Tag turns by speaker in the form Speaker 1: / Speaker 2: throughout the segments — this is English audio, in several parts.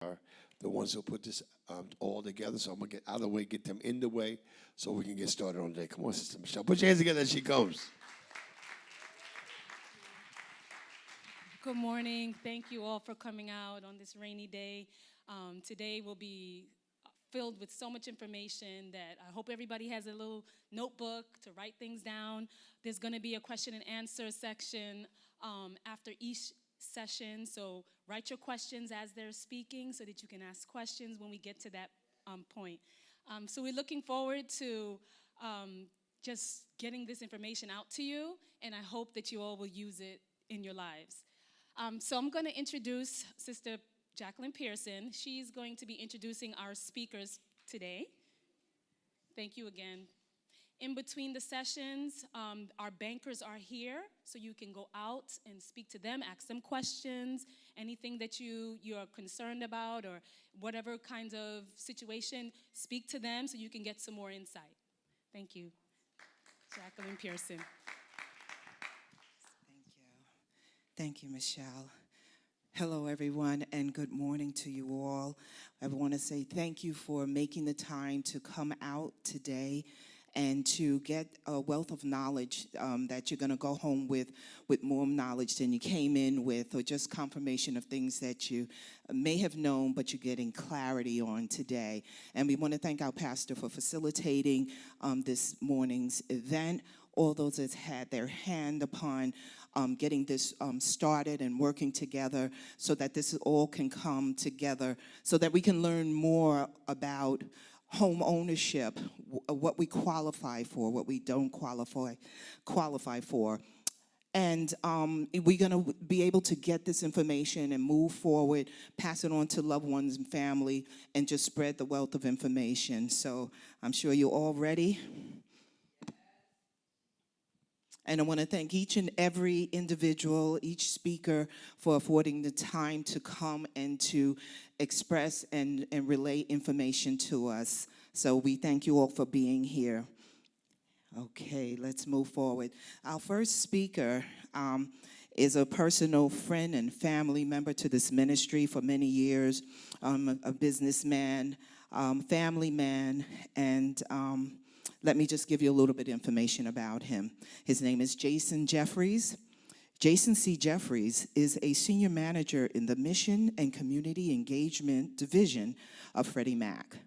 Speaker 1: are the ones who put this all together. So I'm going to get out of the way, get them in the way, so we can get started on the day. Come on, Sister Michelle. Put your hands together as she comes.
Speaker 2: Good morning. Thank you all for coming out on this rainy day. Today will be filled with so much information that I hope everybody has a little notebook to write things down. There's going to be a question and answer section after each session, so write your questions as they're speaking so that you can ask questions when we get to that point. So we're looking forward to just getting this information out to you, and I hope that you all will use it in your lives. So I'm going to introduce Sister Jacqueline Pearson. She's going to be introducing our speakers today. Thank you again. In between the sessions, our bankers are here, so you can go out and speak to them, ask them questions, anything that you're concerned about or whatever kind of situation, speak to them so you can get some more insight. Thank you. Jacqueline Pearson.
Speaker 3: Thank you, Michelle. Hello, everyone, and good morning to you all. I want to say thank you for making the time to come out today and to get a wealth of knowledge that you're going to go home with more knowledge than you came in with, or just confirmation of things that you may have known, but you're getting clarity on today. And we want to thank our pastor for facilitating this morning's event. All those that had their hand upon getting this started and working together so that this all can come together so that we can learn more about home ownership, what we qualify for, what we don't qualify for. And we're going to be able to get this information and move forward, pass it on to loved ones and family, and just spread the wealth of information. So I'm sure you're all ready. And I want to thank each and every individual, each speaker, for affording the time to come and to express and relay information to us. So we thank you all for being here. Okay, let's move forward. Our first speaker is a personal friend and family member to this ministry for many years, a businessman, family man, and let me just give you a little bit of information about him. His name is Jason Jeffries. Jason C. Jeffries is a senior manager in the Mission and Community Engagement Division of Freddie Mac.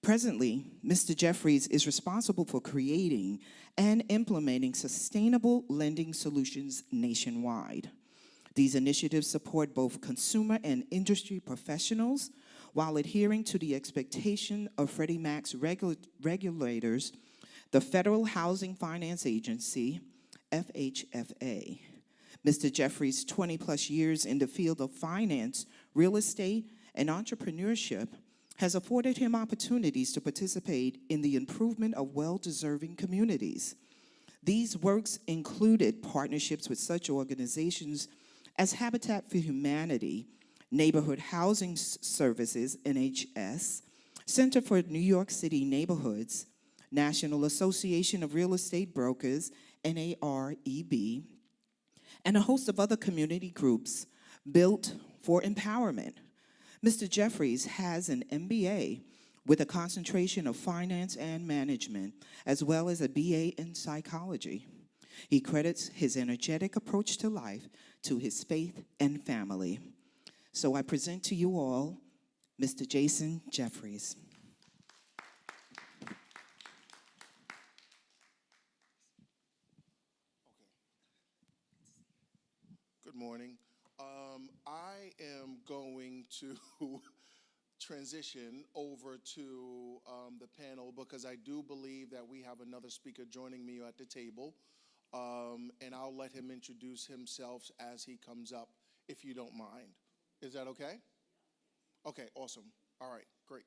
Speaker 3: Presently, Mr. Jeffries is responsible for creating and implementing sustainable lending solutions nationwide. These initiatives support both consumer and industry professionals while adhering to the expectation of Freddie Mac's regulators, the Federal Housing Finance Agency, FHFA. Mr. Jeffries' 20-plus years in the field of finance, real estate, and entrepreneurship has afforded him opportunities to participate in the improvement of well-deserving communities. These works included partnerships with such organizations as Habitat for Humanity, Neighborhood Housing Services, NHS, Center for New York City Neighborhoods, National Association of Real Estate Brokers, NAREB, and a host of other community groups built for empowerment. Mr. Jeffries has an MBA with a concentration of finance and management, as well as a BA in psychology. He credits his energetic approach to life to his faith and family. So I present to you all Mr. Jason Jeffries.
Speaker 4: Good morning. I am going to transition over to the panel because I do believe that we have another speaker joining me at the table, and I'll let him introduce himself as he comes up, if you don't mind. Is that okay? Okay, awesome. All right, great.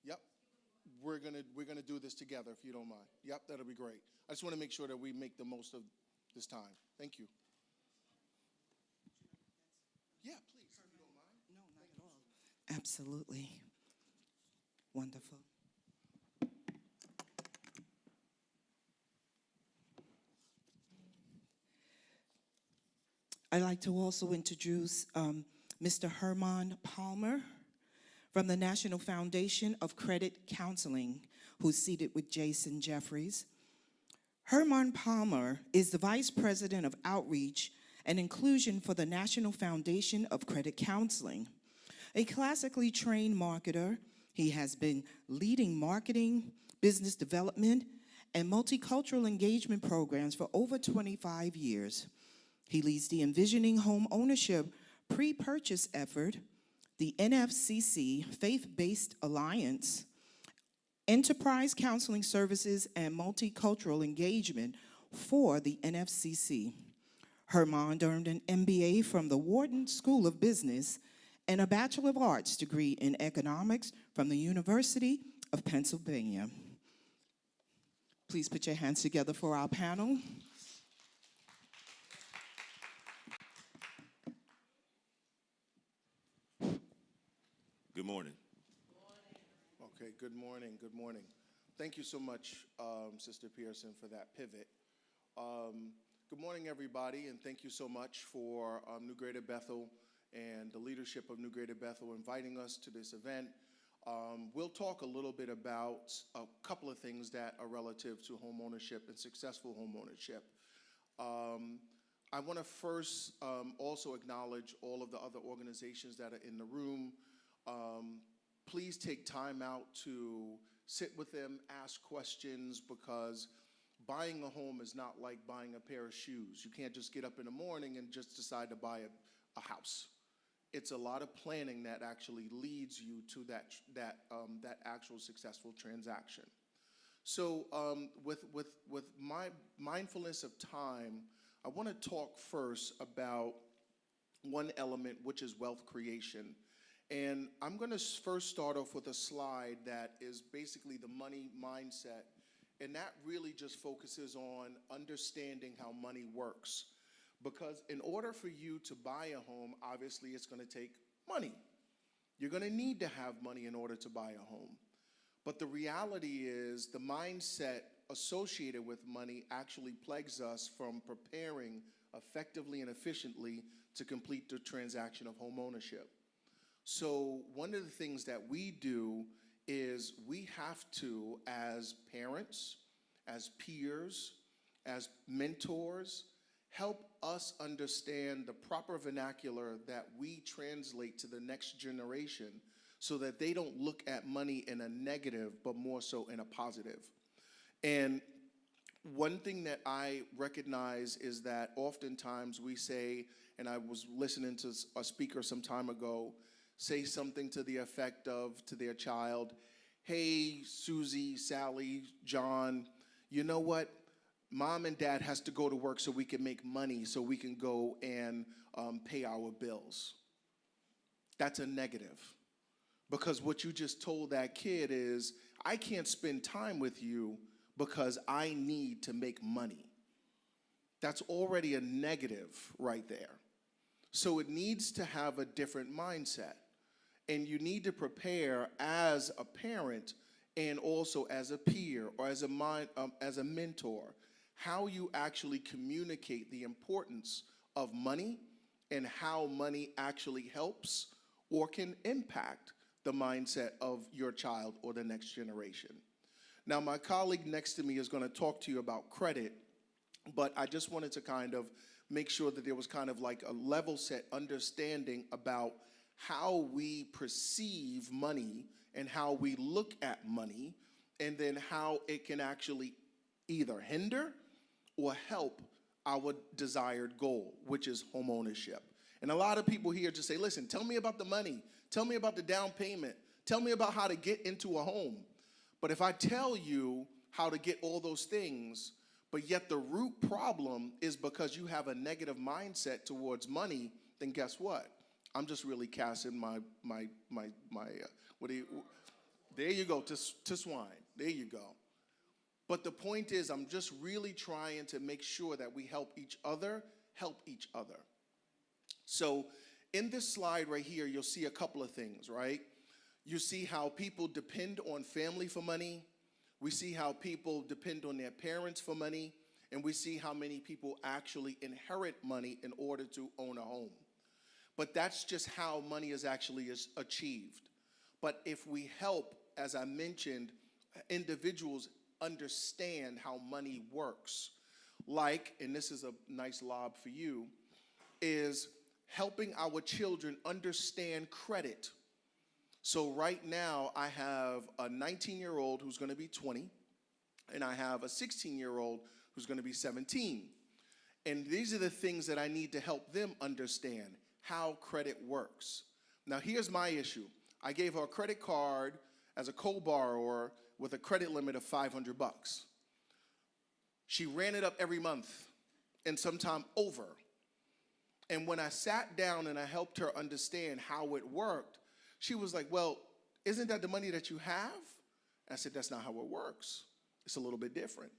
Speaker 4: Yep, we're gonna do this together, if you don't mind. Yep, that'll be great. I just want to make sure that we make the most of this time. Thank you. Yeah, please, if you don't mind.
Speaker 3: No, not at all. Absolutely. Wonderful. I'd like to also introduce Mr. Herman Palmer from the National Foundation of Credit Counseling, who's seated with Jason Jeffries. Herman Palmer is the Vice President of Outreach and Inclusion for the National Foundation of Credit Counseling. A classically trained marketer, he has been leading marketing, business development, and multicultural engagement programs for over 25 years. He leads the Envisioning Home Ownership pre-purchase effort, the NFCC Faith-Based Alliance, Enterprise Counseling Services, and Multicultural Engagement for the NFCC. Herman earned an MBA from the Wharton School of Business and a Bachelor of Arts degree in Economics from the University of Pennsylvania. Please put your hands together for our panel.
Speaker 5: Good morning.
Speaker 4: Okay, good morning, good morning. Thank you so much, Sister Pearson, for that pivot. Good morning, everybody, and thank you so much for New Greater Bethel and the leadership of New Greater Bethel inviting us to this event. We'll talk a little bit about a couple of things that are relative to home ownership and successful home ownership. I want to first also acknowledge all of the other organizations that are in the room. Please take time out to sit with them, ask questions, because buying a home is not like buying a pair of shoes. You can't just get up in the morning and just decide to buy a house. It's a lot of planning that actually leads you to that actual successful transaction. So with my mindfulness of time, I want to talk first about one element, which is wealth creation. And I'm going to first start off with a slide that is basically the money mindset. And that really just focuses on understanding how money works. Because in order for you to buy a home, obviously it's going to take money. You're going to need to have money in order to buy a home. But the reality is the mindset associated with money actually plagues us from preparing effectively and efficiently to complete the transaction of home ownership. So one of the things that we do is we have to, as parents, as peers, as mentors, help us understand the proper vernacular that we translate to the next generation so that they don't look at money in a negative, but more so in a positive. And one thing that I recognize is that oftentimes we say, and I was listening to a speaker some time ago, say something to the effect of, to their child, hey, Susie, Sally, John, you know what? Mom and dad has to go to work so we can make money so we can go and pay our bills. That's a negative. Because what you just told that kid is, I can't spend time with you because I need to make money. That's already a negative right there. So it needs to have a different mindset. And you need to prepare as a parent and also as a peer or as a mentor, how you actually communicate the importance of money and how money actually helps or can impact the mindset of your child or the next generation. Now, my colleague next to me is going to talk to you about credit, but I just wanted to kind of make sure that there was kind of like a level set understanding about how we perceive money and how we look at money, and then how it can actually either hinder or help our desired goal, which is home ownership. And a lot of people here just say, listen, tell me about the money. Tell me about the down payment. Tell me about how to get into a home. But if I tell you how to get all those things, but yet the root problem is because you have a negative mindset towards money, then guess what? I'm just really casting my there you go, to swine. There you go. But the point is, I'm just really trying to make sure that we help each other. So in this slide right here, you'll see a couple of things, right? You see how people depend on family for money. We see how people depend on their parents for money. And we see how many people actually inherit money in order to own a home. But that's just how money is actually achieved. But if we help, as I mentioned, individuals understand how money works, like, and this is a nice lob for you, is helping our children understand credit. So right now, I have a 19-year-old who's going to be 20, and I have a 16-year-old who's going to be 17. And these are the things that I need to help them understand how credit works. Now, here's my issue. I gave her a credit card as a co-borrower with a credit limit of $500. She ran it up every month and sometime over. And when I sat down and I helped her understand how it worked, she was like, well, isn't that the money that you have? I said, that's not how it works. It's a little bit different.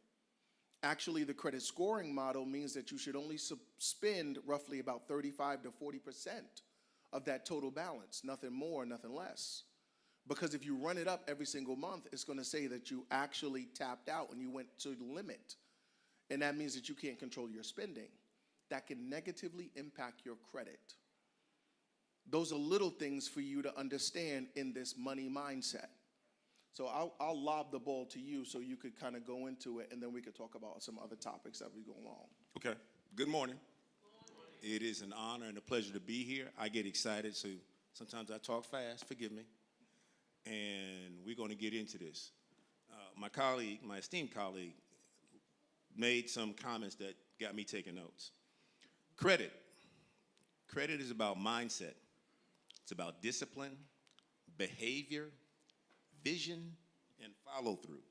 Speaker 4: Actually, the credit scoring model means that you should only spend roughly about 35 to 40% of that total balance, nothing more, nothing less. Because if you run it up every single month, it's going to say that you actually tapped out and you went to the limit. And that means that you can't control your spending. That can negatively impact your credit. Those are little things for you to understand in this money mindset. So I'll lob the ball to you so you could kind of go into it, and then we could talk about some other topics that we go along.
Speaker 5: Okay. Good morning. It is an honor and a pleasure to be here. I get excited, so sometimes I talk fast. Forgive me. And we're going to get into this. My colleague, my esteemed colleague, made some comments that got me taking notes. Credit. Credit is about mindset. It's about discipline, behavior, vision, and follow through.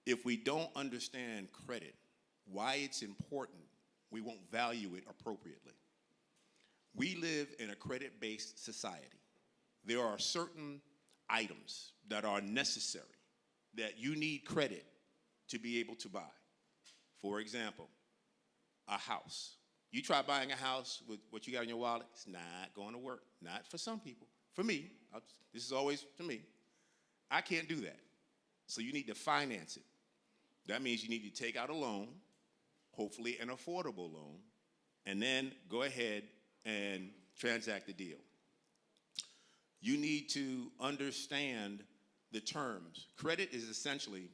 Speaker 5: If we don't understand credit, why it's important, we won't value it appropriately. We live in a credit-based society. There are certain items that are necessary that you need credit to be able to buy. For example, a house. You try buying a house with what you got in your wallet, it's not going to work. Not for some people. For me, this is always to me. I can't do that. So you need to finance it. That means you need to take out a loan, hopefully an affordable loan, and then go ahead and transact the deal. You need to understand the terms. Credit is essentially,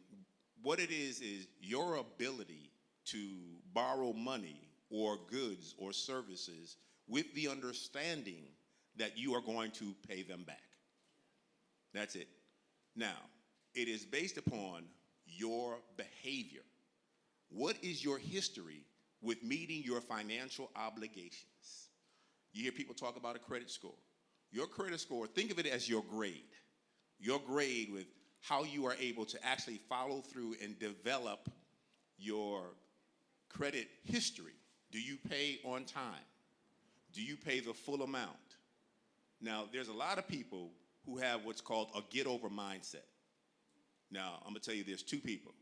Speaker 5: what it is your ability to borrow money or goods or services with the understanding that you are going to pay them back. That's it. Now, it is based upon your behavior. What is your history with meeting your financial obligations? You hear people talk about a credit score. Your credit score, think of it as your grade. Your grade with how you are able to actually follow through and develop your credit history. Do you pay on time? Do you pay the full amount? Now, there's a lot of people who have what's called a get-over mindset. Now, I'm going to tell you there's two people.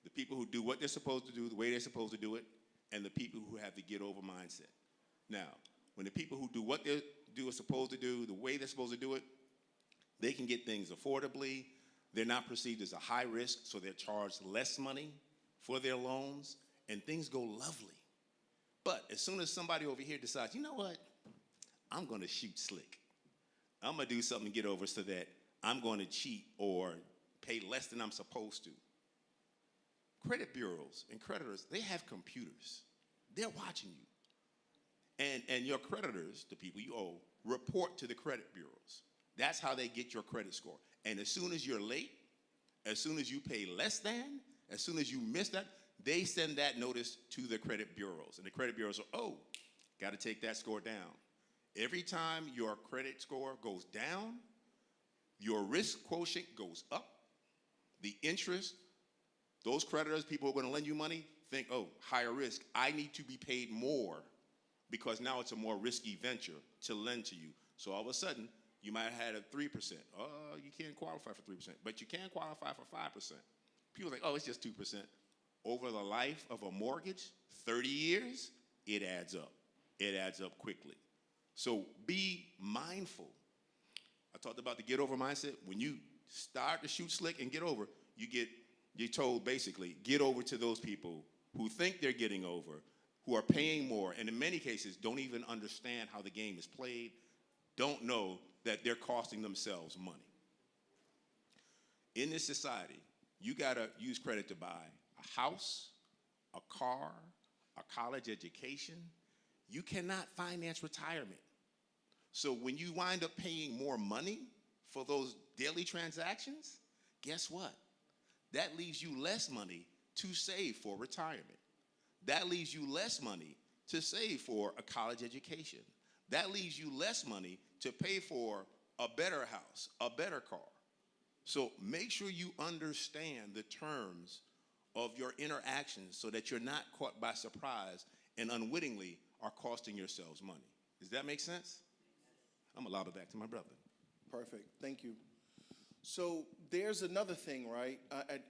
Speaker 5: The people who do what they're supposed to do, the way they're supposed to do it, and the people who have the get-over mindset. Now, when the people who do what they are supposed to do, the way they're supposed to do it, they can get things affordably. They're not perceived as a high risk, so they're charged less money for their loans, and things go lovely. But as soon as somebody over here decides, you know what, I'm going to shoot slick. I'm going to do something to get over so that I'm going to cheat or pay less than I'm supposed to. Credit bureaus and creditors, they have computers. They're watching you. And your creditors, the people you owe, report to the credit bureaus. That's how they get your credit score. And as soon as you're late, as soon as you pay less than, as soon as you miss that, they send that notice to the credit bureaus. And the credit bureaus are, oh, got to take that score down. Every time your credit score goes down, your risk quotient goes up. The interest, those creditors, people who are going to lend you money, think, oh, higher risk. I need to be paid more because now it's a more risky venture to lend to you. So all of a sudden, you might have had a 3%. Oh, you can't qualify for 3%, but you can qualify for 5%. People think, oh, it's just 2%. Over the life of a mortgage, 30 years, it adds up. It adds up quickly. So be mindful. I talked about the get over mindset. When you start to shoot slick and get over, you you're told basically, get over to those people who think they're getting over, who are paying more, and in many cases don't even understand how the game is played, don't know that they're costing themselves money. In this society, you gotta use credit to buy a house, a car, a college education. You cannot finance retirement. So when you wind up paying more money for those daily transactions, guess what? That leaves you less money to save for retirement. That leaves you less money to save for a college education. That leaves you less money to pay for a better house, a better car. So make sure you understand the terms of your interactions so that you're not caught by surprise and unwittingly are costing yourselves money. Does that make sense? I'm gonna lob it back to my brother.
Speaker 4: Perfect. Thank you. So there's another thing, right?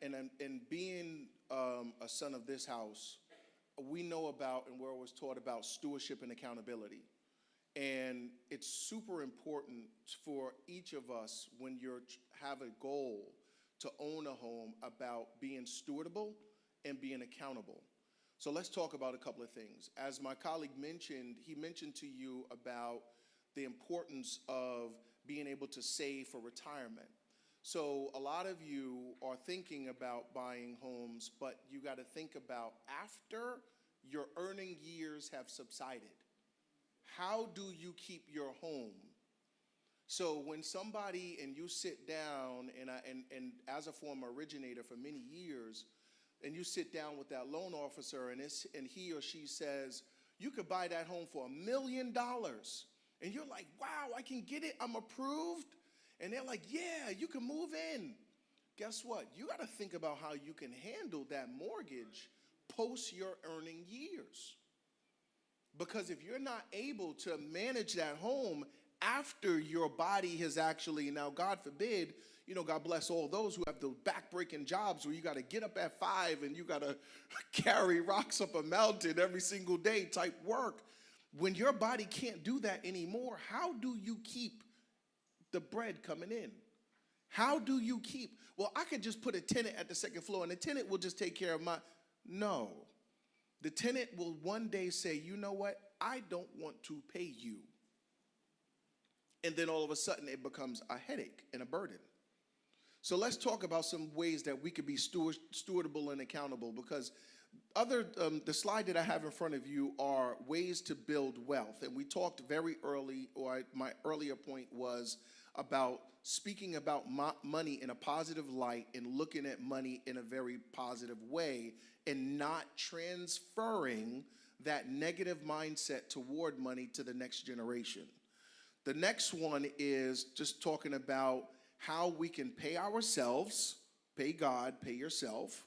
Speaker 4: And being a son of this house, we know about and we're always taught about stewardship and accountability. And it's super important for each of us when you have a goal to own a home about being stewardable and being accountable. So let's talk about a couple of things. As my colleague mentioned, he mentioned to you about the importance of being able to save for retirement. So a lot of you are thinking about buying homes, but you got to think about after your earning years have subsided, how do you keep your home? So when somebody and you sit down, and as a former originator for many years, and you sit down with that loan officer and he or she says, you could buy that home for $1 million. And you're like, wow, I can get it, I'm approved. And they're like, yeah, you can move in. Guess what? You got to think about how you can handle that mortgage post your earning years. Because if you're not able to manage that home after your body has actually, now God forbid, you know, God bless all those who have the back-breaking jobs where you got to get up at 5 and you got to carry rocks up a mountain every single day type work. When your body can't do that anymore, how do you keep the bread coming in? How do you keep, well, I could just put a tenant at the second floor and the tenant will just take care of my, no. The tenant will one day say, you know what, I don't want to pay you. And then all of a sudden it becomes a headache and a burden. So let's talk about some ways that we could be stewardable and accountable, because the slide that I have in front of you are ways to build wealth. And we talked very early, or my earlier point was about speaking about money in a positive light and looking at money in a very positive way and not transferring that negative mindset toward money to the next generation. The next one is just talking about how we can pay ourselves, pay God, pay yourself,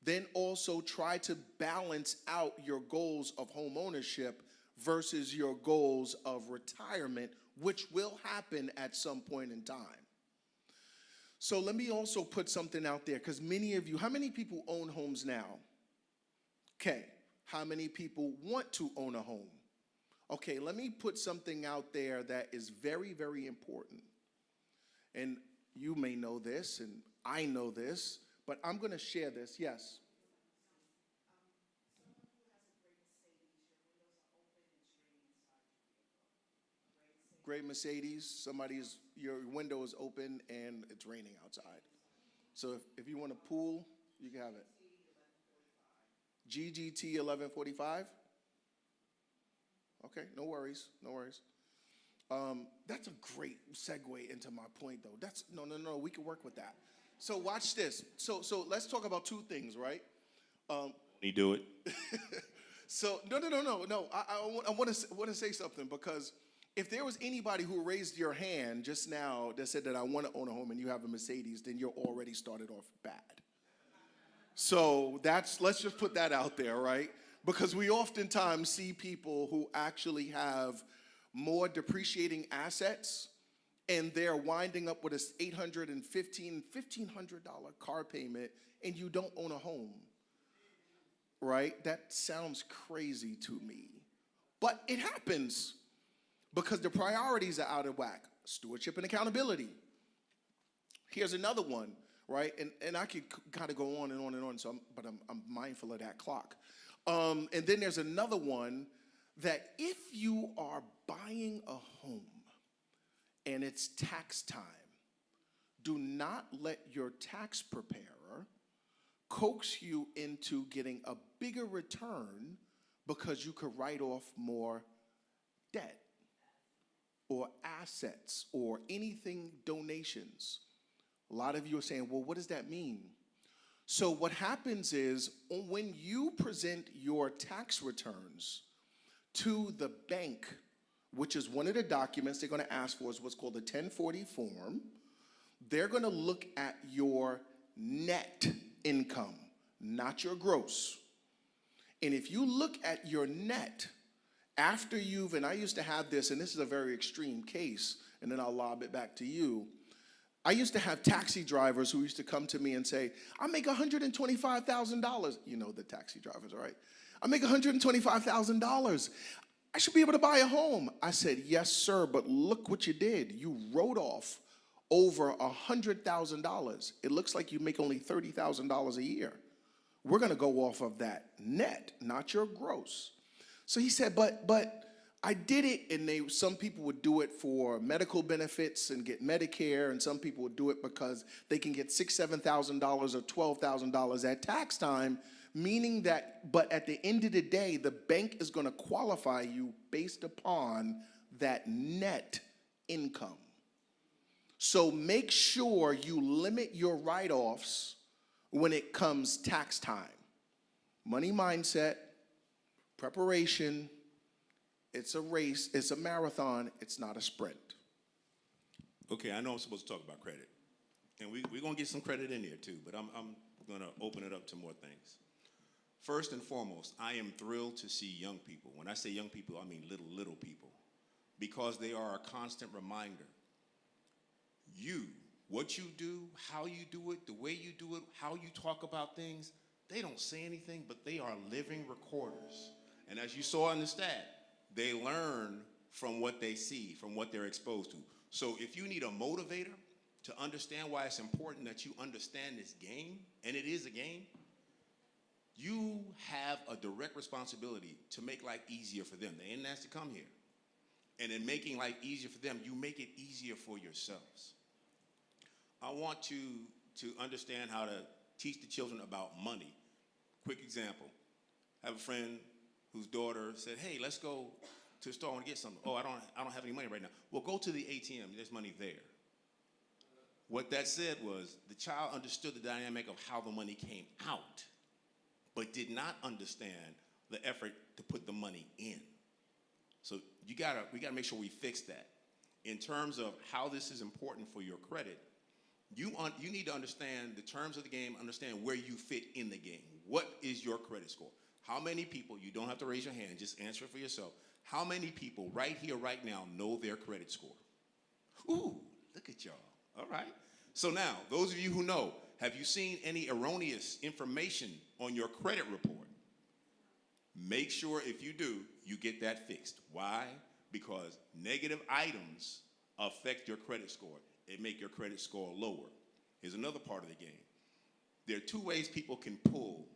Speaker 4: then also try to balance out your goals of home ownership versus your goals of retirement, which will happen at some point in time. So let me also put something out there, because many of you, how many people own homes now? Okay, how many people want to own a home? Okay, let me put something out there that is very, very important. And you may know this, and I know this, but I'm going to share this. Yes. Great Mercedes, your window is open and it's raining outside. So if you want a pool, you can have it. GGT 1145? Okay, no worries, no worries. That's a great segue into my point, though. No, we can work with that. So watch this. So let's talk about two things, right?
Speaker 5: You do it.
Speaker 4: So no. I want to say something, because if there was anybody who raised your hand just now that said that I want to own a home and you have a Mercedes, then you're already started off bad. So let's just put that out there, right? Because we oftentimes see people who actually have more depreciating assets and they're winding up with a $1,500 car payment and you don't own a home, right? That sounds crazy to me. But it happens because the priorities are out of whack. Stewardship and accountability. Here's another one, right? And I could kind of go on and on and on, but I'm mindful of that clock. And then there's another one that if you are buying a home and it's tax time, do not let your tax preparer coax you into getting a bigger return because you could write off more debt or assets or anything, donations. A lot of you are saying, well, what does that mean? So what happens is when you present your tax returns to the bank, which is one of the documents they're going to ask for, is what's called a 1040 form. They're going to look at your net income, not your gross. And if you look at your net, after and I used to have this, and this is a very extreme case, and then I'll lob it back to you. I used to have taxi drivers who used to come to me and say, I make $125,000. You know the taxi drivers, all right? I make $125,000. I should be able to buy a home. I said, yes, sir, but look what you did. You wrote off over $100,000. It looks like you make only $30,000 a year. We're going to go off of that net, not your gross. So he said, but I did it, and some people would do it for medical benefits and get Medicare, and some people would do it because they can get $6,000, $7,000 or $12,000 at tax time, meaning that, but at the end of the day, the bank is going to qualify you based upon that net income. So make sure you limit your write-offs when it comes tax time. Money mindset, preparation, it's a race, it's a marathon, it's not a sprint.
Speaker 5: Okay, I know I'm supposed to talk about credit. And we're going to get some credit in there too, but I'm going to open it up to more things. First and foremost, I am thrilled to see young people. When I say young people, I mean little people, because they are a constant reminder. What you do, how you do it, the way you do it, how you talk about things, they don't say anything, but they are living recorders. And as you saw in the stat, they learn from what they see, from what they're exposed to. So if you need a motivator to understand why it's important that you understand this game, and it is a game, you have a direct responsibility to make life easier for them. They ain't asked to come here. And in making life easier for them, you make it easier for yourselves. I want to understand how to teach the children about money. Quick example. I have a friend whose daughter said, hey, let's go to the store and get something. Oh, I don't have any money right now. Well, go to the ATM. There's money there. What that said was the child understood the dynamic of how the money came out, but did not understand the effort to put the money in. So we gotta make sure we fix that. In terms of how this is important for your credit, you need to understand the terms of the game, understand where you fit in the game. What is your credit score? How many people, you don't have to raise your hand, just answer it for yourself. How many people right here, right now, know their credit score? Ooh, look at y'all. All right. So now, those of you who know, have you seen any erroneous information on your credit report? Make sure if you do, you get that fixed. Why? Because negative items affect your credit score. It make your credit score lower. Here's another part of the game. There are two ways people can pull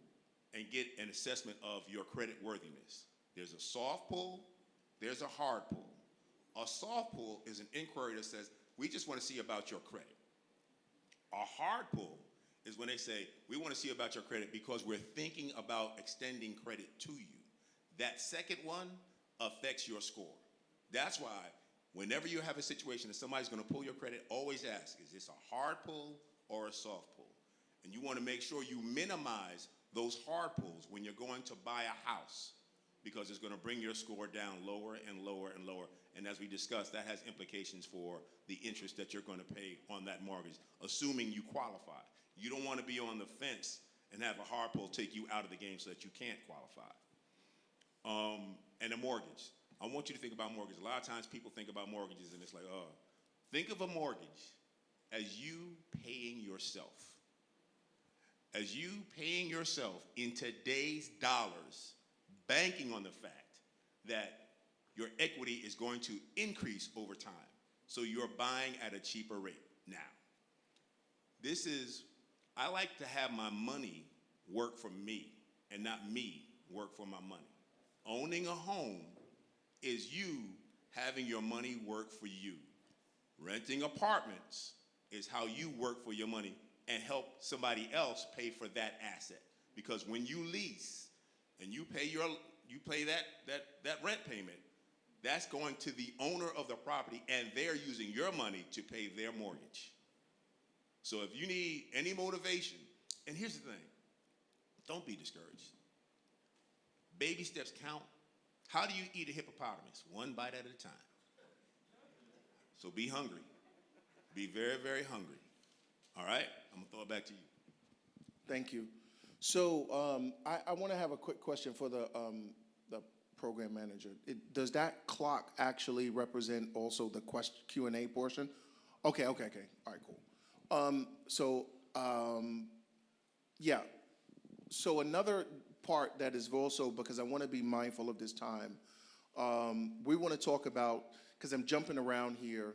Speaker 5: and get an assessment of your credit worthiness. There's a soft pull, there's a hard pull. A soft pull is an inquiry that says, we just want to see about your credit. A hard pull is when they say, we want to see about your credit because we're thinking about extending credit to you. That second one affects your score. That's why whenever you have a situation that somebody's going to pull your credit, always ask, is this a hard pull or a soft pull? And you want to make sure you minimize those hard pulls when you're going to buy a house, because it's going to bring your score down lower and lower and lower. And as we discussed, that has implications for the interest that you're going to pay on that mortgage, assuming you qualify. You don't want to be on the fence and have a hard pull take you out of the game so that you can't qualify. And a mortgage. I want you to think about mortgage. A lot of times people think about mortgages and it's like, oh, think of a mortgage as you paying yourself. As you paying yourself in today's dollars, banking on the fact that your equity is going to increase over time. So you're buying at a cheaper rate. Now, this is I like to have my money work for me and not me work for my money. Owning a home is you having your money work for you. Renting apartments is how you work for your money and help somebody else pay for that asset. Because when you lease and you pay that rent payment, that's going to the owner of the property, and they're using your money to pay their mortgage. So if you need any motivation, and here's the thing, don't be discouraged. Baby steps count. How do you eat a hippopotamus? One bite at a time. So be hungry. Be very, very hungry. All right? I'm going to throw it back to you.
Speaker 4: Thank you. So I want to have a quick question for the program manager. Does that clock actually represent also the Q&A portion? Okay. All right, cool. Yeah. So another part that is also, because I want to be mindful of this time, we want to talk about, because I'm jumping around here.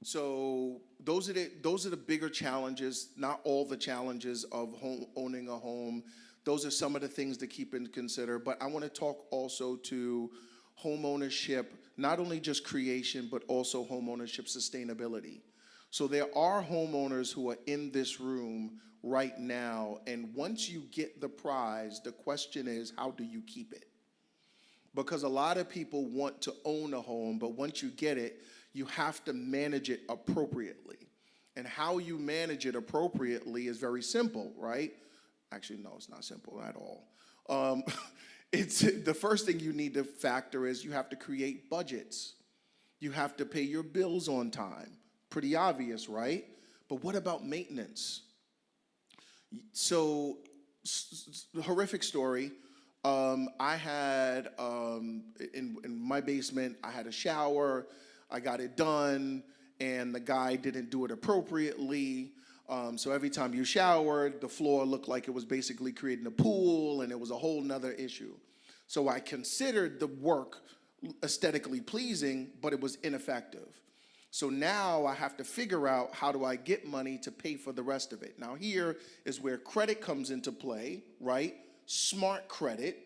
Speaker 4: So those are the bigger challenges, not all the challenges of owning a home. Those are some of the things to keep and consider. But I want to talk also to home ownership, not only just creation, but also home ownership sustainability. So there are homeowners who are in this room right now, and once you get the prize, the question is, how do you keep it? Because a lot of people want to own a home, but once you get it, you have to manage it appropriately. And how you manage it appropriately is very simple, right? Actually, no, it's not simple at all. It's the first thing you need to factor is you have to create budgets. You have to pay your bills on time. Pretty obvious, right? But what about maintenance? So, horrific story. I had, in my basement, I had a shower. I got it done, and the guy didn't do it appropriately. So every time you showered, the floor looked like it was basically creating a pool, and it was a whole nother issue. So I considered the work aesthetically pleasing, but it was ineffective. So now I have to figure out, how do I get money to pay for the rest of it? Now here is where credit comes into play, right? Smart credit,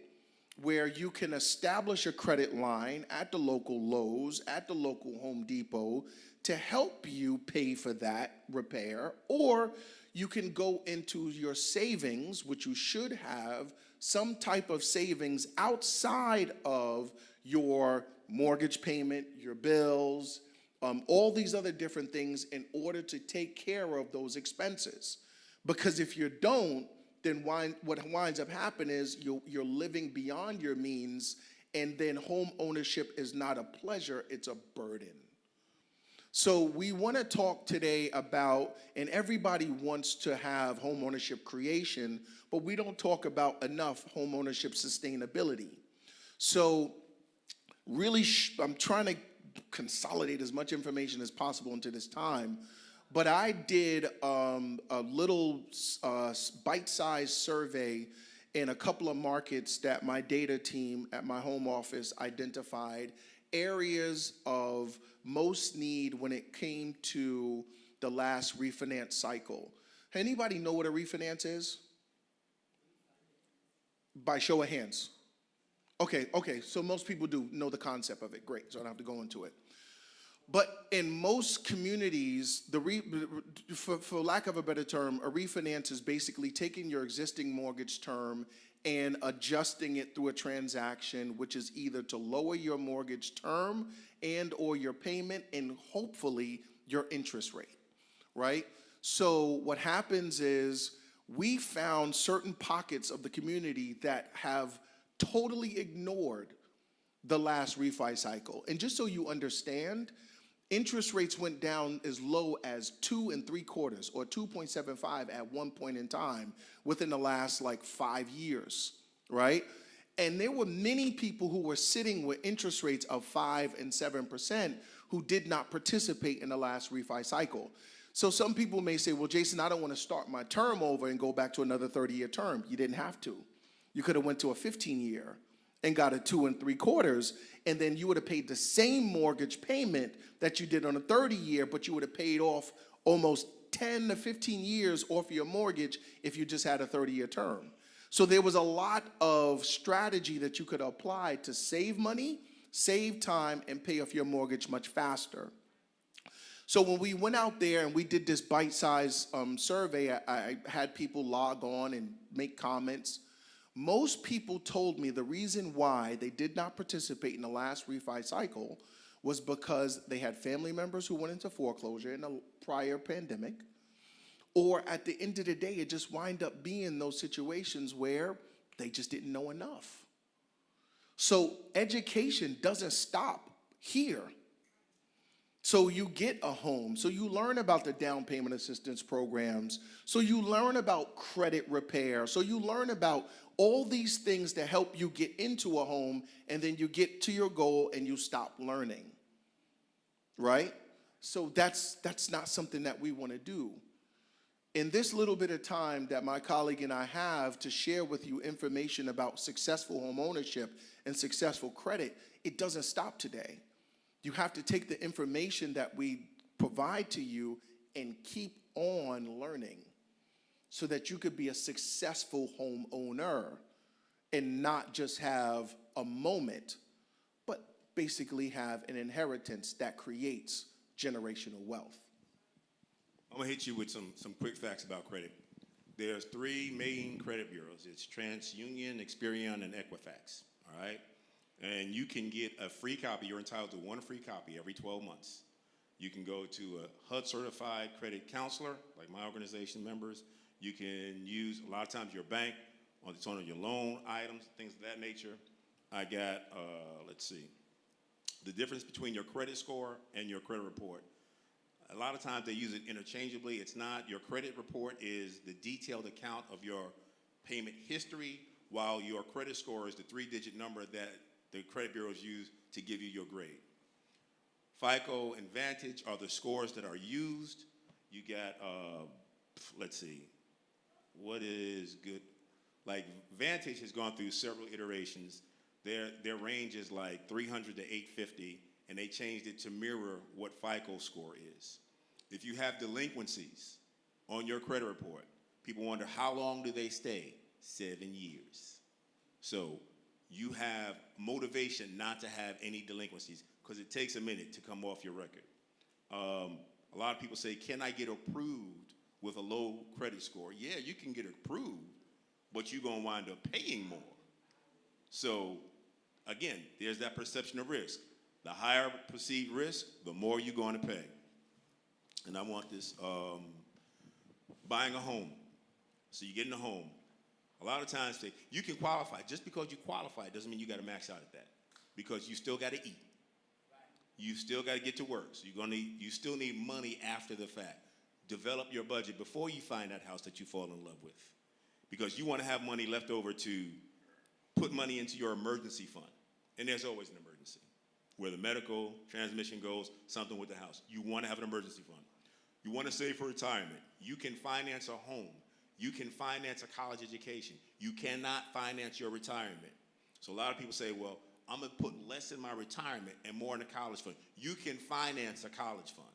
Speaker 4: where you can establish a credit line at the local Lowe's, at the local Home Depot, to help you pay for that repair, or you can go into your savings, which you should have some type of savings outside of your mortgage payment, your bills, all these other different things in order to take care of those expenses. Because if you don't, then what winds up happening is you're living beyond your means, and then home ownership is not a pleasure, it's a burden. So we want to talk today about, and everybody wants to have home ownership creation, but we don't talk about enough home ownership sustainability. So really, I'm trying to consolidate as much information as possible into this time, but I did a little bite-sized survey in a couple of markets that my data team at my home office identified areas of most need when it came to the last refinance cycle. Anybody know what a refinance is? By show of hands. Okay, so most people do know the concept of it. Great, so I don't have to go into it. But in most communities, for lack of a better term, a refinance is basically taking your existing mortgage term and adjusting it through a transaction, which is either to lower your mortgage term and or your payment and hopefully your interest rate, right? So what happens is we found certain pockets of the community that have totally ignored the last refi cycle. And just so you understand, interest rates went down as low as 2 3/4 or 2.75 at one point in time within the last 5 years, right? And there were many people who were sitting with interest rates of 5 and 7% who did not participate in the last refi cycle. So some people may say, well, Jason, I don't want to start my term over and go back to another 30-year term. You didn't have to. You could have went to a 15-year and got a 2 3/4, and then you would have paid the same mortgage payment that you did on a 30-year, but you would have paid off almost 10 to 15 years off your mortgage if you just had a 30-year term. So there was a lot of strategy that you could apply to save money, save time, and pay off your mortgage much faster. So when we went out there and we did this bite-sized survey, I had people log on and make comments. Most people told me the reason why they did not participate in the last refi cycle was because they had family members who went into foreclosure in the prior pandemic, or at the end of the day, it just wind up being those situations where they just didn't know enough. So education doesn't stop here. So you get a home, so you learn about the down payment assistance programs, so you learn about credit repair, so you learn about all these things to help you get into a home, and then you get to your goal and you stop learning, right? So that's not something that we want to do. In this little bit of time that my colleague and I have to share with you information about successful home ownership and successful credit, it doesn't stop today. You have to take the information that we provide to you and keep on learning so that you could be a successful homeowner and not just have a moment, but basically have an inheritance that creates generational wealth.
Speaker 5: I'm gonna hit you with some quick facts about credit. There's 3 main credit bureaus. It's TransUnion, Experian, and Equifax, all right? And you can get a free copy. You're entitled to 1 free copy every 12 months. You can go to a HUD-certified credit counselor, like my organization members. You can use, a lot of times, your bank, it's on your loan items, things of that nature. I got, let's see, the difference between your credit score and your credit report. A lot of times they use it interchangeably. It's not. Your credit report is the detailed account of your payment history, while your credit score is the 3-digit number that the credit bureaus use to give you your grade. FICO and Vantage are the scores that are used. You got, let's see, what is good? Like Vantage has gone through several iterations. Their range is like 300 to 850, and they changed it to mirror what FICO score is. If you have delinquencies on your credit report, people wonder, how long do they stay? 7 years. So you have motivation not to have any delinquencies because it takes a minute to come off your record. A lot of people say, can I get approved with a low credit score? Yeah, you can get approved, but you're going to wind up paying more. So, again, there's that perception of risk. The higher perceived risk, the more you're going to pay. And I want this, buying a home. So you get in a home. A lot of times you can qualify. Just because you qualify doesn't mean you got to max out at that, because you still got to eat. You still got to get to work. So you still need money after the fact. Develop your budget before you find that house that you fall in love with, because you want to have money left over to put money into your emergency fund. And there's always an emergency. Where the medical transmission goes, something with the house. You want to have an emergency fund. You want to save for retirement. You can finance a home. You can finance a college education. You cannot finance your retirement. So a lot of people say, well, I'm going to put less in my retirement and more in a college fund. You can finance a college fund.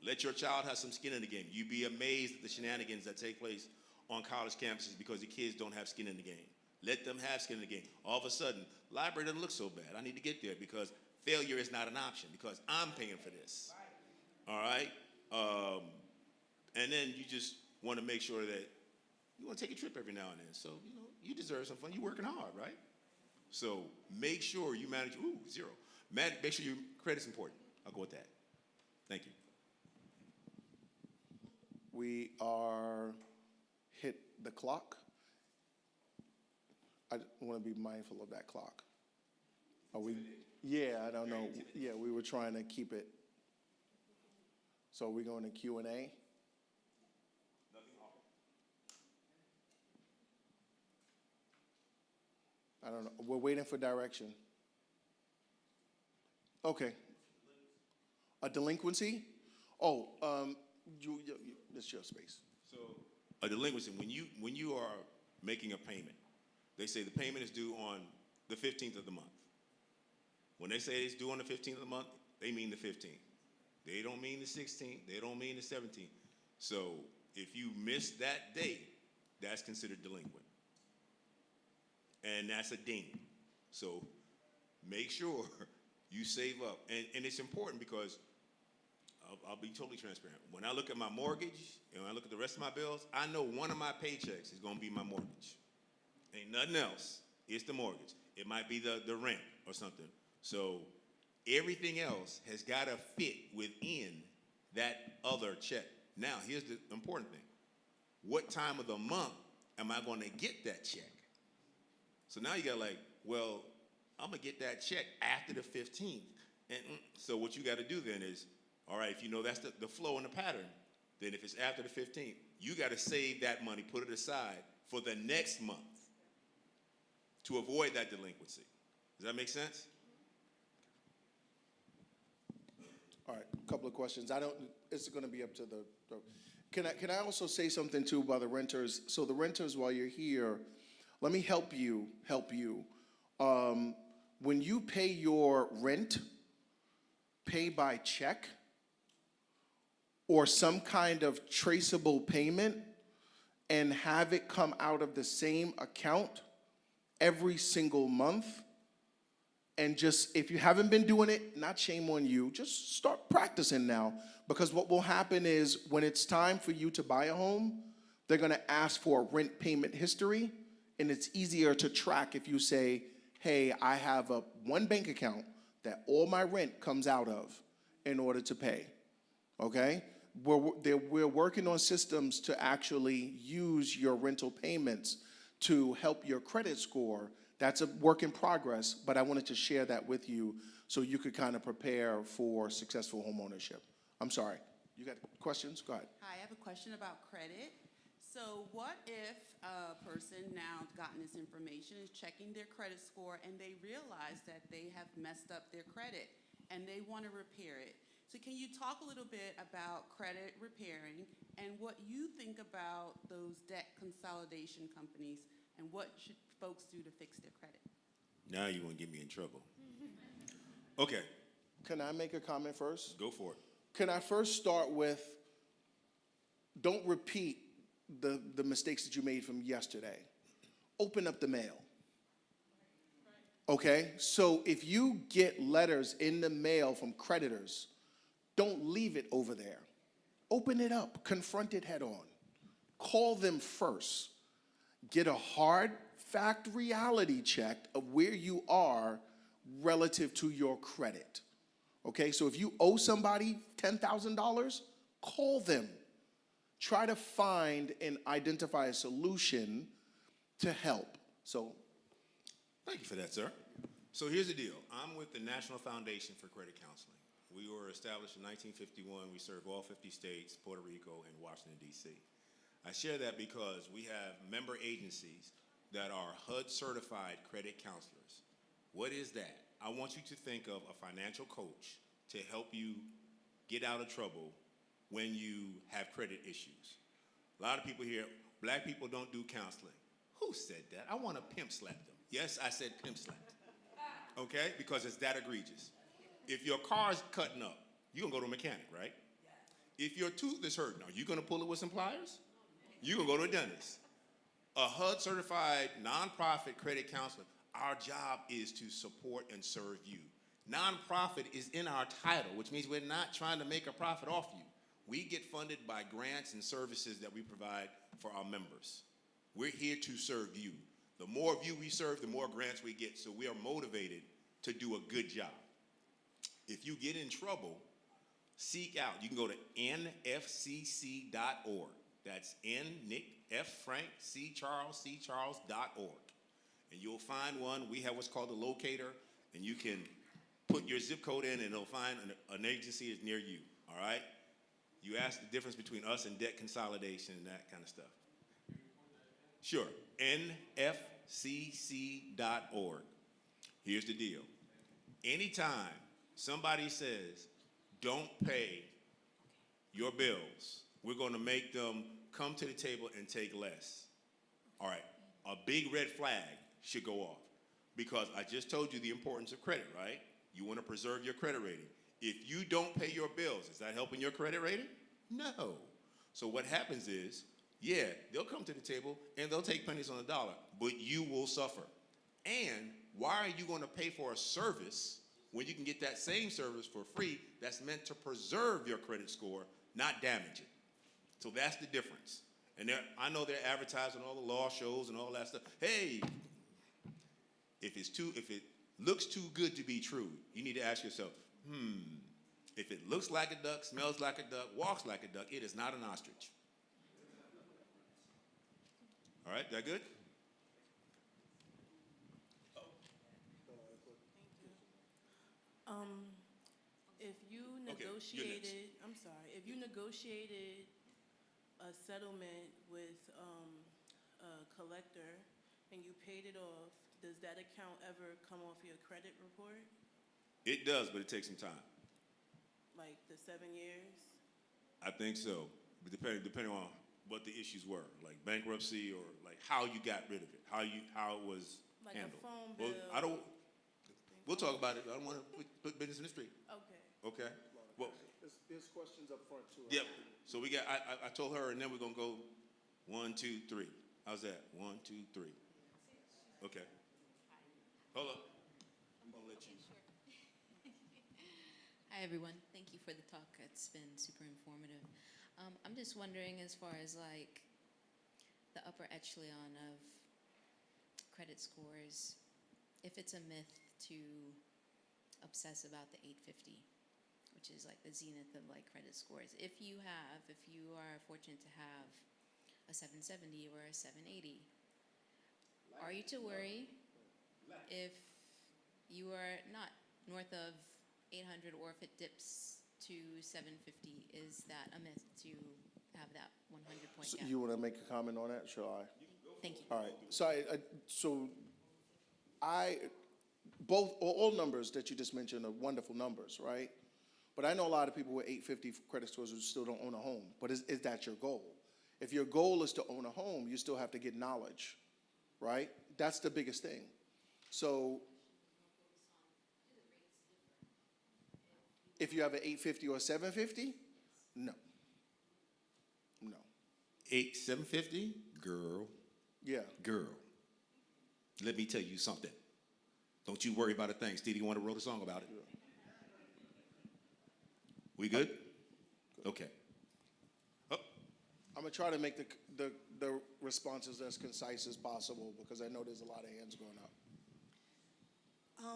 Speaker 5: Let your child have some skin in the game. You'd be amazed at the shenanigans that take place on college campuses because the kids don't have skin in the game. Let them have skin in the game. All of a sudden, library doesn't look so bad. I need to get there because failure is not an option because I'm paying for this. All right? And then you just want to make sure that you want to take a trip every now and then. So, you deserve some fun. You're working hard, right? So make sure you manage, 0. Make sure your credit's important. I'll go with that. Thank you.
Speaker 4: We are hit the clock. I want to be mindful of that clock. Are we? Yeah, I don't know. Yeah, we were trying to keep it. So are we going to Q&A? I don't know. We're waiting for direction. Okay. A delinquency? Oh, it's your space.
Speaker 5: So a delinquency, when you are making a payment, they say the payment is due on the 15th of the month. When they say it's due on the 15th of the month, they mean the 15th. They don't mean the 16th. They don't mean the 17th. So if you miss that date, that's considered delinquent. And that's a ding. So make sure you save up. And it's important because I'll be totally transparent. When I look at my mortgage and when I look at the rest of my bills, I know one of my paychecks is going to be my mortgage. Ain't nothing else. It's the mortgage. It might be the rent or something. So everything else has got to fit within that other check. Now, here's the important thing. What time of the month am I going to get that check? So now you got like, well, I'm going to get that check after the 15th. And so what you got to do then is, all right, if you know that's the flow and the pattern, then if it's after the 15th, you got to save that money, put it aside for the next month to avoid that delinquency. Does that make sense?
Speaker 4: All right, a couple of questions. It's going to be up to the can I also say something too about the renters? So the renters, while you're here, let me help you. When you pay your rent, pay by check or some kind of traceable payment and have it come out of the same account every single month. And just, if you haven't been doing it, not shame on you, just start practicing now. Because what will happen is when it's time for you to buy a home, they're gonna ask for a rent payment history, and it's easier to track if you say, hey, I have one bank account that all my rent comes out of in order to pay, okay? We're working on systems to actually use your rental payments to help your credit score. That's a work in progress, but I wanted to share that with you so you could kind of prepare for successful home ownership. I'm sorry. You got questions? Go ahead.
Speaker 6: Hi, I have a question about credit. So what if a person now gotten this information, is checking their credit score, and they realize that they have messed up their credit and they want to repair it? So can you talk a little bit about credit repairing and what you think about those debt consolidation companies and what should folks do to fix their credit?
Speaker 5: Now you want to get me in trouble. Okay,
Speaker 4: Can I make a comment first?
Speaker 5: go for it.
Speaker 4: Can I first start with, don't repeat the mistakes that you made from yesterday. Open up the mail. Okay? So if you get letters in the mail from creditors, don't leave it over there. Open it up. Confront it head on. Call them first. Get a hard fact reality check of where you are relative to your credit. Okay, so if you owe somebody $10,000, call them. Try to find and identify a solution to help. So,
Speaker 5: Thank you for that, sir. So here's the deal. I'm with the National Foundation for Credit Counseling. We were established in 1951. We serve all 50 states, Puerto Rico, and Washington, D.C. I share that because we have member agencies that are HUD-certified credit counselors. What is that? I want you to think of a financial coach to help you get out of trouble when you have credit issues. A lot of people here, black people don't do counseling. Who said that? I want to pimp slap them. Yes, I said pimp slap. Okay? Because it's that egregious. If your car's cutting up, you're going to go to a mechanic, right? If your tooth is hurting, are you going to pull it with some pliers? You're going to go to a dentist. A HUD-certified nonprofit credit counselor, our job is to support and serve you. Nonprofit is in our title, which means we're not trying to make a profit off you. We get funded by grants and services that we provide for our members. We're here to serve you. The more of you we serve, the more grants we get, so we are motivated to do a good job. If you get in trouble, seek out. You can go to nfcc.org. That's N, Nick, F, Frank, C, Charles, ccharles.org. And you'll find one. We have what's called a locator, and you can put your zip code in, and it'll find an agency that's near you, all right? You ask the difference between us and debt consolidation and that kind of stuff. Sure, nfcc.org. Here's the deal. Anytime somebody says, don't pay your bills, we're going to make them come to the table and take less. All right, a big red flag should go off because I just told you the importance of credit, right? You want to preserve your credit rating. If you don't pay your bills, is that helping your credit rating? No. So what happens is, yeah, they'll come to the table and they'll take pennies on the dollar, but you will suffer. And why are you going to pay for a service when you can get that same service for free that's meant to preserve your credit score, not damage it? So that's the difference. And I know they're advertising all the law shows and all that stuff. Hey, if it looks too good to be true, you need to ask yourself, if it looks like a duck, smells like a duck, walks like a duck, it is not an ostrich. All right, that good?
Speaker 7: If you
Speaker 5: Okay, you're next.
Speaker 7: negotiated, I'm sorry, if you negotiated a settlement with a collector and you paid it off, does that account ever come off your credit report?
Speaker 5: It does, but it takes some time.
Speaker 7: Like the 7 years?
Speaker 5: I think so, but depending on what the issues were, like bankruptcy or like how you got rid of it, how it was
Speaker 7: Like
Speaker 5: handled.
Speaker 7: a phone
Speaker 5: Well,
Speaker 7: bill?
Speaker 5: We'll talk about it. I don't want to put business in the street.
Speaker 7: Okay.
Speaker 5: Okay. Well,
Speaker 4: There's questions up front too.
Speaker 5: yep. So we got. I told her, and then we're gonna go 1, 2, 3. How's that? 1, 2, 3. Okay. Hold up. I'm gonna let you.
Speaker 8: Hi, everyone. Thank you for the talk. It's been super informative. I'm just wondering, as far as like the upper echelon of credit scores, if it's a myth to obsess about the 850, which is like the zenith of like credit scores. If you are fortunate to have a 770 or a 780, are you to worry if you are not north of 800 or if it dips to 750? Is that a myth to have that 100-point
Speaker 4: So
Speaker 8: gap?
Speaker 4: you want to make a comment on that? Shall I?
Speaker 8: Thank you.
Speaker 4: All right. So all numbers that you just mentioned are wonderful numbers, right? But I know a lot of people with 850 credit scores who still don't own a home. But is that your goal? If your goal is to own a home, you still have to get knowledge, right? That's the biggest thing. So if you have an 850 or 750, no.
Speaker 5: 750, girl.
Speaker 4: Yeah.
Speaker 5: Girl. Let me tell you something. Don't you worry about a thing. Stevie Wonder wrote a song about it. We good? Okay. Oh.
Speaker 4: I'm gonna try to make the responses as concise as possible because I know there's a lot of hands going up.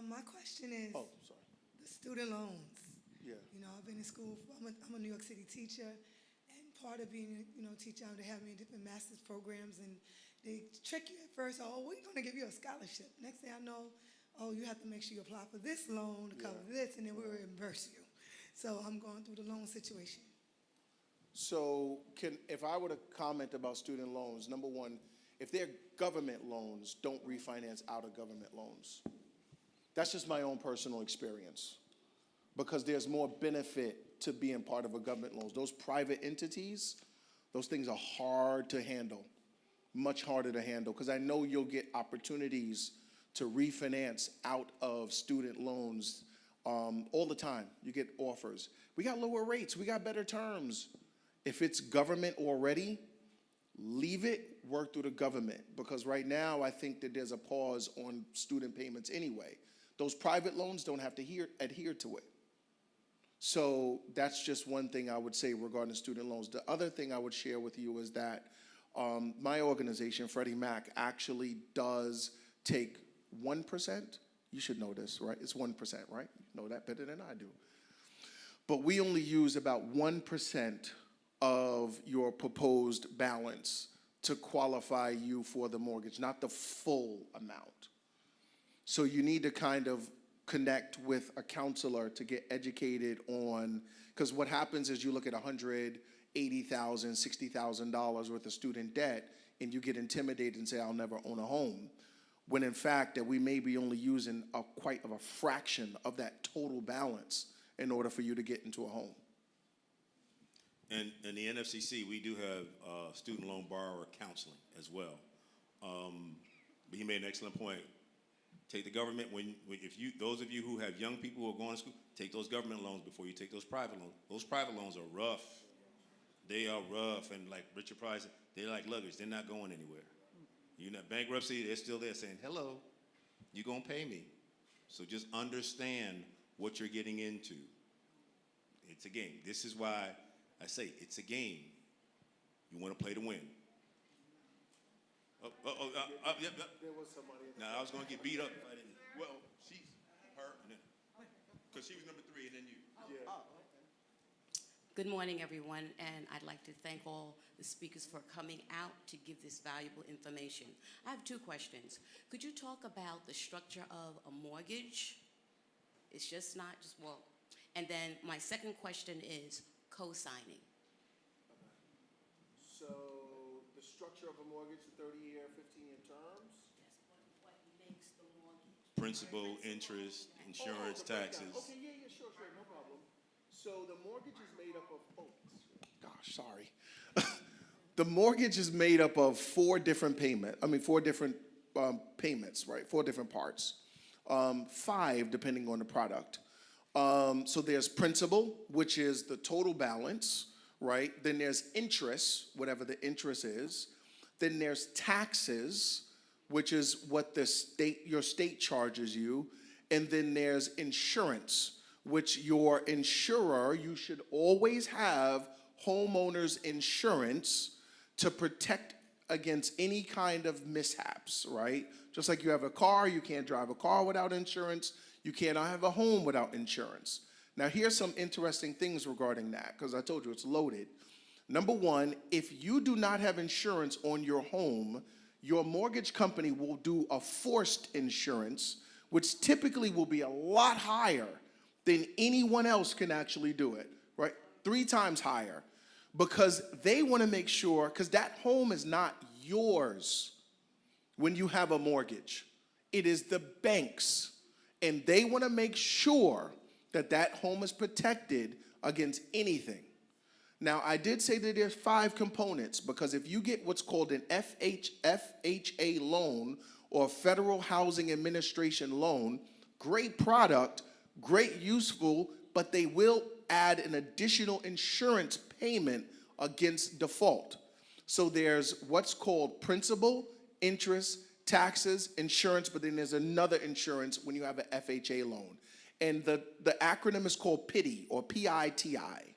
Speaker 9: My question is
Speaker 4: Oh, sorry.
Speaker 9: the student loans.
Speaker 4: Yeah.
Speaker 9: You know, I've been in school. I'm a New York City teacher, and part of being, teacher, they have me in different master's programs, and they trick you at first. Oh, we're going to give you a scholarship. Next thing I know, oh, you have to make sure you apply for this loan to cover this, and then we reimburse you. So I'm going through the loan situation.
Speaker 4: So if I were to comment about student loans, number one, if they're government loans, don't refinance out of government loans. That's just my own personal experience because there's more benefit to being part of a government loan. Those private entities, those things are hard to handle, much harder to handle because I know you'll get opportunities to refinance out of student loans all the time. You get offers. We got lower rates. We got better terms. If it's government already, leave it, work through the government because right now I think that there's a pause on student payments anyway. Those private loans don't have to adhere to it. So that's just one thing I would say regarding student loans. The other thing I would share with you is that my organization, Freddie Mac, actually does take 1%. You should know this, right? It's 1%, right? You know that better than I do. But we only use about 1% of your proposed balance to qualify you for the mortgage, not the full amount. So you need to kind of connect with a counselor to get educated on, because what happens is you look at $180,000, $60,000 worth of student debt, and you get intimidated and say, I'll never own a home. When in fact that we may be only using quite of a fraction of that total balance in order for you to get into a home.
Speaker 5: And in the NFCC, we do have student loan borrower counseling as well. But he made an excellent point. Take the government, those of you who have young people who are going to school, take those government loans before you take those private loans. Those private loans are rough. they are rough, and like Richard Price, they're like luggage. They're not going anywhere. You know, bankruptcy, they're still there saying, hello, you're going to pay me. So just understand what you're getting into. It's a game. This is why I say it's a game. You want to play to win. Yep.
Speaker 4: There was somebody.
Speaker 5: Now, I was going to get beat up if I didn't. Well, she's her, because she was number 3, and then you.
Speaker 4: Yeah.
Speaker 10: Good morning, everyone, and I'd like to thank all the speakers for coming out to give this valuable information. I have 2 questions. Could you talk about the structure of a mortgage? It's just not just, well, and then my second question is co-signing.
Speaker 4: So the structure of a mortgage, 30-year, 15-year terms?
Speaker 10: Yes, what makes the mortgage?
Speaker 5: Principal, interest, insurance,
Speaker 4: the breakdown.
Speaker 5: taxes.
Speaker 4: Okay, yeah, sure, no problem. So the mortgage is made up of, the mortgage is made up of 4 different payments, right? 4 different parts. 5 depending on the product. So there's principal, which is the total balance, right? Then there's interest, whatever the interest is. Then there's taxes, which is what your state charges you. And then there's insurance, which your insurer, you should always have homeowners insurance to protect against any kind of mishaps, right? Just like you have a car, you can't drive a car without insurance. You cannot have a home without insurance. Now, here's some interesting things regarding that, because I told you it's loaded. Number 1, if you do not have insurance on your home, your mortgage company will do a forced insurance, which typically will be a lot higher than anyone else can actually do it, right? 3 times higher, because they want to make sure, because that home is not yours when you have a mortgage. It is the bank's, and they want to make sure that that home is protected against anything. Now, I did say that there's 5 components, because if you get what's called an FHA loan, or Federal Housing Administration loan, great product, great useful, but they will add an additional insurance payment against default. So there's what's called principal, interest, taxes, insurance, but then there's another insurance when you have an FHA loan. And the acronym is called PITI, or PITI.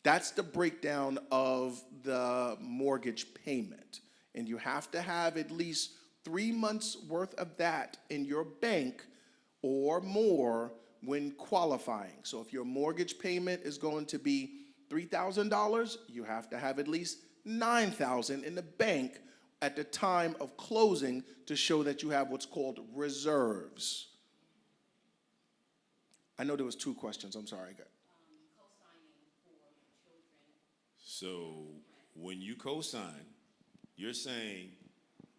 Speaker 4: That's the breakdown of the mortgage payment. And you have to have at least 3 months worth of that in your bank or more when qualifying. So if your mortgage payment is going to be $3,000, you have to have at least $9,000 in the bank at the time of closing to show that you have what's called reserves. I know there was 2 questions. I'm sorry.
Speaker 5: So when you co-sign, you're saying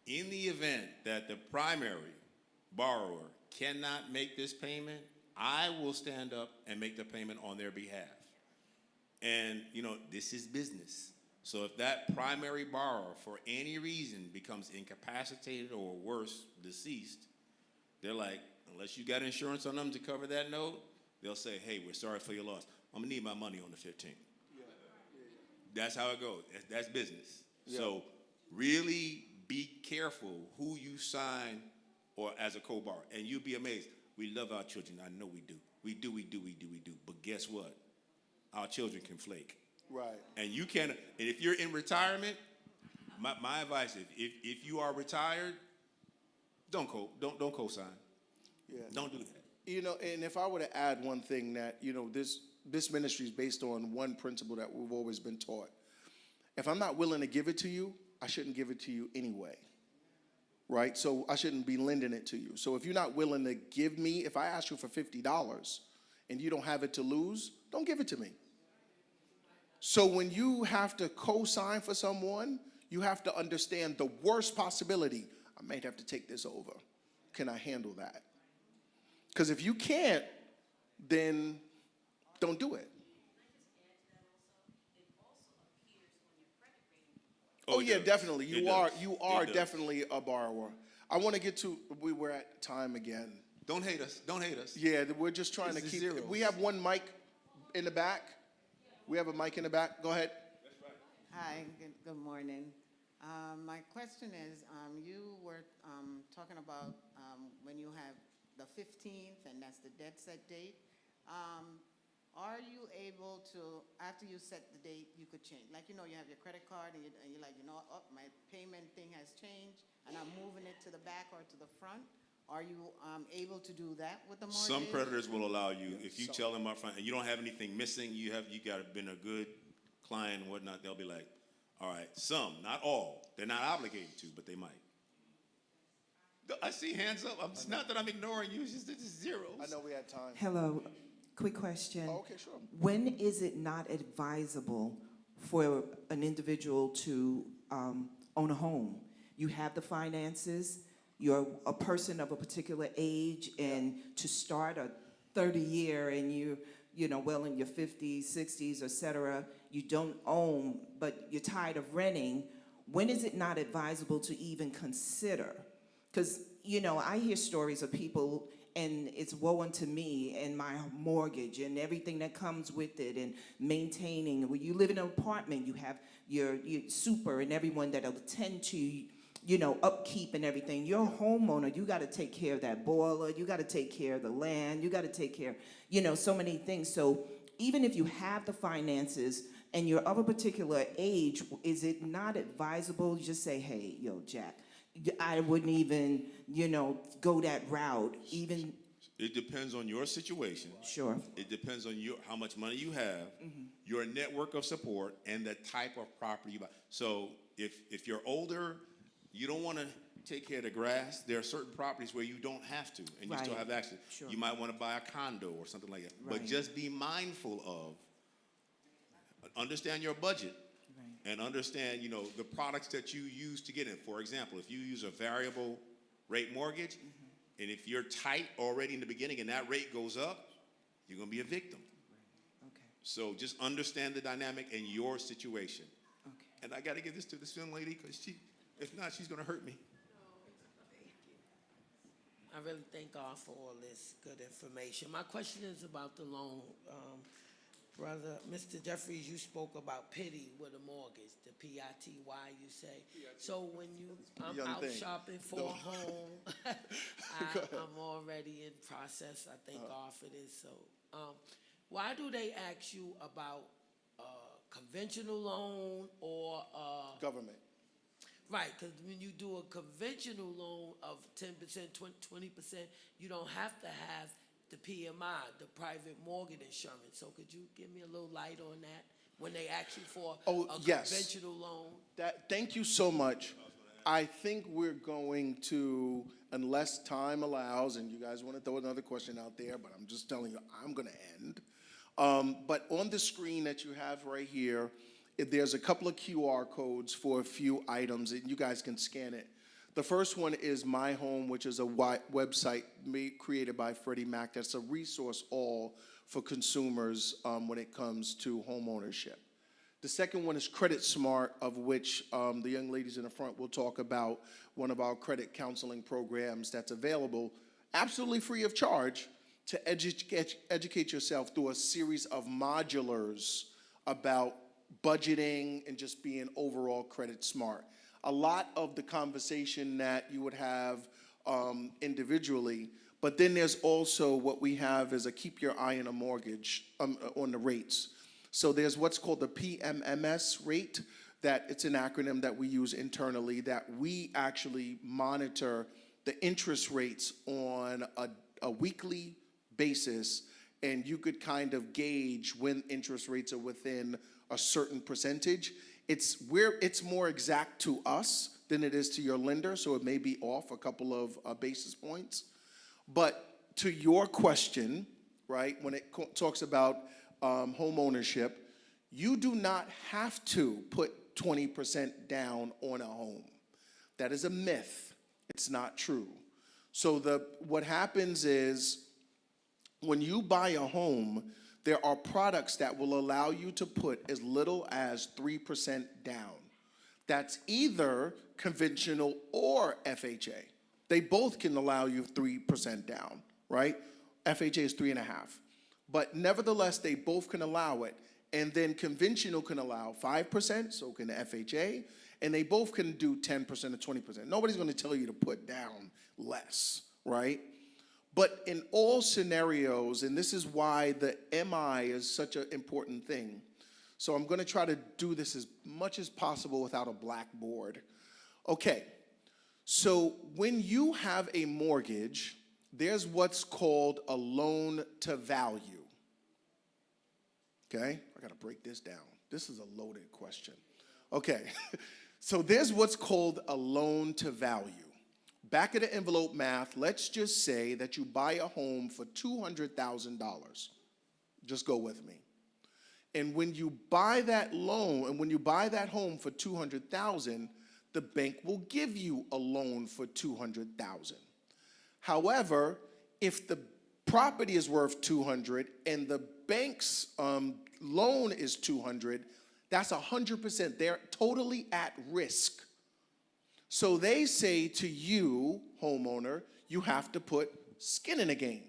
Speaker 5: in the event that the primary borrower cannot make this payment, I will stand up and make the payment on their behalf. And, you know, this is business. So if that primary borrower, for any reason, becomes incapacitated or worse, deceased, they're like, unless you got insurance on them to cover that note, they'll say, hey, we're sorry for your loss. I'm going to need my money on the 15th. That's how it goes. That's business.
Speaker 4: Yeah.
Speaker 5: So really be careful who you sign or as a co-borrower. And you'll be amazed. We love our children. I know we do. We do. But guess what? Our children can flake.
Speaker 4: Right.
Speaker 5: And you can, and if you're in retirement, my advice is if you are retired, don't co-sign.
Speaker 4: Yeah.
Speaker 5: Don't do that.
Speaker 4: You know, and if I were to add one thing that, you know, this ministry is based on one principle that we've always been taught. If I'm not willing to give it to you, I shouldn't give it to you anyway. Right? So I shouldn't be lending it to you. So if you're not willing to give me, if I ask you for $50 and you don't have it to lose, don't give it to me. So when you have to co-sign for someone, you have to understand the worst possibility. I might have to take this over. Can I handle that? Because if you can't, then don't do it. Oh yeah, definitely. You are definitely a borrower. I want to get to, we're at time again.
Speaker 5: Don't hate us. Don't hate us.
Speaker 4: Yeah, we're just trying to keep,
Speaker 5: zeros.
Speaker 4: we have one mic in the back. We have a mic in the back. Go ahead.
Speaker 5: That's right.
Speaker 11: Hi, good morning. My question is, you were talking about when you have the 15th, and that's the dead set date. Are you able to, after you set the date, you could change? Like, you know, you have your credit card, and you're like, you know, oh, my payment thing has changed, and I'm moving it to the back or to the front. Are you able to do that with the mortgage?
Speaker 5: Some creditors will allow you, if you tell them up front and you don't have anything missing, you got been a good client and whatnot, they'll be like, all right, some, not all. They're not obligated to, but they might. I see hands up. It's not that I'm ignoring you, it's just zeros.
Speaker 4: I know we had time.
Speaker 3: Hello, quick question.
Speaker 4: Oh, okay, sure.
Speaker 3: When is it not advisable for an individual to own a home? You have the finances, you're a person of a particular age, and to start a 30-year and you know, well in your 50s, 60s, et cetera, you don't own, but you're tired of renting, when is it not advisable to even consider? Because, you know, I hear stories of people, and it's woe unto me and my mortgage and everything that comes with it, and maintaining. When you live in an apartment, you have your super and everyone that'll attend to, you know, upkeep and everything. You're a homeowner, you got to take care of that boiler, you got to take care of the land, you got to take care, you know, so many things. So even if you have the finances and you're of a particular age, is it not advisable to just say, hey, yo, Jack, I wouldn't even, you know, go that route, even.
Speaker 5: It depends on your situation.
Speaker 3: Sure.
Speaker 5: It depends on how much money you have, your network of support, and the type of property you buy. So if you're older, you don't want to take care of the grass. There are certain properties where you don't have to, and you still have access.
Speaker 3: Sure.
Speaker 5: You might want to buy a condo or something like that. But just be mindful of, understand your budget, and understand, you know, the products that you use to get in. For example, if you use a variable rate mortgage, and if you're tight already in the beginning and that rate goes up, you're going to be a victim.
Speaker 3: Okay.
Speaker 5: So just understand the dynamic in your situation.
Speaker 3: Okay.
Speaker 5: And I got to give this to this young lady because if not, she's going to hurt me.
Speaker 12: I really thank God for all this good information. My question is about the loan. Brother, Mr. Jeffries, you spoke about pity with a mortgage, the P-I-T-Y, you say. So when I'm out shopping for a home, I'm already in process. I thank God for this. So why do they ask you about a conventional loan or
Speaker 4: Government.
Speaker 12: Right, because when you do a conventional loan of 10%, 20%, you don't have to have the PMI, the private mortgage insurance. So could you give me a little light on that when they ask you for a conventional loan?
Speaker 4: Thank you so much. I think we're going to, unless time allows, and you guys want to throw another question out there, but I'm just telling you, I'm going to end. But on the screen that you have right here, there's a couple of QR codes for a few items, and you guys can scan it. The first one is My Home, which is a website created by Freddie Mac. That's a resource all for consumers when it comes to home ownership. The second one is Credit Smart, of which the young ladies in the front will talk about, one of our credit counseling programs that's available absolutely free of charge to educate yourself through a series of modulars about budgeting and just being overall credit smart. A lot of the conversation that you would have individually, but then there's also what we have is a keep your eye on a mortgage on the rates. So there's what's called the PMMS rate, that it's an acronym that we use internally, that we actually monitor the interest rates on a weekly basis, and you could kind of gauge when interest rates are within a certain percentage. It's more exact to us than it is to your lender, so it may be off a couple of basis points. But to your question, right, when it talks about home ownership, you do not have to put 20% down on a home. That is a myth. It's not true. So what happens is when you buy a home, there are products that will allow you to put as little as 3% down. That's either conventional or FHA. They both can allow you 3% down, right? FHA is 3.5. But nevertheless, they both can allow it. And then conventional can allow 5%, so can the FHA, and they both can do 10% or 20%. Nobody's going to tell you to put down less, right? But in all scenarios, and this is why the MI is such an important thing, so I'm going to try to do this as much as possible without a blackboard. Okay, so when you have a mortgage, there's what's called a loan to value. Okay, I got to break this down. This is a loaded question. Okay, so there's what's called a loan to value. Back of the envelope math, let's just say that you buy a home for $200,000. Just go with me. And when you buy that loan, and when you buy that home for $200,000, the bank will give you a loan for $200,000. However, if the property is worth $200,000 and the bank's loan is $200,000, that's 100%. They're totally at risk. So they say to you, homeowner, you have to put skin in the game.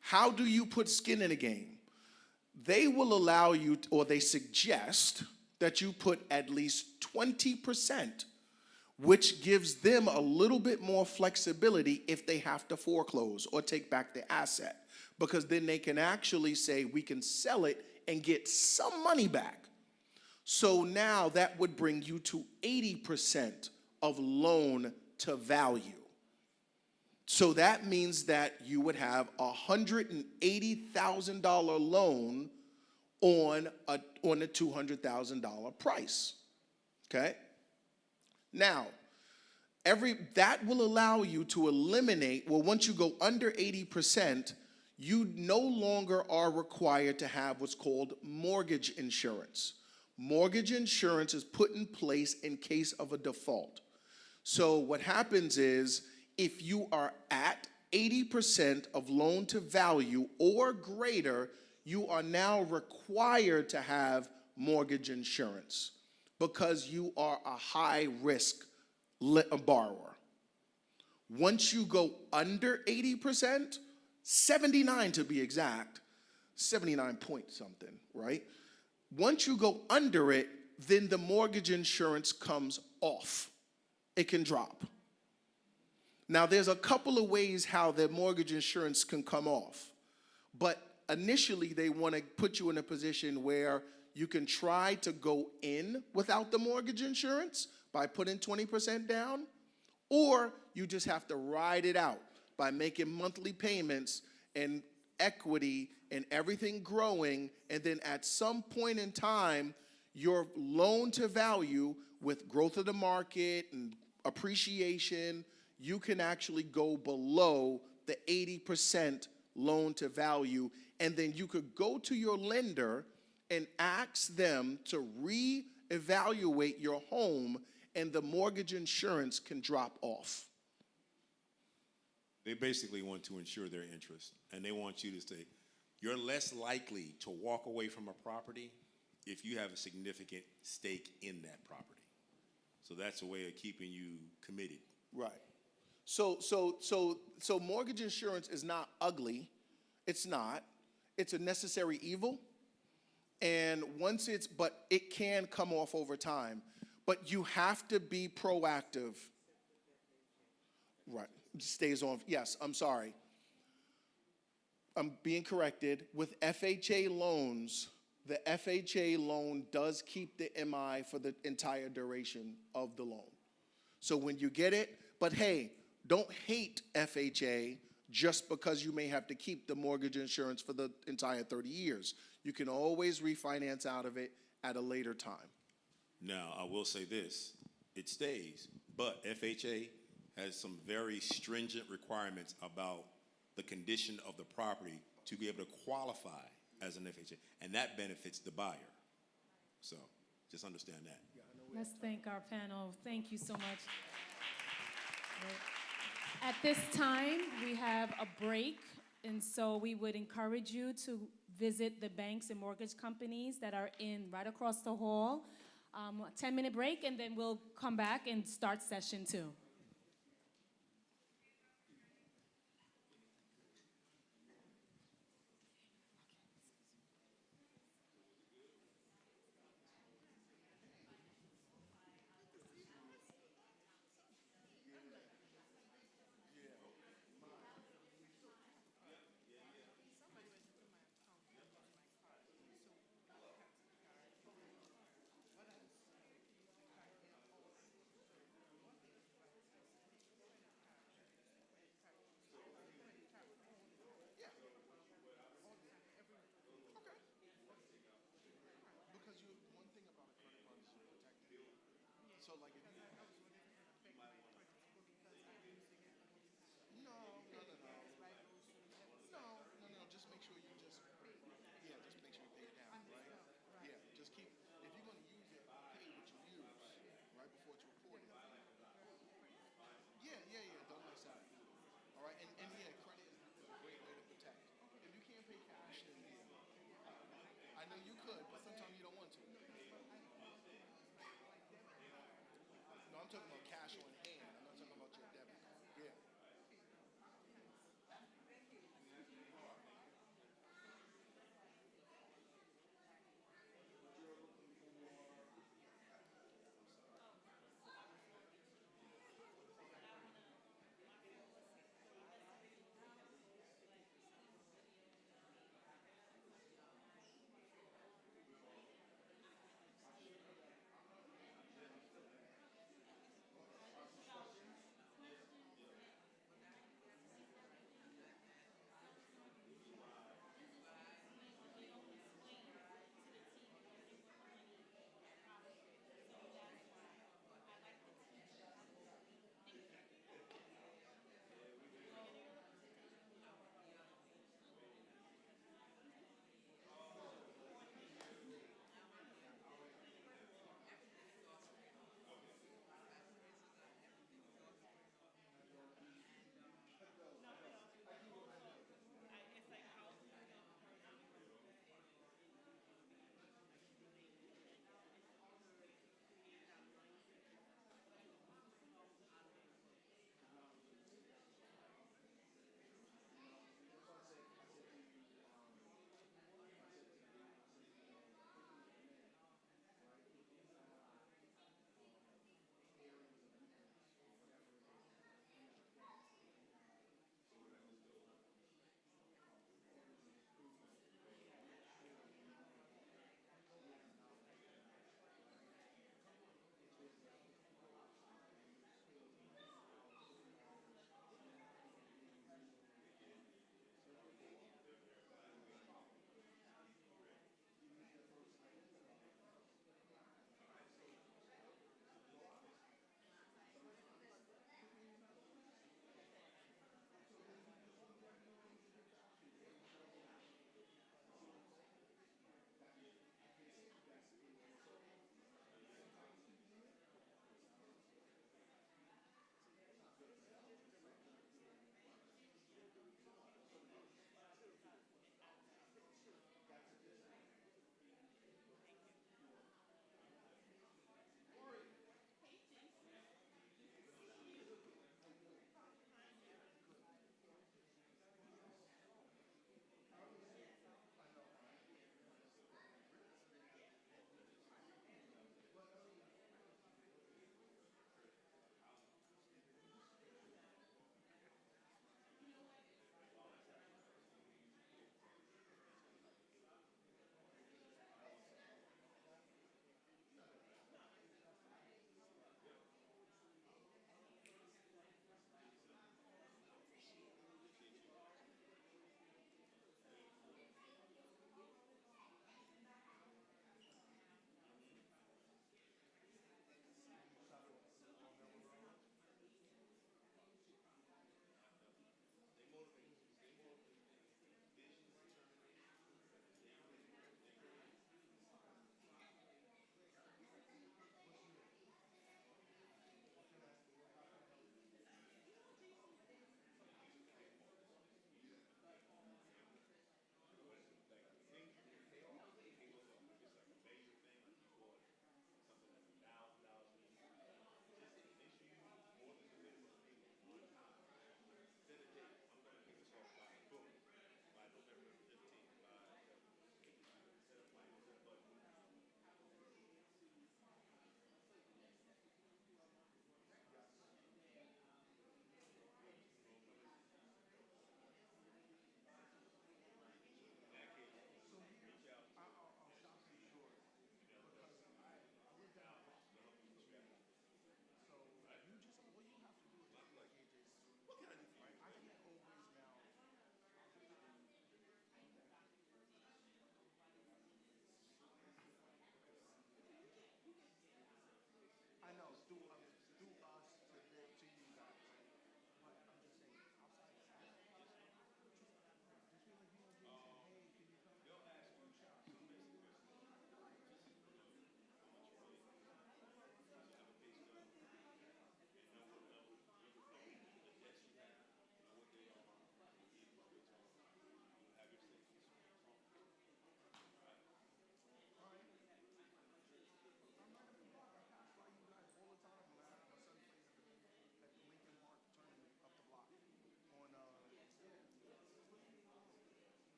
Speaker 4: How do you put skin in the game? They will allow you, or they suggest that you put at least 20%, which gives them a little bit more flexibility if they have to foreclose or take back the asset, because then they can actually say, we can sell it and get some money back. So now that would bring you to 80% of loan to value. So that means that you would have a $180,000 loan on a $200,000 price. Okay? Now, that will allow you to eliminate, well, once you go under 80%, you no longer are required to have what's called mortgage insurance. Mortgage insurance is put in place in case of a default. So what happens is, if you are at 80% of loan to value or greater, you are now required to have mortgage insurance because you are a high risk borrower. Once you go under 80%, 79 to be exact, 79 point something, right? Once you go under it, then the mortgage insurance comes off. It can drop. Now, there's a couple of ways how the mortgage insurance can come off. But initially, they want to put you in a position where you can try to go in without the mortgage insurance by putting 20% down, or you just have to ride it out by making monthly payments and equity and everything growing, and then at some point in time, your loan to value with growth of the market and appreciation, you can actually go below the 80% loan to value, and then you could go to your lender and ask them to reevaluate your home, and the mortgage insurance can drop off.
Speaker 5: They basically want to insure their interest, and they want you to say, you're less likely to walk away from a property if you have a significant stake in that property. So that's a way of keeping you committed.
Speaker 4: Right. So mortgage insurance is not ugly. It's not. It's a necessary evil. And but it can come off over time. But you have to be proactive. Right. Stays on. Yes, I'm sorry. I'm being corrected. With FHA loans, the FHA loan does keep the MI for the entire duration of the loan. So when you get it, but hey, don't hate FHA just because you may have to keep the mortgage insurance for the entire 30 years. You can always refinance out of it at a later time.
Speaker 5: Now, I will say this, it stays, but FHA has some very stringent requirements about the condition of the property to be able to qualify as an FHA, and that benefits the buyer. So just understand that.
Speaker 2: Let's thank our panel. Thank you so much. At this time, we have a break, and so we would encourage you to visit the banks and mortgage companies that are right across the hall. A 10-minute break, and then we'll come back and start session 2.
Speaker 4: So like if you no, no, no, no. No. Just make sure you just just make sure you pay it down, right? Yeah, just keep if you're gonna use it, pay what you use right before it's reported. Yeah. Don't mess up. All right, and credit is a great way to protect. If you can't pay cash, then I know you could, but sometimes you don't want to. No, I'm talking about cash on hand. I'm not talking about your debit card. Yeah.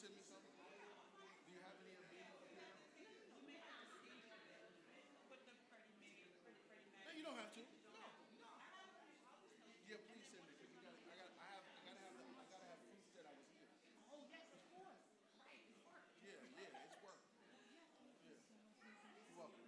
Speaker 4: send me some? Do you have any of me? No, you don't have to. No. Yeah, please send it. 'Cause you gotta, I gotta have proof that I was here. Oh yes, of course. Right, it's work. Yeah, it's work. Yeah. You're welcome.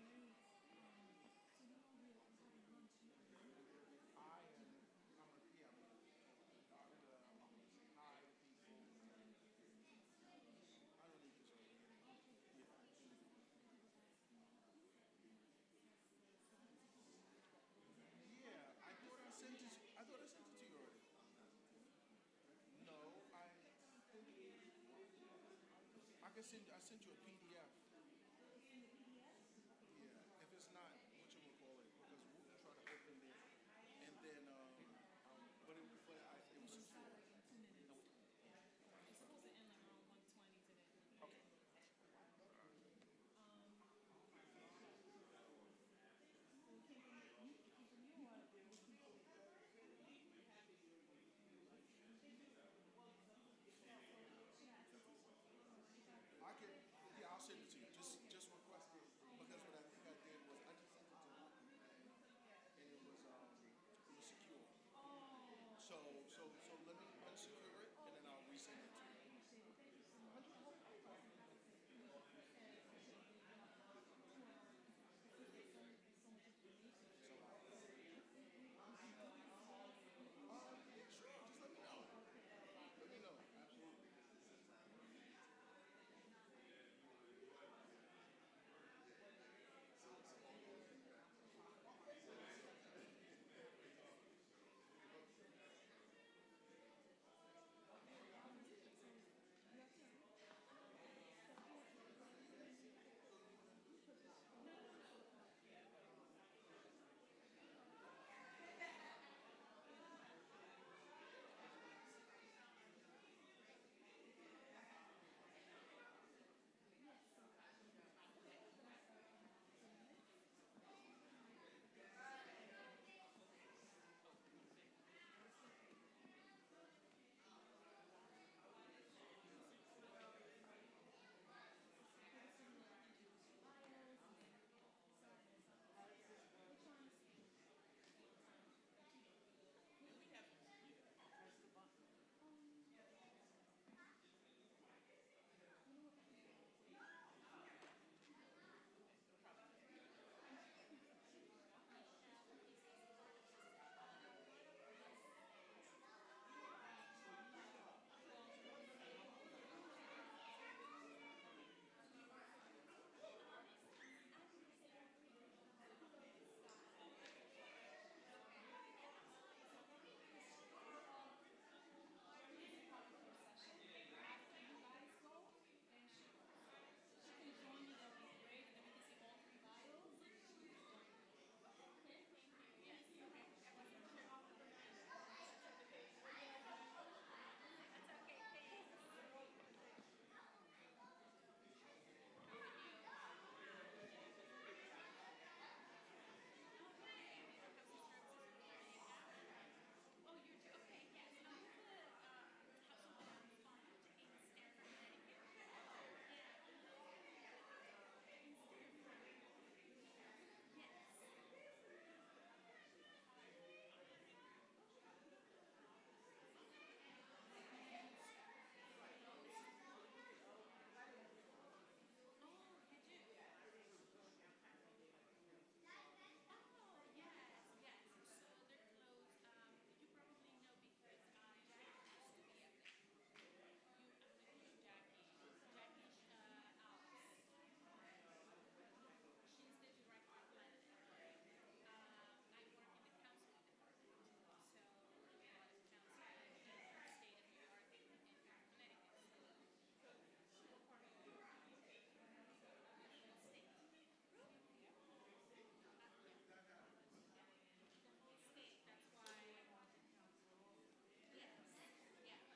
Speaker 4: Yeah, I thought I sent it to you already. No, I sent you a PDF. Yeah, if it's not, what you gonna call it? Because we'll try to open it, and then, it was secure.
Speaker 2: It's supposed to end like around 1:20 today.
Speaker 4: Okay. I can, yeah, I'll send it to you. Just request it because what I think I did was I just sent it to one email and it was secure. So let me unsecure it and then I'll resend it to you. Sure, just let me know. Let me know.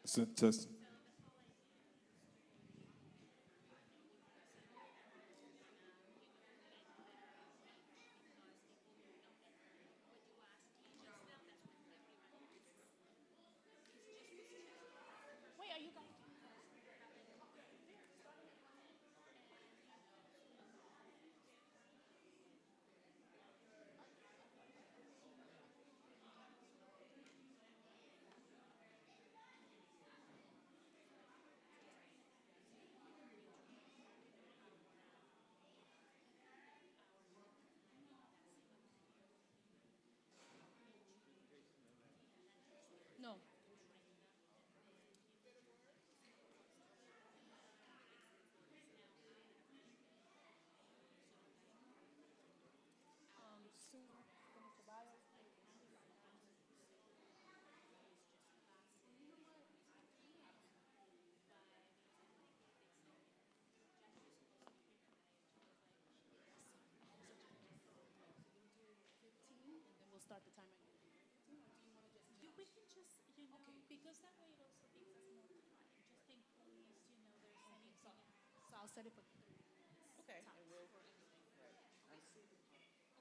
Speaker 4: Absolutely.
Speaker 13: Test.
Speaker 2: Wait, are you guys? start the timer. Do you want to just?
Speaker 13: We can just, because that way it also gives us more time, just in case, there's anything else.
Speaker 2: So I'll set it for 3 minutes.
Speaker 12: Okay.
Speaker 2: Tops.
Speaker 12: And we'll,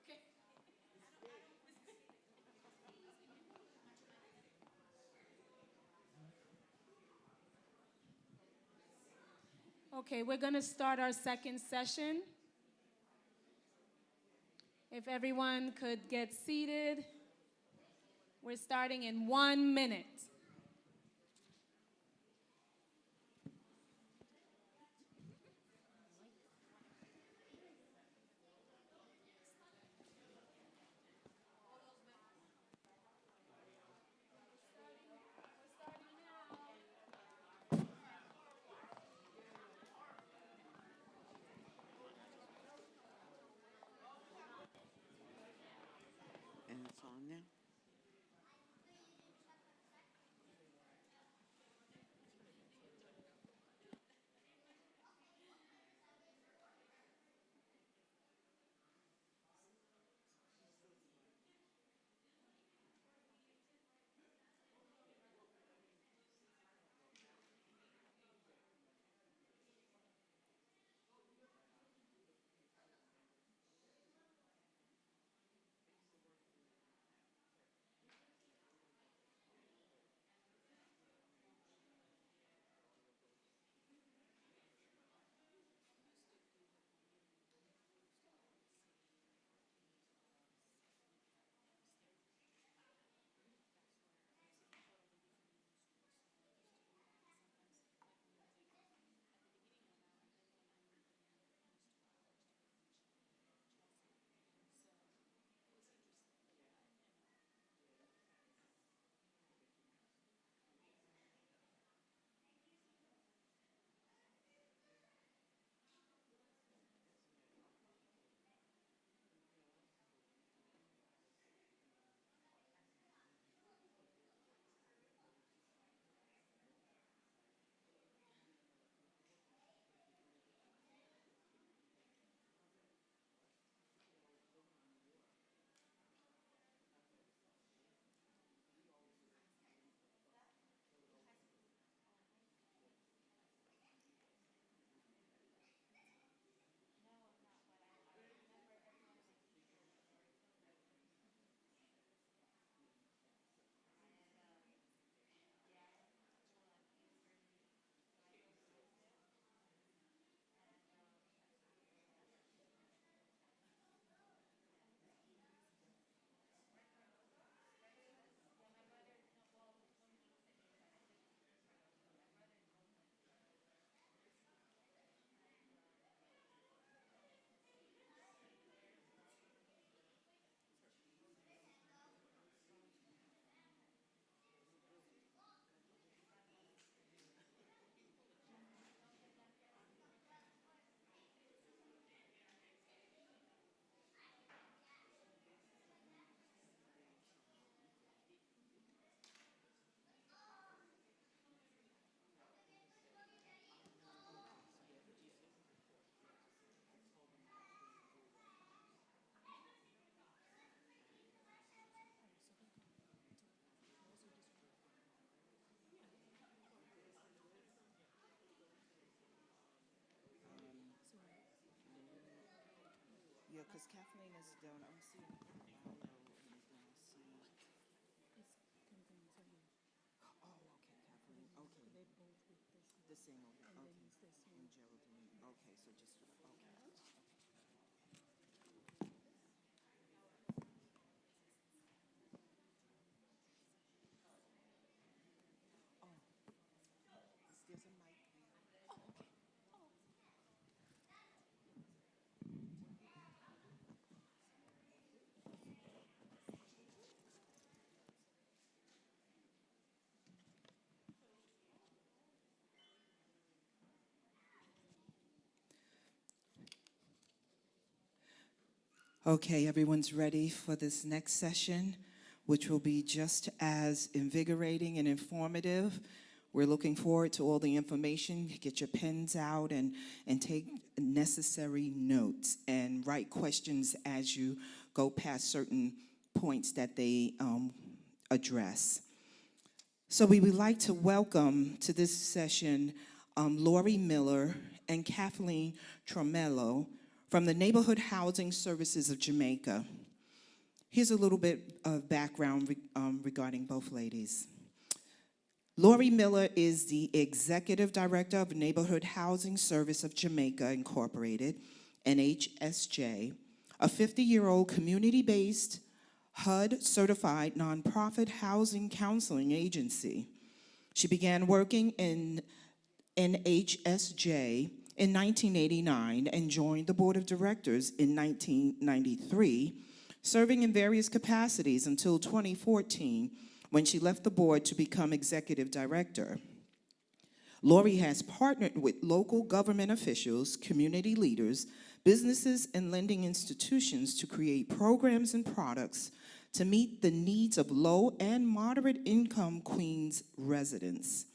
Speaker 2: Okay. Okay, we're going to start our second session. If everyone could get seated, we're starting in 1 minute.
Speaker 11: And it's on now?
Speaker 3: Yeah, because Kathleen is down. I'm seeing Paolo, and then I see. Oh, okay, Kathleen. Okay. The same over. Okay. And Geraldine. Okay, so just okay. Oh, there's a mic there.
Speaker 2: Oh, okay. Oh.
Speaker 3: Okay, everyone's ready for this next session, which will be just as invigorating and informative. We're looking forward to all the information. Get your pens out and take necessary notes and write questions as you go past certain points that they address. So we would like to welcome to this session Lori Miller and Kathleen Tromello from the Neighborhood Housing Services of Jamaica. Here's a little bit of background regarding both ladies. Lori Miller is the Executive Director of Neighborhood Housing Service of Jamaica, Incorporated, NHSJ, a 50-year-old community-based HUD-certified nonprofit housing counseling agency. She began working in NHSJ in 1989 and joined the Board of Directors in 1993, serving in various capacities until 2014, when she left the board to become Executive Director. Lori has partnered with local government officials, community leaders, businesses, and lending institutions to create programs and products to meet the needs of low and moderate income Queens residents.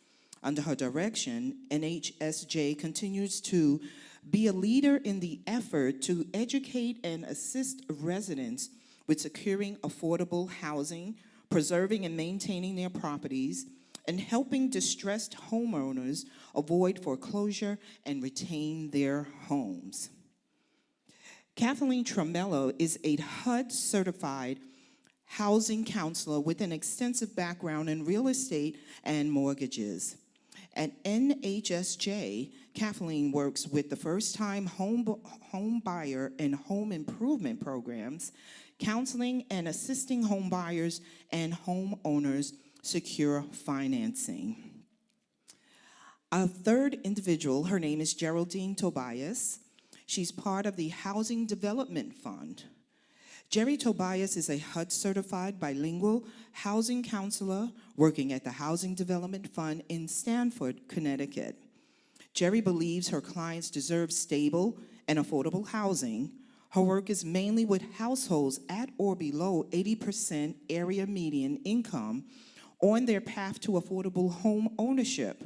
Speaker 3: Under her direction, NHSJ continues to be a leader in the effort to educate and assist residents with securing affordable housing, preserving and maintaining their properties, and helping distressed homeowners avoid foreclosure and retain their homes. Kathleen Tromello is a HUD-certified housing counselor with an extensive background in real estate and mortgages. At NHSJ, Kathleen works with the first-time home buyer and home improvement programs, counseling and assisting home buyers and homeowners secure financing. Our third individual, her name is Geraldine Tobias. She's part of the Housing Development Fund. Jerry Tobias is a HUD-certified bilingual housing counselor working at the Housing Development Fund in Stamford, Connecticut. Jerry believes her clients deserve stable and affordable housing. Her work is mainly with households at or below 80% area median income on their path to affordable home ownership.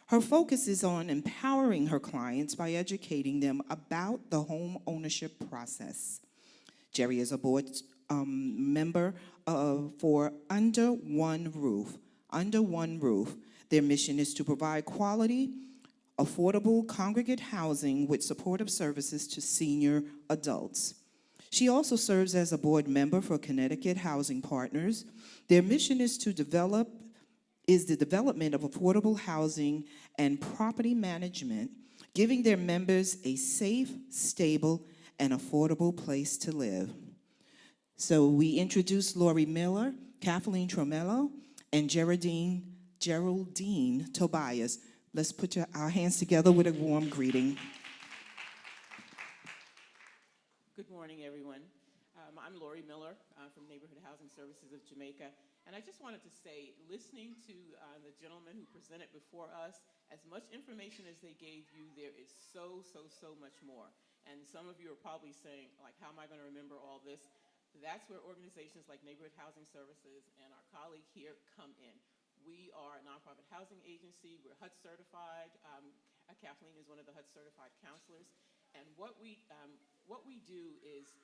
Speaker 3: Her focus is on empowering her clients by educating them about the home ownership process. Jerry is a board member for Under One Roof. Under One Roof, their mission is to provide quality, affordable congregate housing with supportive services to senior adults. She also serves as a board member for Connecticut Housing Partners. Their mission is the development of affordable housing and property management, giving their members a safe, stable, and affordable place to live. So we introduce Lori Miller, Kathleen Tromello, and Geraldine Tobias. Let's put our hands together with a warm greeting.
Speaker 14: Good morning, everyone. I'm Lori Miller from Neighborhood Housing Services of Jamaica. And I just wanted to say, listening to the gentleman who presented before us, as much information as they gave you, there is so much more. And some of you are probably saying, like, how am I going to remember all this? That's where organizations like Neighborhood Housing Services and our colleague here come in. We are a nonprofit housing agency. We're HUD certified. Kathleen is one of the HUD certified counselors. And what we do is,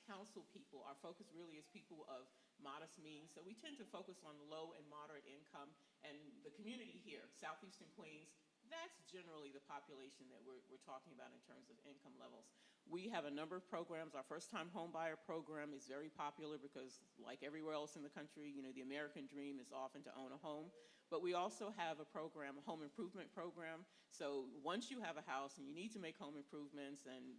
Speaker 14: counsel people. Our focus really is people of modest means. So we tend to focus on low and moderate income. And the community here, Southeastern Queens, that's generally the population that we're talking about in terms of income levels. We have a number of programs. Our first-time home buyer program is very popular because, like everywhere else in the country, the American dream is often to own a home. But we also have a program, a home improvement program. So once you have a house and you need to make home improvements and,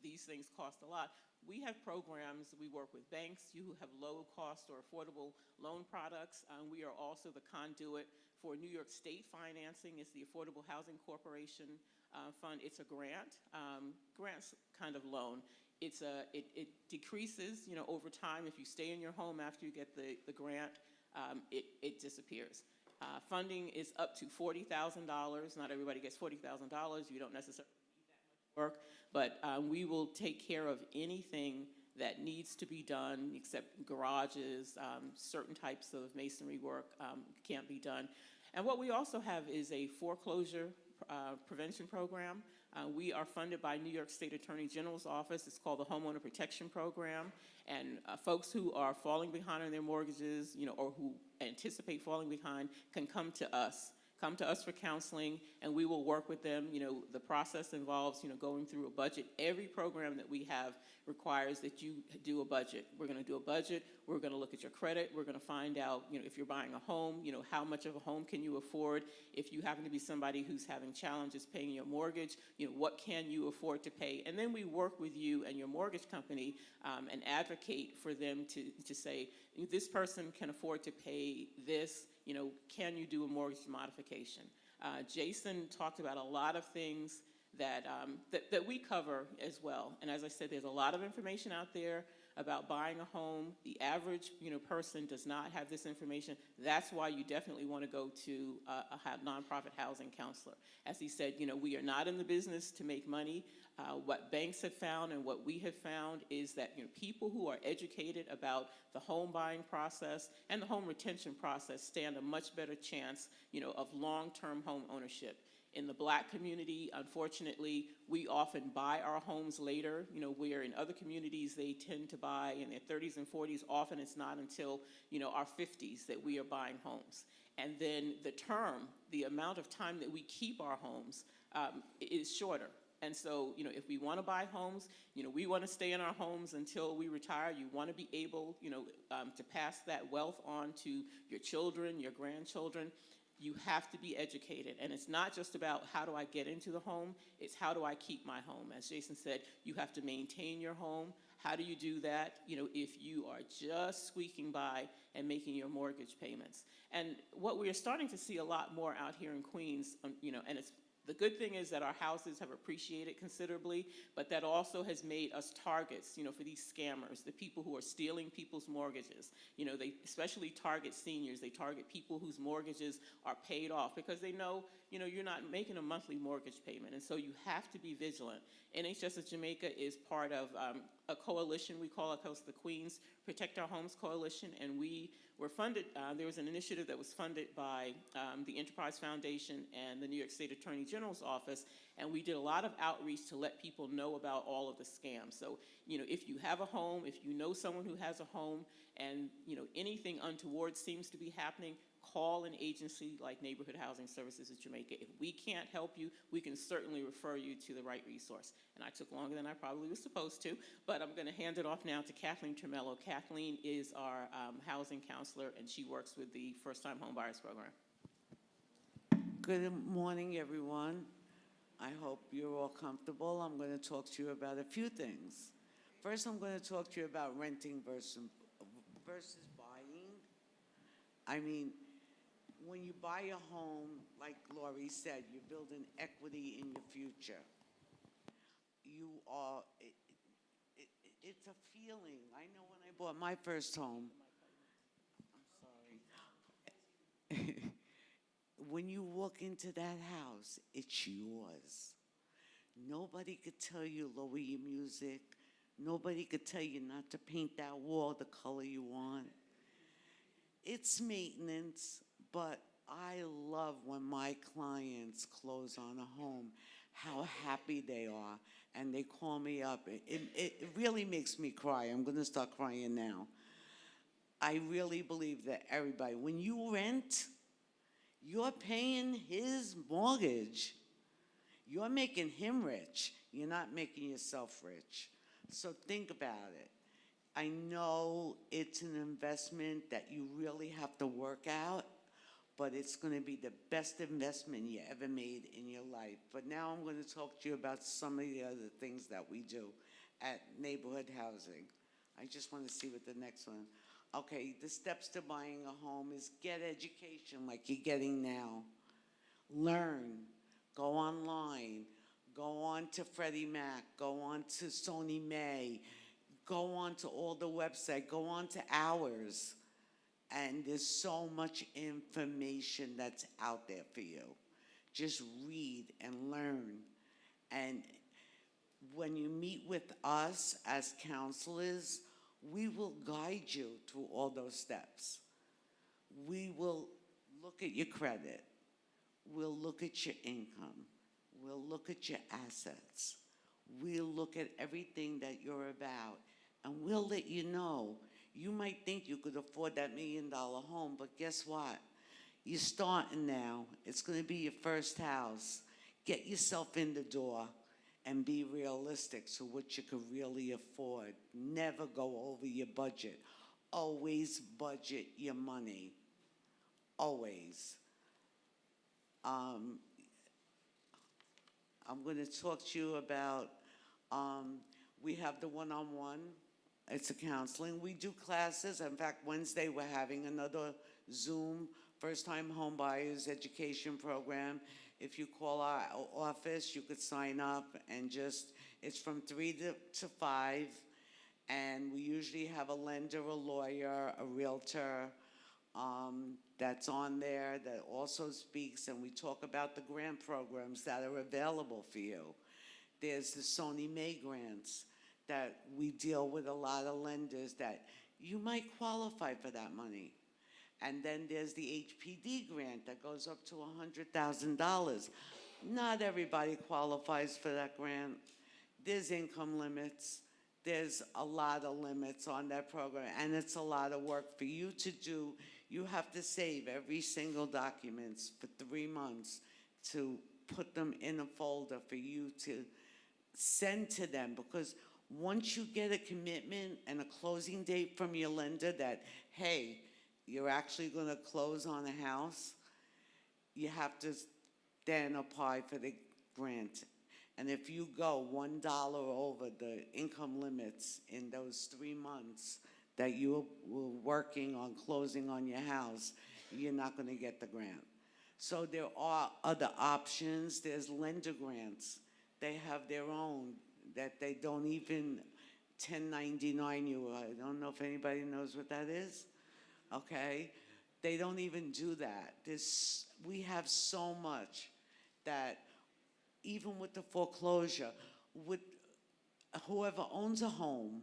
Speaker 14: these things cost a lot, we have programs. We work with banks who have low-cost or affordable loan products. We are also the conduit for New York State financing. It's the Affordable Housing Corporation Fund. It's a grant. Grant's kind of loan. It decreases, over time. If you stay in your home after you get the grant, it disappears. Funding is up to $40,000. Not everybody gets $40,000. You don't necessarily need that much work, but we will take care of anything that needs to be done, except garages, certain types of masonry work can't be done. And what we also have is a foreclosure prevention program. We are funded by New York State Attorney General's office. It's called the Homeowner Protection Program. And folks who are falling behind on their mortgages, or who anticipate falling behind, can come to us. Come to us for counseling, and we will work with them. The process involves, going through a budget. Every program that we have requires that you do a budget. We're going to do a budget. We're going to look at your credit. We're going to find out, if you're buying a home, how much of a home can you afford? If you happen to be somebody who's having challenges paying your mortgage, what can you afford to pay? And then we work with you and your mortgage company and advocate for them to say, this person can afford to pay this. Can you do a mortgage modification? Jason talked about a lot of things that we cover as well. And as I said, there's a lot of information out there about buying a home. The average, person does not have this information. That's why you definitely want to go to a nonprofit housing counselor. As he said, we are not in the business to make money. What banks have found and what we have found is that people who are educated about the home buying process and the home retention process stand a much better chance, of long-term home ownership. In the Black community, unfortunately, we often buy our homes later, where in other communities they tend to buy in their 30s and 40s. Often it's not until, our 50s that we are buying homes. And then the amount of time that we keep our homes is shorter. And so, if we want to buy homes, we want to stay in our homes until we retire. You want to be able, to pass that wealth on to your children, your grandchildren. You have to be educated. And it's not just about how do I get into the home, it's how do I keep my home. As Jason said, you have to maintain your home. How do you do that, if you are just squeaking by and making your mortgage payments? And what we are starting to see a lot more out here in Queens, and the good thing is that our houses have appreciated considerably, but that also has made us targets, for these scammers, the people who are stealing people's mortgages. They especially target seniors. They target people whose mortgages are paid off because they know, you're not making a monthly mortgage payment. And so you have to be vigilant. NHS of Jamaica is part of a coalition. We call ourselves the Queens Protect Our Homes Coalition, and we were funded. There was an initiative that was funded by the Enterprise Foundation and the New York State Attorney General's office, and we did a lot of outreach to let people know about all of the scams. So, if you have a home, if you know someone who has a home, and anything untoward seems to be happening, call an agency like Neighborhood Housing Services of Jamaica. If we can't help you, we can certainly refer you to the right resource. And I took longer than I probably was supposed to, but I'm going to hand it off now to Kathleen Tremello. Kathleen is our housing counselor, and she works with the First-Time Home Buyers Program.
Speaker 15: Good morning, everyone. I hope you're all comfortable. I'm going to talk to you about a few things. First, I'm going to talk to you about renting versus buying. I mean, when you buy a home, like Laurie said, you're building equity in your future. It's a feeling. I know when I bought my first home, I'm sorry. When you walk into that house, it's yours. Nobody could tell you lower your music. Nobody could tell you not to paint that wall the color you want. It's maintenance, but I love when my clients close on a home, how happy they are, and they call me up. It really makes me cry. I'm going to start crying now. I really believe that everybody, when you rent, you're paying his mortgage. You're making him rich. You're not making yourself rich. So think about it. I know it's an investment that you really have to work out, but it's going to be the best investment you ever made in your life. But now I'm going to talk to you about some of the other things that we do at neighborhood housing. I just want to see what the next one. Okay, the steps to buying a home is get education like you're getting now. Learn. Go online. Go on to Freddie Mac. Go on to Sony May. Go on to all the websites. Go on to ours. And there's so much information that's out there for you. Just read and learn. And when you meet with us as counselors, we will guide you through all those steps. We will look at your credit. We'll look at your income. look at your assets. We'll look at everything that you're about, and we'll let you know. You might think you could afford that $1 million home, but guess what? You're starting now. It's going to be your first house. Get yourself in the door and be realistic to what you can really afford. Never go over your budget. Always budget your money. Always. I'm going to talk to you about, we have the one-on-one. It's a counseling. We do classes. In fact, Wednesday we're having another Zoom first-time home buyers education program. If you call our office, you could sign up and it's from 3 to 5. And we usually have a lender, a lawyer, a realtor that's on there that also speaks, and we talk about the grant programs that are available for you. There's the Sony May grants that we deal with a lot of lenders that you might qualify for that money. And then there's the HPD grant that goes up to $100,000. Not everybody qualifies for that grant. There's income limits. There's a lot of limits on that program, and it's a lot of work for you to do. You have to save every single document for 3 months to put them in a folder for you to send to them, because once you get a commitment and a closing date from your lender that, hey, you're actually going to close on a house, you have to then apply for the grant. And if you go $1 over the income limits in those 3 months that you were working on closing on your house, you're not going to get the grant. So there are other options. There's lender grants. They have their own that they don't even 1099 you. I don't know if anybody knows what that is. Okay? They don't even do that. We have so much that even with the foreclosure, with whoever owns a home,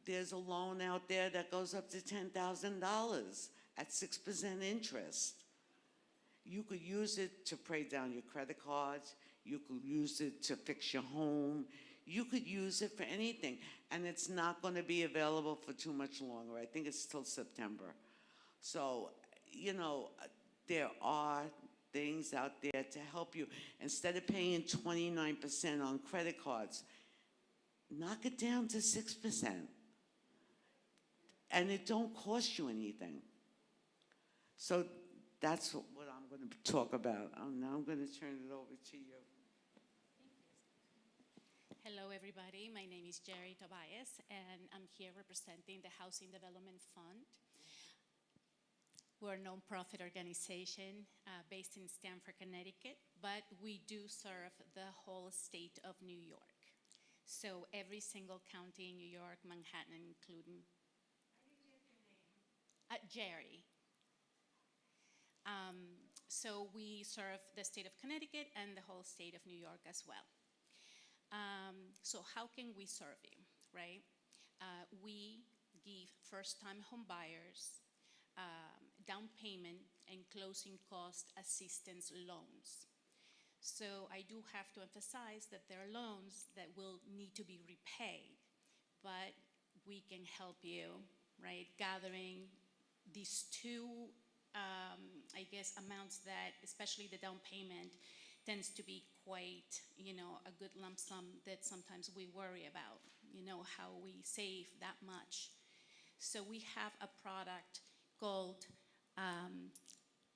Speaker 15: there's a loan out there that goes up to $10,000 at 6% interest. You could use it to pay down your credit cards. You could use it to fix your home. You could use it for anything. And it's not going to be available for too much longer. I think it's till September. So, you know, there are things out there to help you. Instead of paying 29% on credit cards, knock it down to 6%. And it don't cost you anything. So that's what I'm going to talk about. Now I'm going to turn it over to you.
Speaker 13: Hello, everybody. My name is Jerry Tobias, and I'm here representing the Housing Development Fund. We're a nonprofit organization based in Stamford, Connecticut, but we do serve the whole state of New York. So every single county in New York, Manhattan including. Jerry. So we serve the state of Connecticut and the whole state of New York as well. So how can we serve you, right? We give first-time home buyers down payment and closing cost assistance loans. So I do have to emphasize that there are loans that will need to be repaid, but we can help you, right, gathering these two, I guess, amounts that, especially the down payment, tends to be quite, a good lump sum that sometimes we worry about, how we save that much. So we have a product called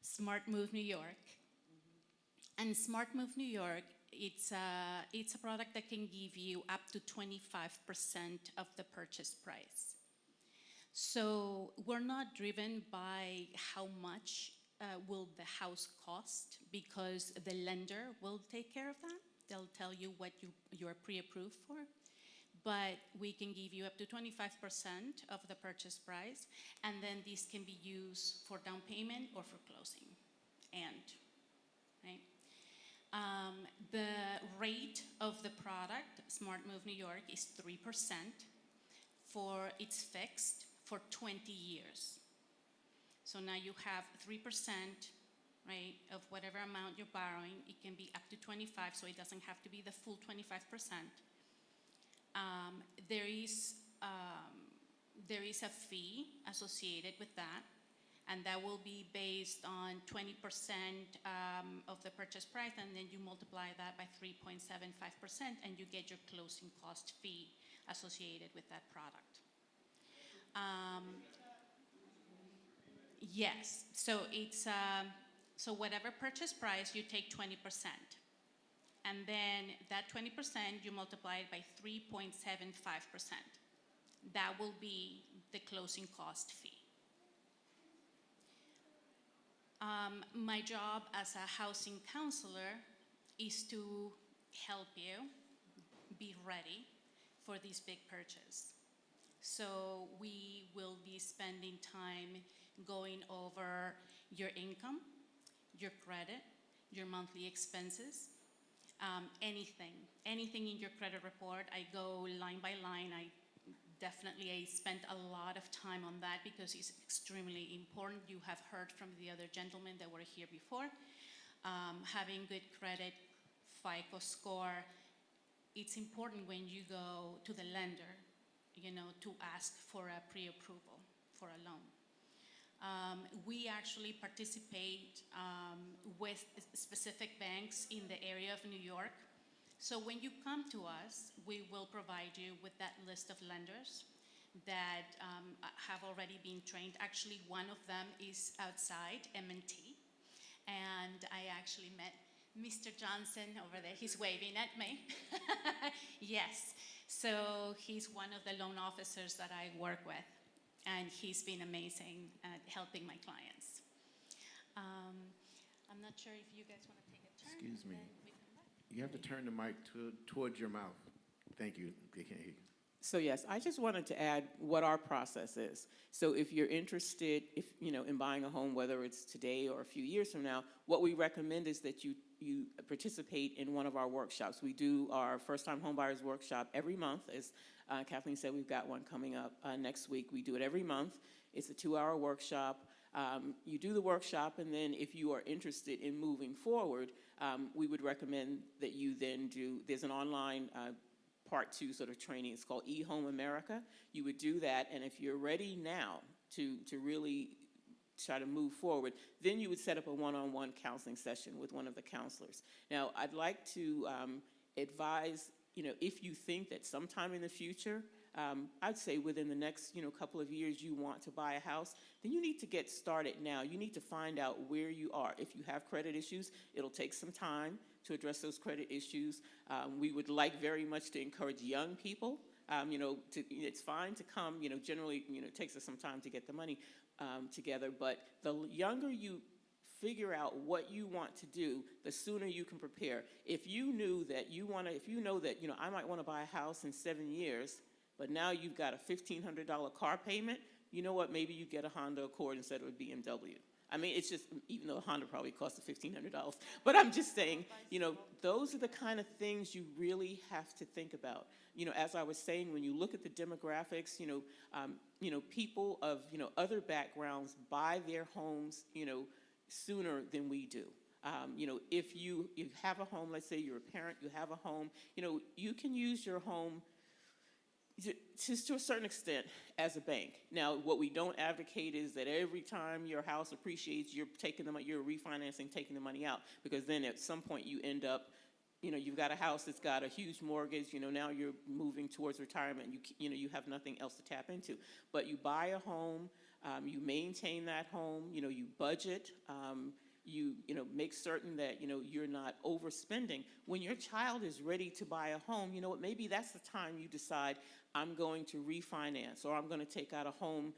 Speaker 13: Smart Move New York. And Smart Move New York, it's a product that can give you up to 25% of the purchase price. So we're not driven by how much will the house cost, because the lender will take care of that. They'll tell you what you're pre-approved for. But we can give you up to 25% of the purchase price, and then this can be used for down payment or for closing. Right? The rate of the product, Smart Move New York, is 3%. It's fixed for 20 years. So now you have 3%, right, of whatever amount you're borrowing. It can be up to 25, so it doesn't have to be the full 25%. There is a fee associated with that, and that will be based on 20% of the purchase price, and then you multiply that by 3.75%, and you get your closing cost fee associated with that product. Yes, so it's so whatever purchase price, you take 20%, and then that 20% you multiply it by 3.75%. That will be the closing cost fee. My job as a housing counselor is to help you be ready for this big purchase. So we will be spending time going over your income, your credit, your monthly expenses, anything in your credit report. I go line by line. I spent a lot of time on that because it's extremely important. You have heard from the other gentlemen that were here before. Having good credit, FICO score, it's important when you go to the lender, to ask for a pre-approval for a loan. We actually participate with specific banks in the area of New York. So when you come to us, we will provide you with that list of lenders that have already been trained. Actually, one of them is outside, M&T, and I actually met Mr. Johnson over there. He's waving at me. Yes, so he's one of the loan officers that I work with, and he's been amazing at helping my clients. I'm not sure if you guys want to take a turn.
Speaker 16: Excuse me. You have to turn the mic towards your mouth. Thank you. They can't hear you.
Speaker 14: So yes, I just wanted to add what our process is. So if you're interested, in buying a home, whether it's today or a few years from now, what we recommend is that you participate in one of our workshops. We do our first-time homebuyers workshop every month. As Kathleen said, we've got one coming up next week. We do it every month. It's a 2-hour workshop. You do the workshop, and then if you are interested in moving forward, we would recommend that you then there's an online Part 2 sort of training. It's called eHome America. You would do that, and if you're ready now to really try to move forward, then you would set up a one-on-one counseling session with one of the counselors. Now, I'd like to advise, if you think that sometime in the future, I'd say within the next, couple of years you want to buy a house, then you need to get started now. You need to find out where you are. If you have credit issues, it'll take some time to address those credit issues. We would like very much to encourage young people, it's fine to come, generally, it takes us some time to get the money together, but the younger you figure out what you want to do, the sooner you can prepare. If you know that, I might want to buy a house in 7 years, but now you've got a $1,500 car payment, you know what, maybe you get a Honda Accord instead of a BMW. I mean, it's just, even though a Honda probably costs $1,500, but I'm just saying, those are the kind of things you really have to think about. As I was saying, when you look at the demographics, people of, other backgrounds buy their homes, sooner than we do. If you have a home, let's say you're a parent, you have a home, you can use your home to a certain extent as a bank. Now, what we don't advocate is that every time your house appreciates, you're refinancing, taking the money out, because then at some point you end up, you've got a house that's got a huge mortgage, now you're moving towards retirement, you have nothing else to tap into. But you buy a home, you maintain that home, you budget, you make certain that you're not overspending. When your child is ready to buy a home, maybe that's the time you decide, I'm going to refinance, or I'm going to take out a home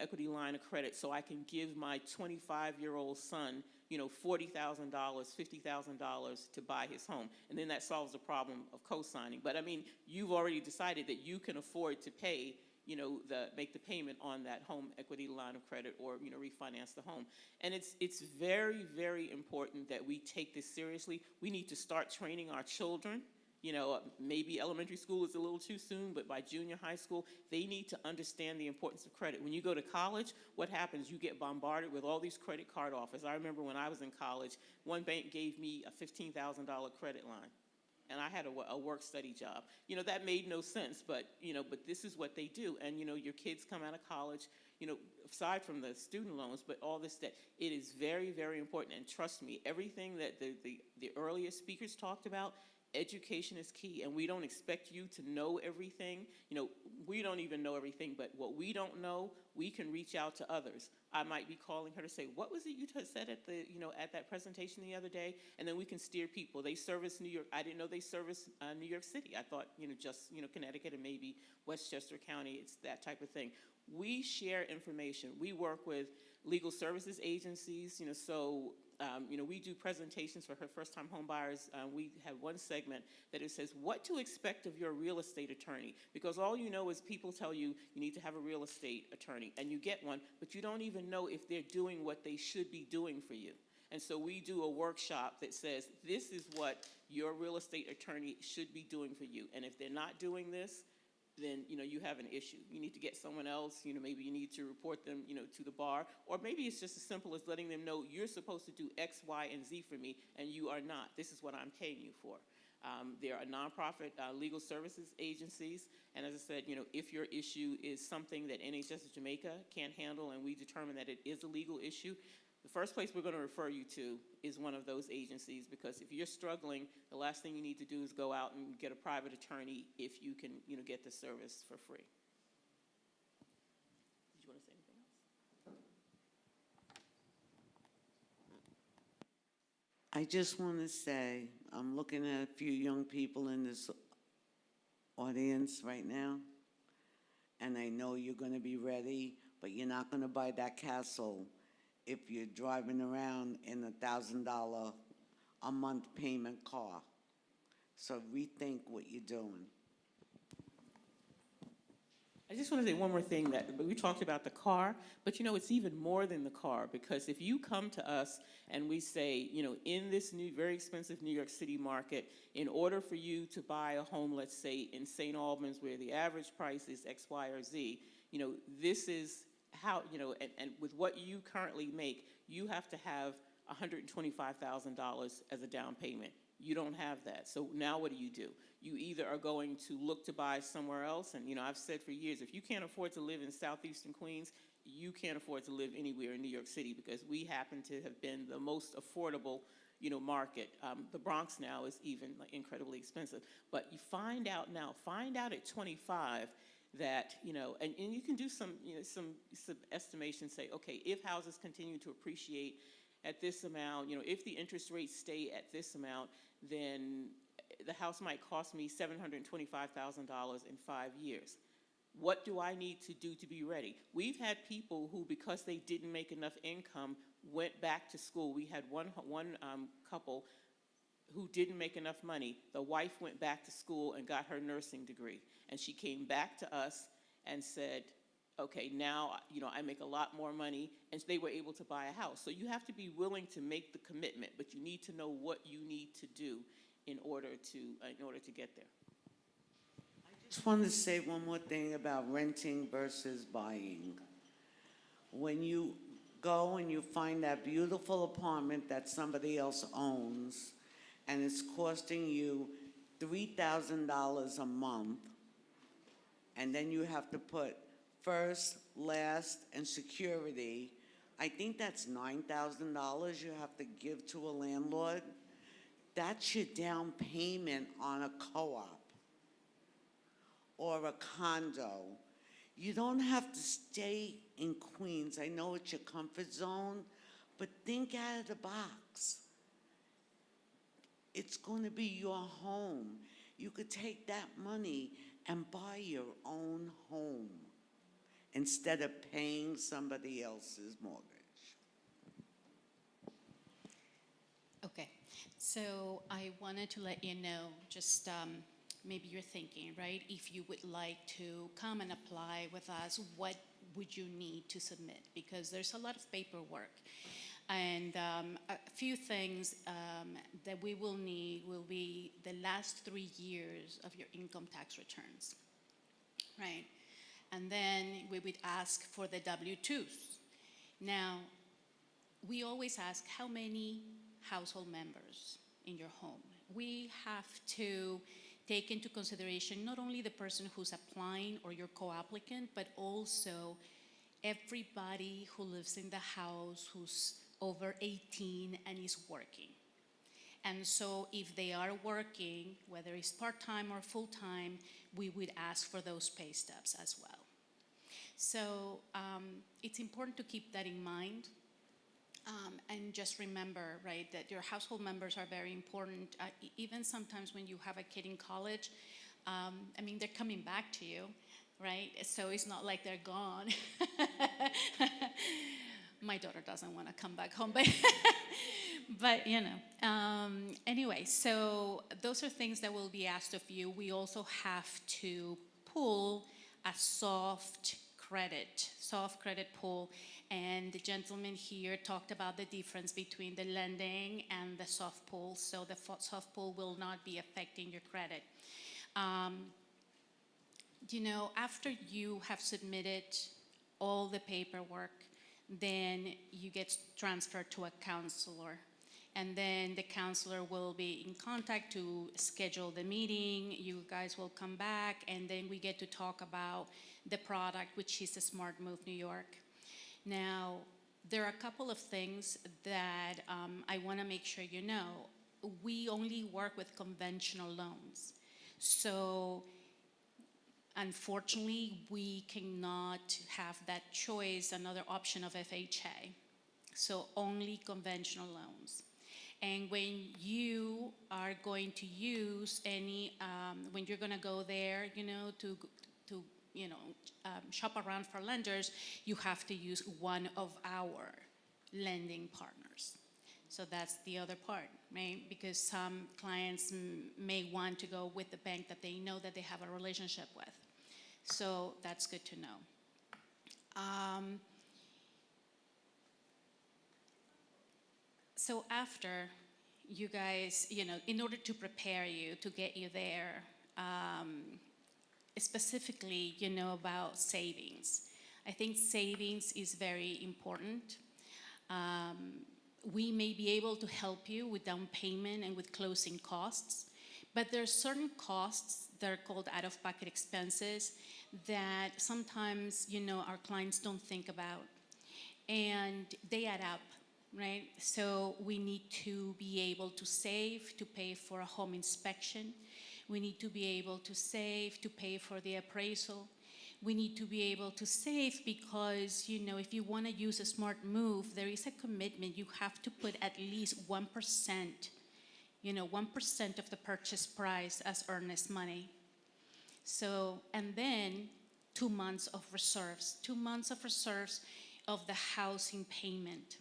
Speaker 14: equity line of credit so I can give my 25-year-old son $40,000, $50,000 to buy his home. And then that solves the problem of co-signing. But I mean, you've already decided that you can afford to pay make the payment on that home equity line of credit, or refinance the home. And it's very, very important that we take this seriously. We need to start training our children, Maybe elementary school is a little too soon, but by junior high school, they need to understand the importance of credit. When you go to college, what happens? You get bombarded with all these credit card offers. I remember when I was in college, one bank gave me a $15,000 credit line, and I had a work-study job. That made no sense, but this is what they do. And, your kids come out of college, aside from the student loans, but all this debt. It is very, very important. And trust me, everything that the earlier speakers talked about, education is key. And we don't expect you to know everything. We don't even know everything, but what we don't know, we can reach out to others. I might be calling her to say, what was it you said at at that presentation the other day? And then we can steer people. They service New York. I didn't know they service New York City. I thought, just, Connecticut and maybe Westchester County. It's that type of thing. We share information. We work with legal services agencies, we do presentations for her first-time home buyers. We have one segment that it says, what to expect of your real estate attorney? Because all you know is people tell you you need to have a real estate attorney, and you get one, but you don't even know if they're doing what they should be doing for you. And so we do a workshop that says, this is what your real estate attorney should be doing for you. And if they're not doing this, then you have an issue. You need to get someone else. Maybe you need to report them to the bar, or maybe it's just as simple as letting them know you're supposed to do X, Y, and Z for me, and you are not. This is what I'm paying you for. There are nonprofit legal services agencies, and as I said, if your issue is something that NHS of Jamaica can't handle, and we determine that it is a legal issue, the first place we're going to refer you to is one of those agencies, because if you're struggling, the last thing you need to do is go out and get a private attorney if you can, get the service for free. Did you want to say anything else?
Speaker 15: I just want to say, I'm looking at a few young people in this audience right now, and I know you're going to be ready, but you're not going to buy that castle if you're driving around in a $1,000 a month payment car. So rethink what you're doing.
Speaker 14: I just want to say one more thing, that we talked about the car, but it's even more than the car, because if you come to us and we say, in this new, very expensive New York City market, in order for you to buy a home, let's say in St. Albans, where the average price is X, Y, or Z, this is how, and with what you currently make, you have to have $125,000 as a down payment. You don't have that. So now what do? You either are going to look to buy somewhere else, and I've said for years, if you can't afford to live in southeastern Queens, you can't afford to live anywhere in New York City, because we happen to have been the most affordable market. The Bronx now is even incredibly expensive. But you find out at 25 that, and you can do some estimations, say, okay, if houses continue to appreciate at this amount, if the interest rates stay at this amount, then the house might cost me $725,000 in 5 years. What do I need to do to be ready? We've had people who, because they didn't make enough income, went back to school. We had one couple who didn't make enough money. The wife went back to school and got her nursing degree. And she came back to us and said, okay, now, I make a lot more money, and they were able to buy a house. So you have to be willing to make the commitment, but you need to know what you need to do in order to get there.
Speaker 15: I just want to say one more thing about renting versus buying. When you go and you find that beautiful apartment that somebody else owns, and it's costing you $3,000 a month, and then you have to put first, last, and security, I think that's $9,000 you have to give to a landlord. That's your down payment on a co-op or a condo. You don't have to stay in Queens. I know it's your comfort zone, but think out of the box. It's going to be your home. You could take that money and buy your own home instead of paying somebody else's mortgage.
Speaker 13: Okay, so I wanted to let you know, just maybe you're thinking, right? If you would like to come and apply with us, what would you need to submit? Because there's a lot of paperwork. And a few things that we will need will be the last 3 years of your income tax returns, right? And then we would ask for the W-2s. Now, we always ask how many household members in your home. We have to take into consideration not only the person who's applying or your co-applicant, but also everybody who lives in the house who's over 18 and is working. And so if they are working, whether it's part-time or full-time, we would ask for those pay stubs as well. So it's important to keep that in mind. And just remember, right, that your household members are very important. Even sometimes when you have a kid in college, I mean, they're coming back to you, right? So it's not like they're gone. My daughter doesn't want to come back home, but you know. Anyway, so those are things that will be asked of you. We also have to pull a soft credit pull. And the gentleman here talked about the difference between the lending and the soft pull. So the soft pull will not be affecting your credit. You know, after you have submitted all the paperwork, then you get transferred to a counselor. And then the counselor will be in contact to schedule the meeting. You guys will come back, and then we get to talk about the product, which is a Smart Move New York. Now, there are a couple of things that I want to make sure you know. We only work with conventional loans. So, unfortunately, we cannot have that choice, another option of FHA. So, only conventional loans. And when you are going to use any, when you're going to go there, you know, to shop around for lenders, you have to use one of our lending partners. So that's the other part, right? Because some clients may want to go with the bank that they know that they have a relationship with. So that's good to know. So after you guys, you know, in order to prepare you, to get you there, specifically, you know, about savings. I think savings is very important. We may be able to help you with down payment and with closing costs, but there are certain costs that are called out-of-pocket expenses that sometimes, you know, our clients don't think about, and they add up, right? So we need to be able to save to pay for a home inspection. We need to be able to save to pay for the appraisal. We need to be able to save because, you know, if you want to use a Smart Move, there is a commitment. You have to put at least 1%, you know, 1% of the purchase price as earnest money. So, and then 2 months of reserves, 2 months of reserves of the housing payment.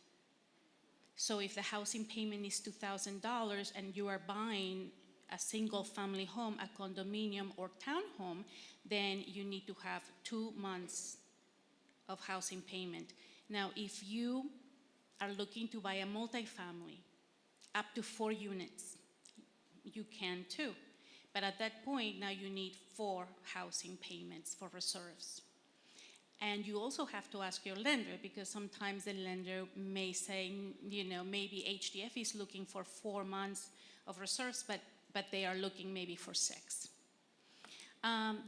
Speaker 13: So if the housing payment is $2,000 and you are buying a single family home, a condominium or townhome, then you need to have 2 months of housing payment. Now, if you are looking to buy a multifamily, up to 4 units, you can too. But at that point, now you need 4 housing payments for reserves. And you also have to ask your lender, because sometimes the lender may say, you know, maybe HDF is looking for 4 months of reserves, but they are looking maybe for 6.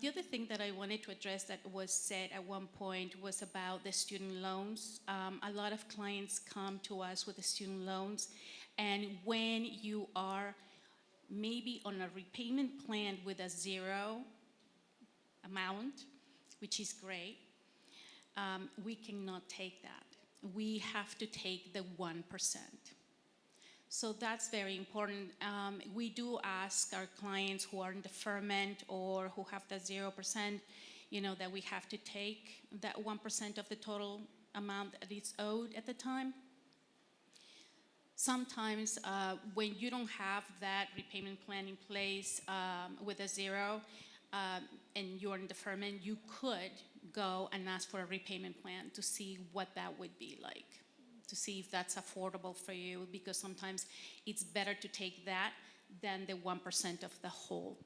Speaker 13: The other thing that I wanted to address that was said at one point was about the student loans. A lot of clients come to us with the student loans, and when you are maybe on a repayment plan with a 0 amount, which is great, we cannot take that. We have to take the 1%. So that's very important. We do ask our clients who are in deferment or who have the 0%, you know, that we have to take that 1% of the total amount that is owed at the time. Sometimes when you don't have that repayment plan in place with a 0 and you're in deferment, you could go and ask for a repayment plan to see what that would be like. to see if that's affordable for you, because sometimes it's better to take that than the 1% of the whole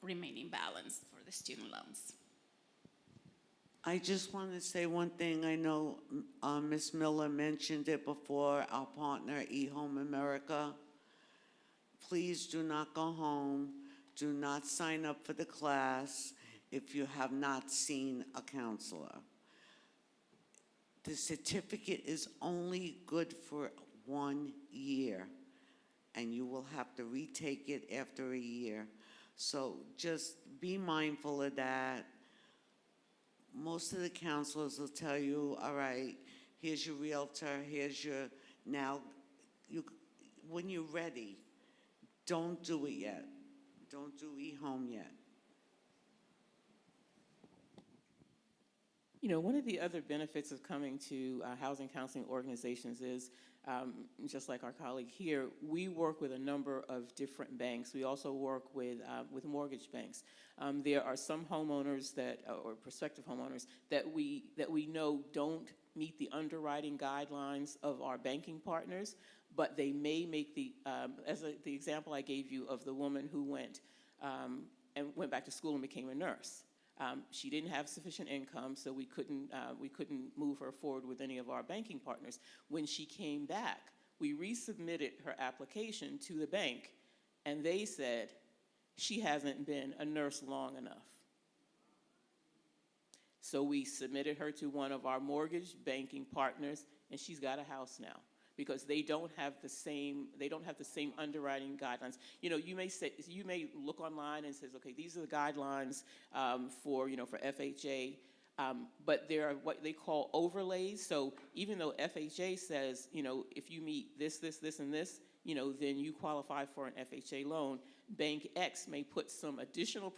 Speaker 13: remaining balance for the student loans.
Speaker 15: I just want to say one thing. I know Ms. Miller mentioned it before, our partner, eHome America. Please do not go home. Do not sign up for the class if you have not seen a counselor. The certificate is only good for 1 year, and you will have to retake it after a year. So just be mindful of that. Most of the counselors will tell you, all right, here's your realtor, here's your, now, when you're ready, don't do it yet. Don't do eHome yet.
Speaker 14: You know, one of the other benefits of coming to housing counseling organizations is, just like our colleague here, we work with a number of different banks. We also work with mortgage banks. There are some homeowners that, or prospective homeowners, that we know don't meet the underwriting guidelines of our banking partners, but they may make the, the example I gave you of the woman who went back to school and became a nurse. She didn't have sufficient income, so we couldn't move her forward with any of our banking partners. When she came back, we resubmitted her application to the bank, and they said she hasn't been a nurse long enough. So we submitted her to one of our mortgage banking partners, and she's got a house now, because they don't have the same underwriting guidelines. You know, you may look online and says, okay, these are the guidelines for FHA, but there are what they call overlays. So even though FHA says, if you meet this, and this, then you qualify for an FHA loan, Bank X may put some additional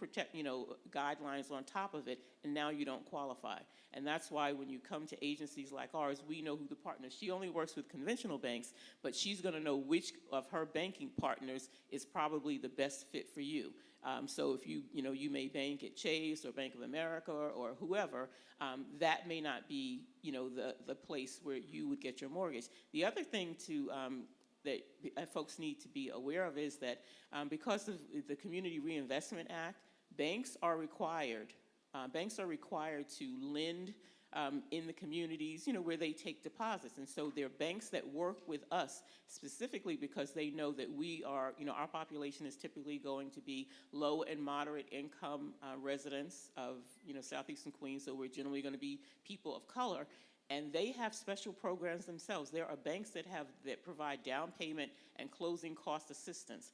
Speaker 14: guidelines on top of it, and now you don't qualify. And that's why when you come to agencies like ours, we know who the partners. She only works with conventional banks, but she's going to know which of her banking partners is probably the best fit for you. So if you may bank at Chase or Bank of America or whoever, that may not be the place where you would get your mortgage. The other thing that folks need to be aware of is that because of the Community Reinvestment Act, banks are required to lend in the communities, where they take deposits. And so there are banks that work with us specifically because they know that we are, our population is typically going to be low and moderate income residents of, southeastern Queens, so we're generally going to be people of color. And they have special programs themselves. There are banks that provide down payment and closing cost assistance.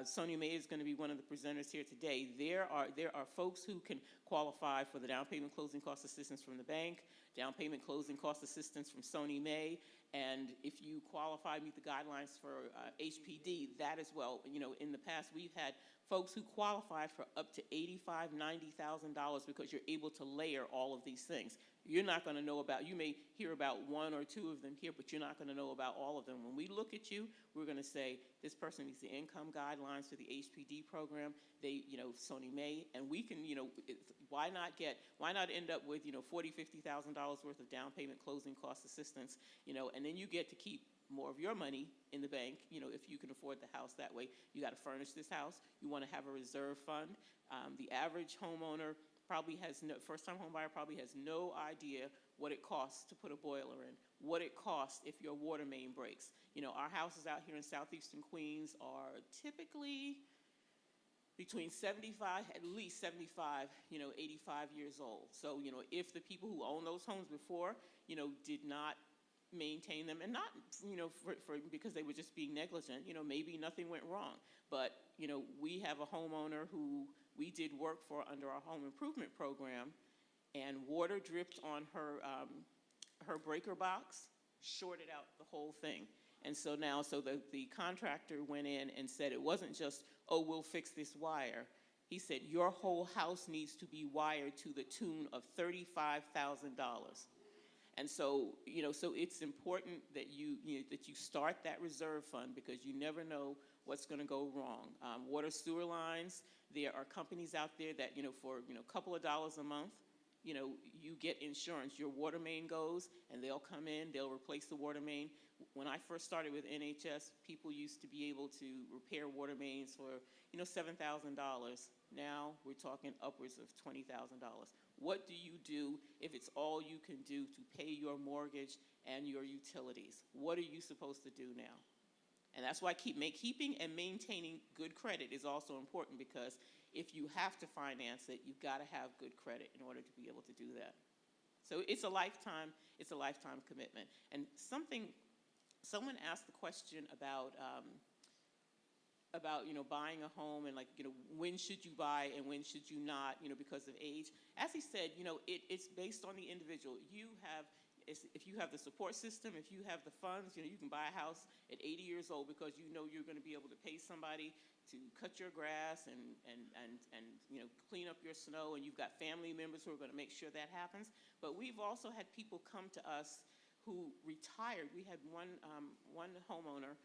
Speaker 14: Sonia May is going to be one of the presenters here today. There are folks who can qualify for the down payment closing cost assistance from the bank, down payment closing cost assistance from Sonia May, and if you qualify, meet the guidelines for HPD, that as well. In the past, we've had folks who qualified for up to $85,000, $90,000 because you're able to layer all of these things. You're not going to know about, you may hear about one or two of them here, but you're not going to know about all of them. When we look at you, we're going to say, this person meets the income guidelines for the HPD program, they, Sonia May, and we can, why not end up with, $40,000, $50,000 worth of down payment closing cost assistance, and then you get to keep more of your money in the bank, if you can afford the house that way. You got to furnish this house. You want to have a reserve fund. The average homeowner first-time home buyer probably has no idea what it costs to put a boiler in, what it costs if your water main breaks. Our houses out here in southeastern Queens are typically between 75, at least 75, 85 years old. So, if the people who own those homes before, did not maintain them, and not, because they were just being negligent, maybe nothing went wrong. But, we have a homeowner who we did work for under our home improvement program, and water dripped on her breaker box, shorted out the whole thing. And so now, the contractor went in and said it wasn't just, oh, we'll fix this wire. He said, your whole house needs to be wired to the tune of $35,000. And so, so it's important that you start that reserve fund, because you never know what's going to go wrong. Water sewer lines, there are companies out there that, for a couple of dollars a month, you get insurance. Your water main goes, and they'll come in, they'll replace the water main. When I first started with NHS, people used to be able to repair water mains for, $7,000. Now we're talking upwards of $20,000. What do you do if it's all you can do to pay your mortgage and your utilities? What are you supposed to do now? And that's why keeping and maintaining good credit is also important, because if you have to finance it, you've got to have good credit in order to be able to do that. So it's a lifetime commitment. And someone asked the question about buying a home and when should you buy and when should you not, because of age. As he said, it's based on the individual. If you have the support system, if you have the funds, you can buy a house at 80 years old because you're going to be able to pay somebody to cut your grass and clean up your snow, and you've got family members who are going to make sure that happens. But we've also had people come to us who retired. We had one homeowner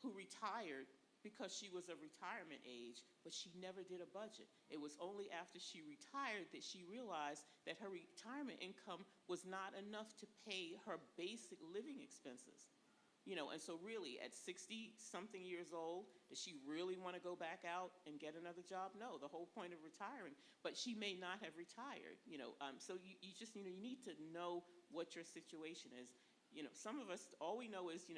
Speaker 14: who retired because she was of retirement age, but she never did a budget. It was only after she retired that she realized that her retirement income was not enough to pay her basic living expenses. And so really at 60-something years old, does she really want to go back out and get another job? No, the whole point of retiring. But she may not have retired, so you just, you need to know what your situation is. Some of us, all we know is,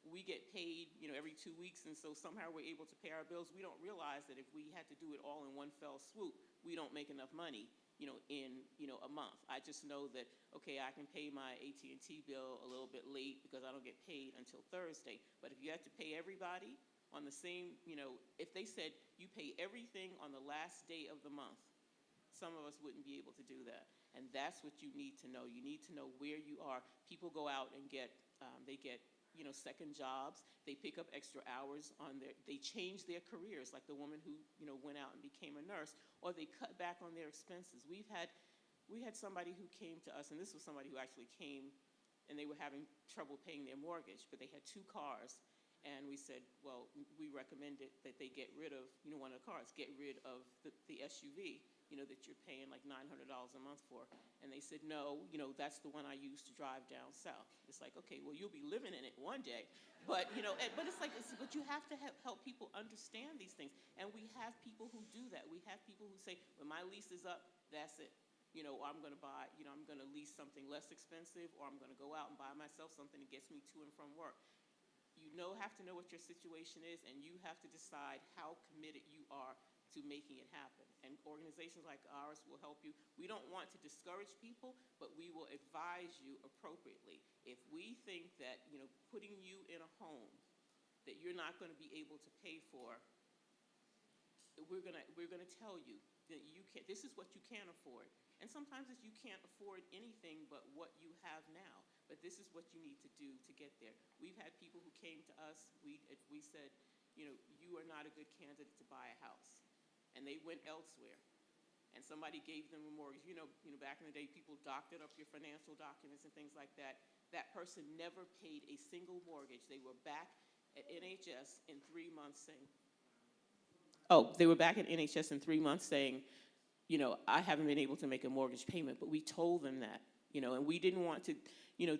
Speaker 14: we get paid, every 2 weeks, and so somehow we're able to pay our bills. We don't realize that if we had to do it all in one fell swoop, we don't make enough money, in, a month. I just know that, okay, I can pay my AT&T bill a little bit late because I don't get paid until Thursday. But if you had to pay everybody on the same, if they said you pay everything on the last day of the month, some of us wouldn't be able to do that. And that's what you need to know. You need to know where you are. People go out and they get second jobs. They pick up extra hours they change their careers, like the woman who, went out and became a nurse, or they cut back on their expenses. We had somebody who came to us, and this was somebody who actually came, and they were having trouble paying their mortgage, but they had 2 cars, and we said, well, we recommended that they get rid of, one of the cars, get rid of the SUV, that you're paying like $900 a month for. And they said, no, that's the one I use to drive down south. It's like, okay, well, you'll be living in it one day. But, but it's like, but you have to help people understand these things. And we have people who do that. We have people who say, when my lease is up, that's it. I'm going to buy, I'm going to lease something less expensive, or I'm going to go out and buy myself something that gets me to and from work. You have to know what your situation is, and you have to decide how committed you are to making it happen. And organizations like ours will help you. We don't want to discourage people, but we will advise you appropriately. If we think that, putting you in a home that you're not going to be able to pay for, we're going to tell you that this is what you can't afford. And sometimes you can't afford anything but what you have now. But this is what you need to do to get there. We've had people who came to us, we said, you are not a good candidate to buy a house. And they went elsewhere. And somebody gave them a mortgage. Back in the day, people doctored up your financial documents and things like that. That person never paid a single mortgage. They were back at NHS in 3 months saying, I haven't been able to make a mortgage payment. But we told them that, and we didn't want to,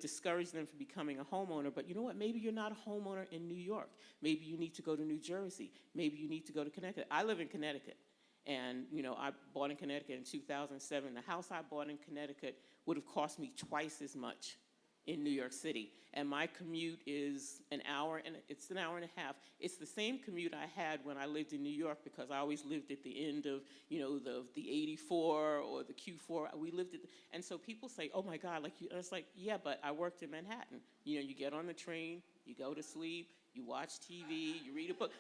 Speaker 14: discourage them from becoming a homeowner. But you know what? Maybe you're not a homeowner in New York. Maybe you need to go to New Jersey. Maybe you need to go to Connecticut. I live in Connecticut. And, I bought in Connecticut in 2007. The house I bought in Connecticut would have cost me twice as much in New York City. And my commute is it's an hour and a half. It's the same commute I had when I lived in New York, because I always lived at the end of, the 84 or the Q4. We lived and so people say, oh my God, it's like, yeah, but I worked in Manhattan. You get on the train, you go to sleep, you watch TV, you read a book,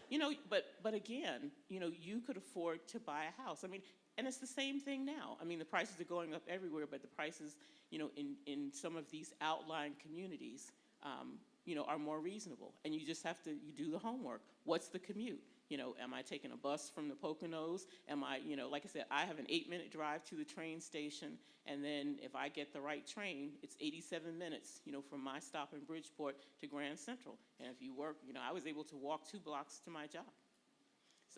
Speaker 14: but again, you could afford to buy a house. And it's the same thing now. The prices are going up everywhere, but the prices, in some of these outlying communities, are more reasonable. And you just have to, you do the homework. What's the commute? Am I taking a bus from the Poconos? Am I, like I said, I have an 8-minute drive to the train station, and then if I get the right train, it's 87 minutes, from my stop in Bridgeport to Grand Central. And if you work, I was able to walk 2 blocks to my job.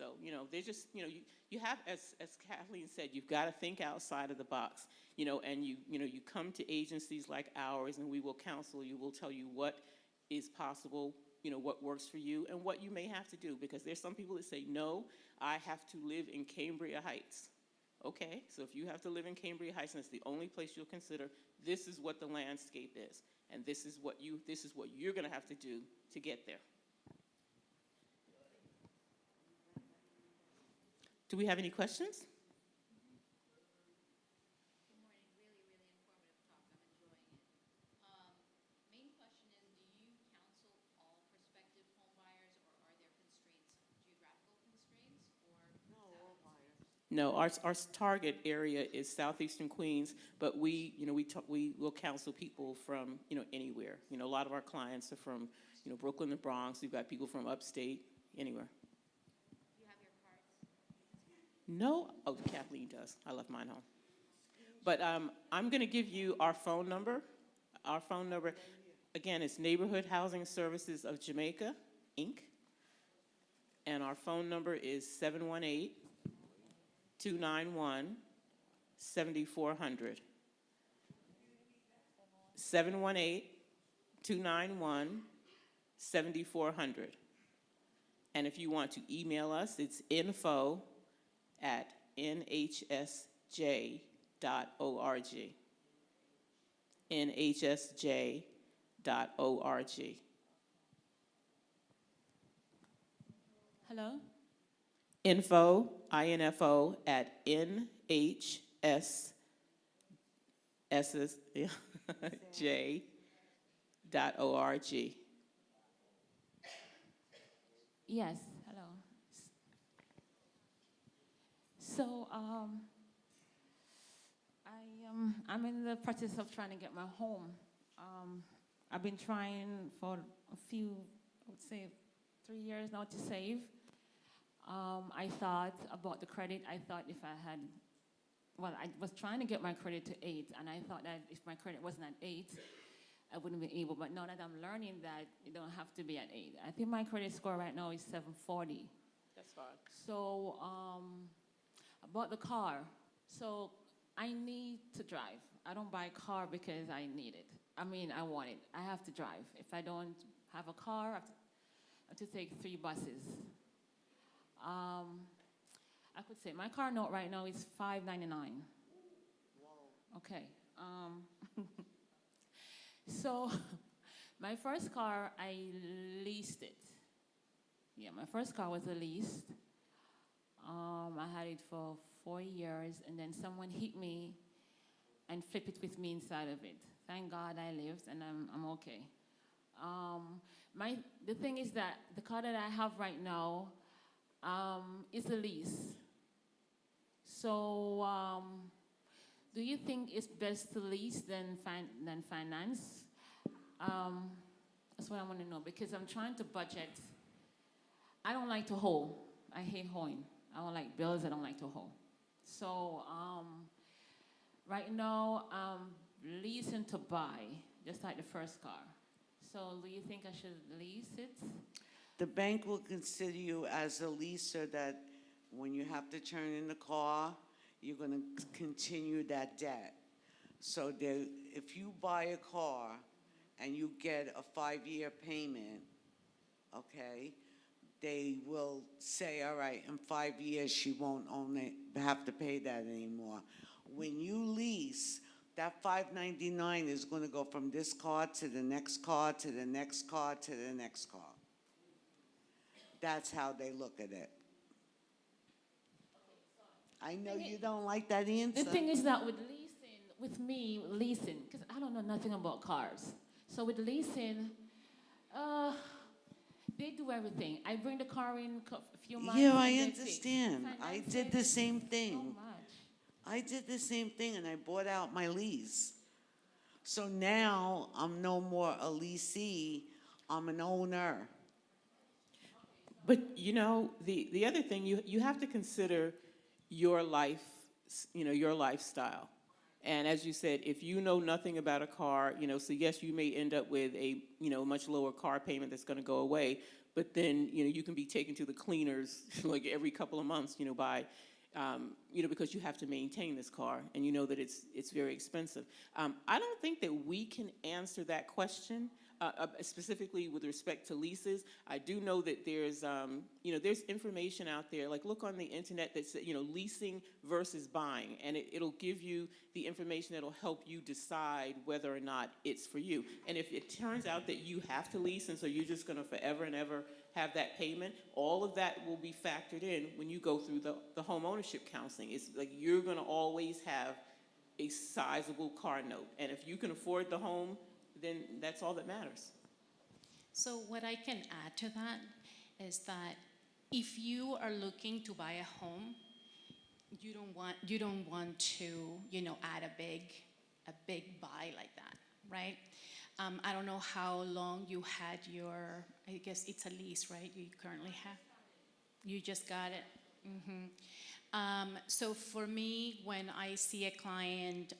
Speaker 14: So, they're just, you have, as Kathleen said, you've got to think outside of the box, and you come to agencies like ours, and we will counsel you, we'll tell you what is possible, what works for you, and what you may have to do, because there's some people that say, no, I have to live in Cambria Heights. Okay, so if you have to live in Cambria Heights, and it's the only place you'll consider, this is what the landscape is, and this is what you're going to have to do to get there. Do we have any questions?
Speaker 8: Good morning. Really, really informative talk. I'm enjoying it. Main question is, do you counsel all prospective home buyers, or are there constraints, geographical constraints, or?
Speaker 15: No, all buyers.
Speaker 14: No, our target area is southeastern Queens, but we will counsel people from, anywhere. A lot of our clients are from, Brooklyn, the Bronx. We've got people from upstate, anywhere.
Speaker 8: Do you have your cards?
Speaker 14: No? Oh, Kathleen does. I left mine home. But I'm going to give you our phone number. Our phone number, again, is Neighborhood Housing Services of Jamaica, Inc. And our phone number is 718-291-7400. 718-291-7400. And if you want to email us, it's info@nhsj.org. nhsj.org.
Speaker 2: Hello?
Speaker 14: Info, I-N-F-O, at nhsj.org.
Speaker 2: Yes, hello. So, I'm in the process of trying to get my home. I've been trying for a few, I would say 3 years now to save. I thought about the credit. I thought if I had, I was trying to get my credit to 8, and I thought that if my credit wasn't at 8, I wouldn't be able. But now that I'm learning that you don't have to be at 8. I think my credit score right now is 740.
Speaker 14: That's fine.
Speaker 2: So, about the car. So, I need to drive. I don't buy a car because I need it. I want it. I have to drive. If I don't have a car, I have to take 3 buses. I could say my car note right now is $599. Okay. So, my first car, I leased it. Yeah, my first car was a lease. I had it for 4 years, and then someone hit me and flipped it with me inside of it. Thank God I lived, and I'm okay. The thing is that the car that I have right now is a lease. So, do you think it's best to lease than finance? That's what I want to know, because I'm trying to budget. I don't like to hoe. I hate hoeing. I don't like bills. I don't like to hoe. So, right now, I'm leasing to buy, just like the first car. So, do you think I should lease it?
Speaker 15: The bank will consider you as a leaser, that when you have to turn in the car, you're going to continue that debt. So if you buy a car and you get a 5-year payment, okay, they will say, all right, in 5 years she won't have to pay that anymore. When you lease, that $599 is going to go from this car to the next car to the next car to the next car. That's how they look at it. I know you don't like that answer.
Speaker 2: The thing is that with leasing, because I don't know nothing about cars. So with leasing, they do everything. I bring the car in a few months.
Speaker 15: Yeah, I understand. I did the same thing.
Speaker 2: So much.
Speaker 15: I did the same thing, and I bought out my lease. So now I'm no more a leasee, I'm an owner.
Speaker 14: But the other thing, you have to consider your life, your lifestyle. And as you said, if you know nothing about a car, so yes, you may end up with a much lower car payment that's going to go away. but then, you can be taken to the cleaners like every couple of months, by, because you have to maintain this car, and you know that it's very expensive. I don't think that we can answer that question specifically with respect to leases. I do know that there's information out there, like look on the internet that says, leasing versus buying, and it'll give you the information that'll help you decide whether or not it's for you. And if it turns out that you have to lease, and so you're just going to forever and ever have that payment, all of that will be factored in when you go through the home ownership counseling. It's like you're going to always have a sizable car note, and if you can afford the home, then that's all that matters.
Speaker 13: So what I can add to that is that if you are looking to buy a home, you don't want to add a big buy like that, right? I don't know how long you had your, I guess it's a lease, right? You currently have. You just got it. So for me, when I see a client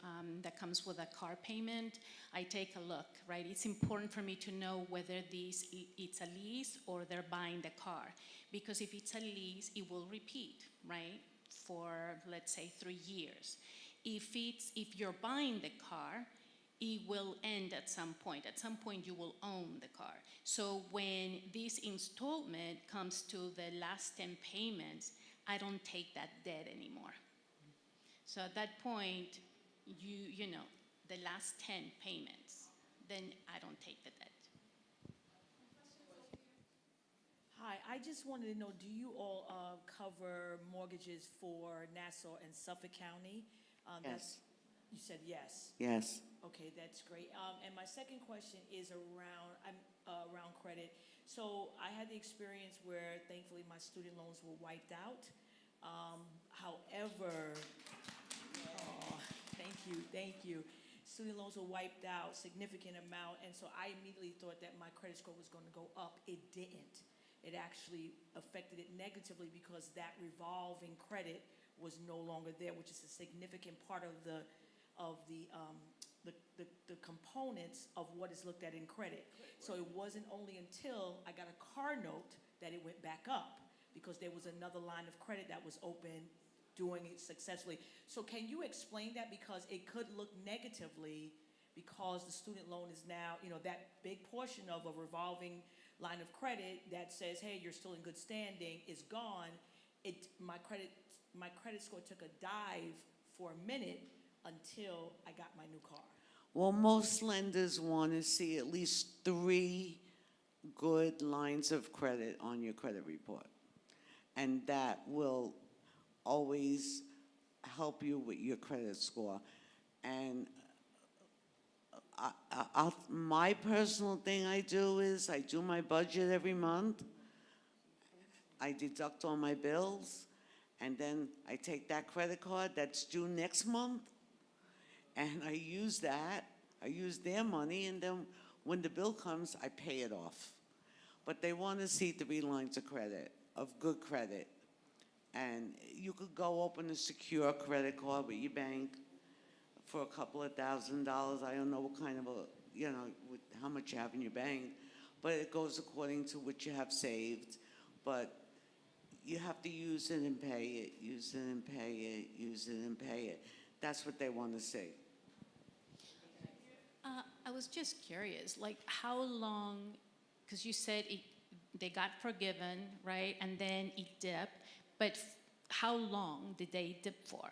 Speaker 13: that comes with a car payment, I take a look, right? It's important for me to know whether it's a lease or they're buying the car. Because if it's a lease, it will repeat, right? For, let's say, 3 years. If you're buying the car, it will end at some point. At some point, you will own the car. So when this installment comes to the last 10 payments, I don't take that debt anymore. So at that point, the last 10 payments, then I don't take the debt.
Speaker 17: Hi, I just wanted to know, do you all cover mortgages for Nassau and Suffolk County?
Speaker 15: Yes.
Speaker 17: You said yes.
Speaker 15: Yes.
Speaker 17: Okay, that's great. And my second question is around credit. So I had the experience where, thankfully, my student loans were wiped out. However, thank you. Student loans were wiped out, significant amount, and so I immediately thought that my credit score was going to go up. It didn't. It actually affected it negatively because that revolving credit was no longer there, which is a significant part of the components of what is looked at in credit. So it wasn't only until I got a car note that it went back up, because there was another line of credit that was open, doing it successfully. So can you explain that? Because it could look negatively because the student loan is now, that big portion of a revolving line of credit that says, hey, you're still in good standing, is gone. My credit score took a dive for a minute until I got my new car.
Speaker 15: Well, most lenders want to see at least 3 good lines of credit on your credit report. And that will always help you with your credit score. And my personal thing I do is I do my budget every month. I deduct all my bills, and then I take that credit card that's due next month, and I use their money, and then when the bill comes, I pay it off. But they want to see 3 lines of credit, of good credit. And you could go open a secure credit card with your bank for a couple of $1,000s. I don't know what kind of how much you have in your bank, but it goes according to what you have saved. But you have to use it and pay it, use it and pay it, use it and pay it. That's what they want to see.
Speaker 13: I was just curious, like how long, because you said they got forgiven, right? And then it dipped, but how long did they dip for?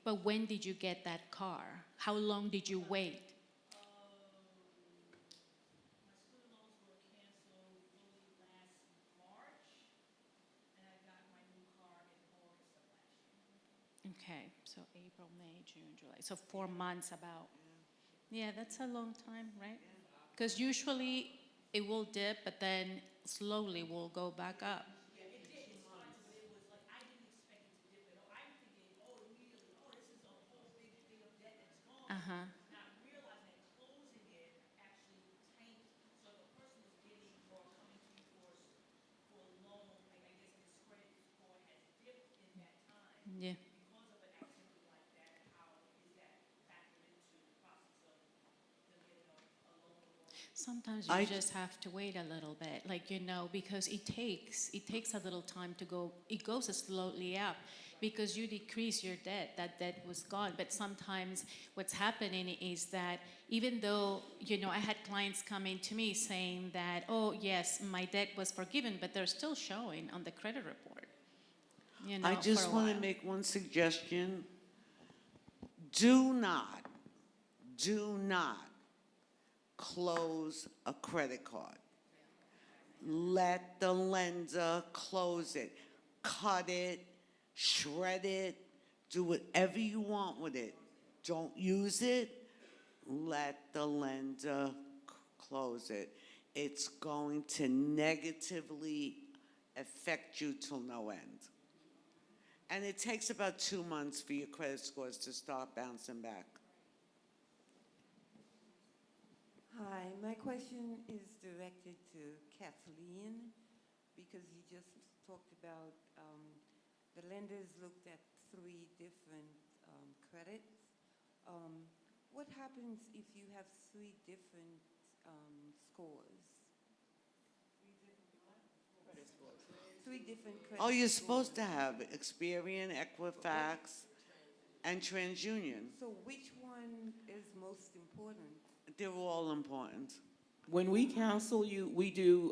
Speaker 13: But when did you get that car? How long did you wait? Okay, so April, May, June, July. So 4 months about. Yeah, that's a long time, right? Because usually it will dip, but then slowly will go back up. Uh-huh. Yeah. Sometimes you
Speaker 15: I-
Speaker 13: just have to wait a little bit, because it takes a little time to go. It goes slowly up because you decrease your debt. That debt was gone. But sometimes what's happening is that even though, I had clients coming to me saying that, oh, yes, my debt was forgiven, but they're still showing on the credit report.
Speaker 15: I
Speaker 13: for
Speaker 15: just
Speaker 13: a
Speaker 15: want to
Speaker 13: while.
Speaker 15: make one suggestion. Do not close a credit card. Let the lender close it. Cut it, shred it, do whatever you want with it. Don't use it. Let the lender close it. It's going to negatively affect you till no end. And it takes about 2 months for your credit scores to start bouncing back.
Speaker 18: Hi, my question is directed to Kathleen, because you just talked about the lenders looked at 3 different credits. What happens if you have 3 different scores? 3 different credit
Speaker 15: Oh, you're
Speaker 18: scores.
Speaker 15: supposed to have Experian, Equifax, and TransUnion.
Speaker 18: So which one is most important?
Speaker 15: They're all important.
Speaker 14: When we counsel you, we do,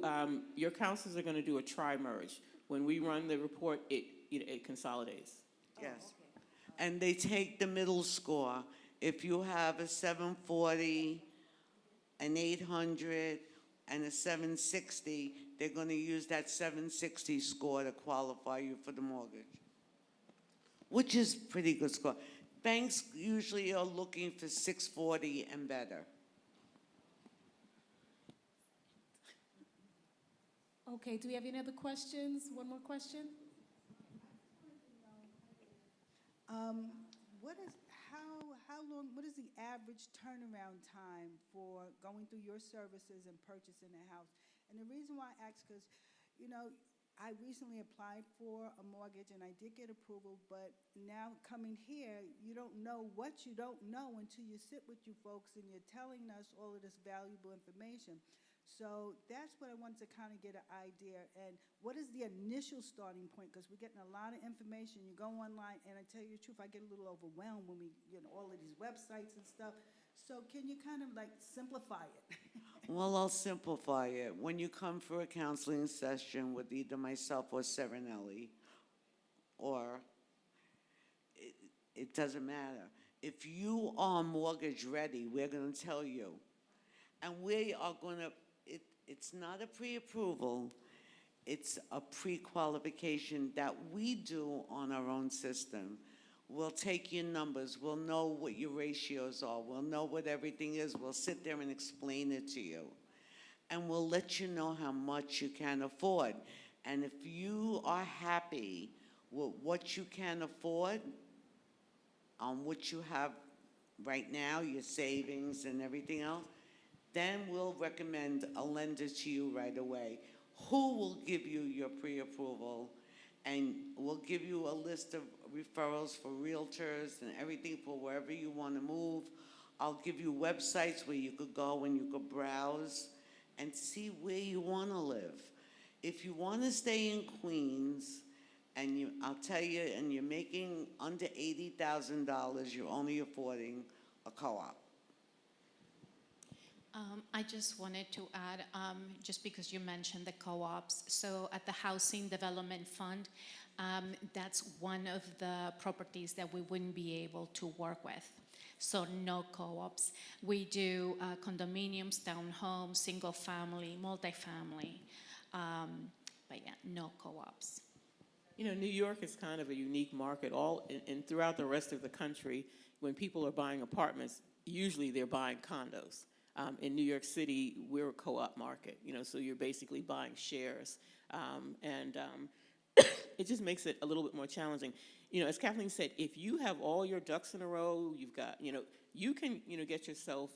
Speaker 14: your counselors are going to do a tri-merge. When we run the report, it consolidates.
Speaker 15: Yes. And they take the middle score. If you have a 740, an 800, and a 760, they're going to use that 760 score to qualify you for the mortgage, which is pretty good score. Banks usually are looking for 640 and better.
Speaker 2: Okay, do we have any other questions? One more question?
Speaker 19: What is the average turnaround time for going through your services and purchasing a house? And the reason why I ask, because, I recently applied for a mortgage and I did get approval, but now coming here, you don't know what you don't know until you sit with you folks and you're telling us all of this valuable information. So that's what I wanted to kind of get an idea. And what is the initial starting point? Because we're getting a lot of information. You go online, and I tell you the truth, I get a little overwhelmed when we get all of these websites and stuff. So can you kind of simplify it?
Speaker 15: Well, I'll simplify it. When you come for a counseling session with either myself or Serenelli, or it doesn't matter. If you are mortgage ready, we're going to tell you. And we are going to, it's not a pre-approval, it's a pre-qualification that we do on our own system. We'll take your numbers, we'll know what your ratios are, we'll know what everything is, we'll sit there and explain it to you. And we'll let you know how much you can afford. And if you are happy with what you can afford, on what you have right now, your savings and everything else, then we'll recommend a lender to you right away, who will give you your pre-approval, and we'll give you a list of referrals for realtors and everything for wherever you want to move. I'll give you websites where you could go and you could browse and see where you want to live. If you want to stay in Queens, and I'll tell you, and you're making under $80,000, you're only affording a co-op.
Speaker 13: I just wanted to add, just because you mentioned the co-ops, so at the Housing Development Fund, that's one of the properties that we wouldn't be able to work with. So no co-ops. We do condominiums, townhomes, single family, multifamily, but yeah, no co-ops.
Speaker 14: New York is kind of a unique market. And throughout the rest of the country, when people are buying apartments, usually they're buying condos. In New York City, we're a co-op market, so you're basically buying shares. It just makes it a little bit more challenging. As Kathleen said, if you have all your ducks in a row, you've got, you can, get yourself,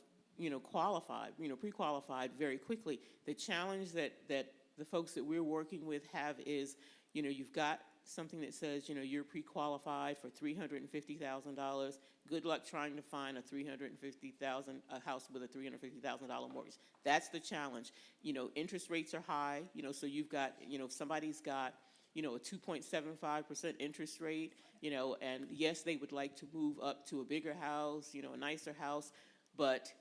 Speaker 14: qualified, pre-qualified very quickly. The challenge that the folks that we're working with have is, you've got something that says, you know, you're pre-qualified for $350,000. Good luck trying to find a house with a $350,000 mortgage. That's the challenge. You know, interest rates are high, you know, so you've got, you know, if somebody's got, you know, a 2.75% interest rate, you know, and yes, they would like to move up to a bigger house, you know, a nicer house, but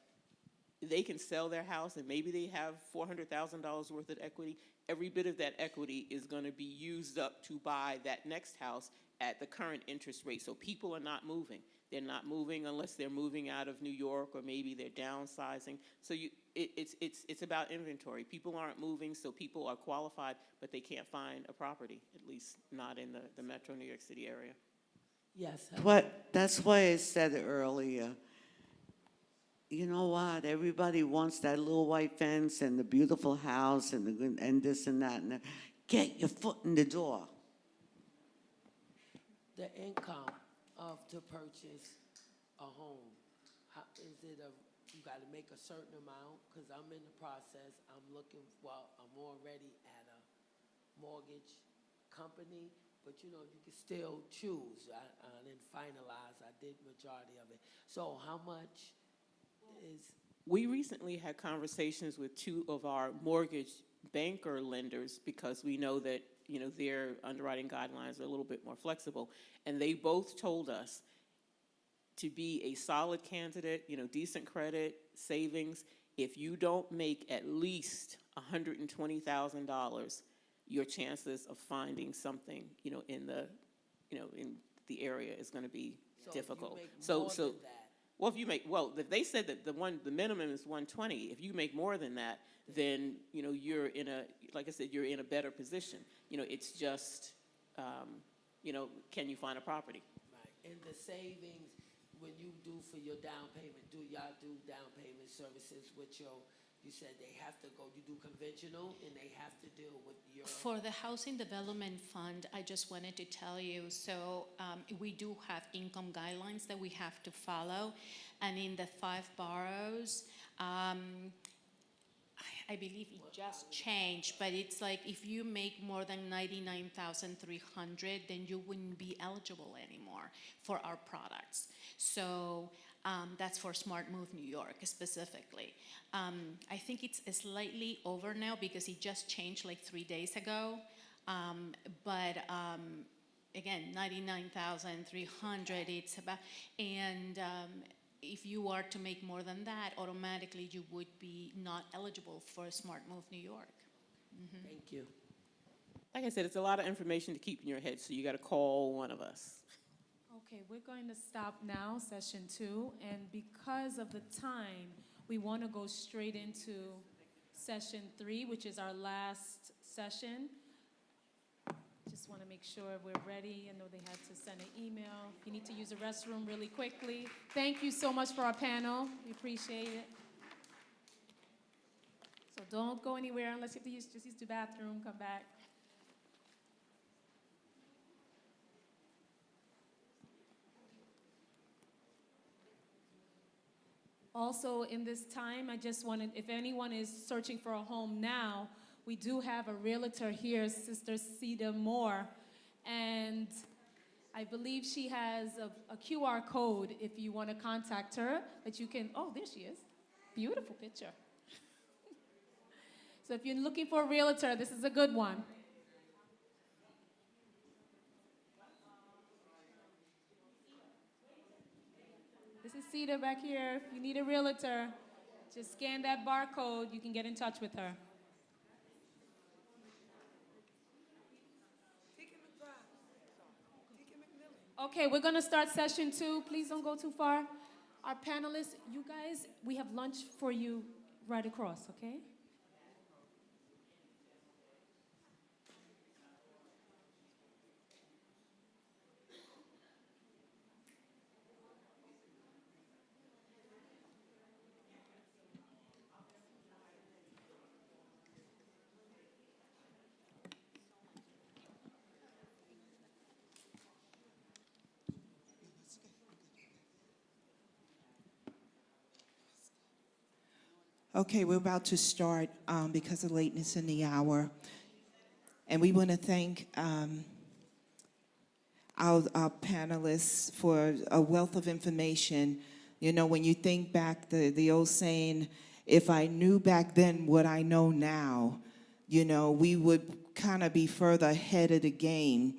Speaker 14: they can sell their house and maybe they have $400,000 worth of equity. Every bit of that equity is going to be used up to buy that next house at the current interest rate. So people are not moving. They're not moving unless they're moving out of New York, or maybe they're downsizing. So it's about inventory. People aren't moving, so people are qualified, but they can't find a property, at least not in the metro New York City area.
Speaker 12: Yes.
Speaker 15: That's why I said earlier, you know what? Everybody wants that little white fence and the beautiful house and and this and that. And that. Get your foot in the door.
Speaker 12: The income to purchase a home, is it you got to make a certain amount? Because I'm in the process. I'm already at a mortgage company, but you know, you can still choose. I didn't finalize. I did majority of it. So how much is?
Speaker 14: We recently had conversations with two of our mortgage banker lenders because we know that, you know, their underwriting guidelines are a little bit more flexible. And they both told us to be a solid candidate, you know, decent credit, savings, if you don't make at least $120,000, your chances of finding something, you know, in the area is going to be difficult. Well, if they said that the minimum is 120, if you make more than that, then, you know, you're in a better position. You know, it's just, you know, can you find a property?
Speaker 12: Right. And the savings, when you do for your down payment, do y'all do down payment services with you said they have to go, you do conventional and they have to deal with your...
Speaker 13: For the Housing Development Fund, I just wanted to tell you, so we do have income guidelines that we have to follow. And in the 5 boroughs, I believe it just changed, but it's like if you make more than $99,300, then you wouldn't be eligible anymore for our products. So that's for Smart Move New York specifically. I think it's slightly over now because it just changed like 3 days ago. But again, $99,300, it's about, and if you are to make more than that, automatically you would be not eligible for Smart Move New York. Mm-hmm.
Speaker 12: Thank you.
Speaker 14: Like I said, it's a lot of information to keep in your head, so you got to call one of us.
Speaker 2: Okay, we're going to stop now, session 2, and because of the time, we want to go straight into session 3, which is our last session. Just want to make sure we're ready. I know they had to send an email. If you need to use the restroom really quickly. Thank you so much for our panel. We appreciate it. So don't go anywhere unless you have to use the bathroom. Come back. Also, in this time, I just wanted, if anyone is searching for a home now, we do have a realtor here, Sister Cedar Moore, and I believe she has a QR code if you want to contact her that you can, oh, there she is. Beautiful picture. So if you're looking for a realtor, this is a good one. This is Cedar back here. If you need a realtor, just scan that barcode. You can get in touch with her. Okay, we're going to start session 2. Please don't go too far. Our panelists, you guys, we have lunch for you right across, okay?
Speaker 3: Okay, we're about to start because of lateness in the hour. And we want to thank our panelists for a wealth of information. You know, when you think back, the old saying, if I knew back then what I know now, you know, we would kind of be further ahead of the game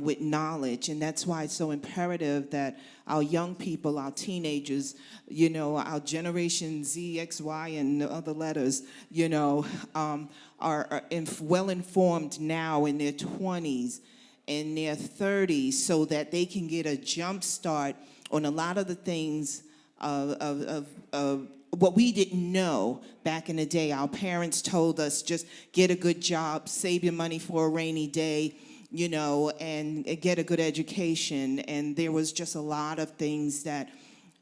Speaker 3: with knowledge. And that's why it's so imperative that our young people, our teenagers, you know, our Generation Z, X, Y, and the other letters, you know, are well informed now in their 20s and their 30s so that they can get a jump start on a lot of the things of what we didn't know back in the day. Our parents told us just get a good job, save your money for a rainy day, you know, and get a good education. And there was just a lot of things that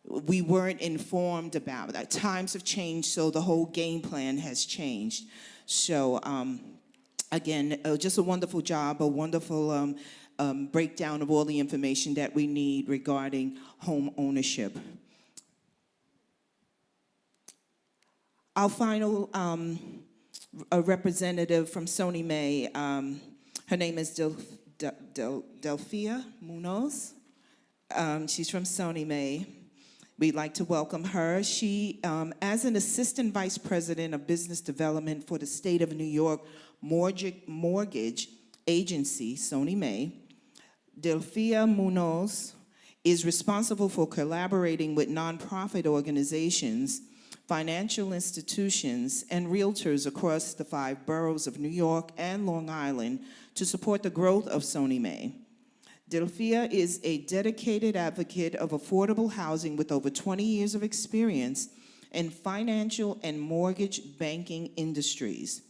Speaker 3: we weren't informed about. Times have changed, so the whole game plan has changed. So again, just a wonderful job, a wonderful breakdown of all the information that we need regarding home ownership. Our final a representative from Sony May, her name is Delphia Munoz. She's from Sony May. We'd like to welcome her. She, as an Assistant Vice President of Business Development for the State of New York Mortgage Agency, Sony May, Delphia Munoz is responsible for collaborating with nonprofit organizations, financial institutions, and realtors across the 5 boroughs of New York and Long Island to support the growth of Sony May. Delphia is a dedicated advocate of affordable housing with over 20 years of experience in financial and mortgage banking industries.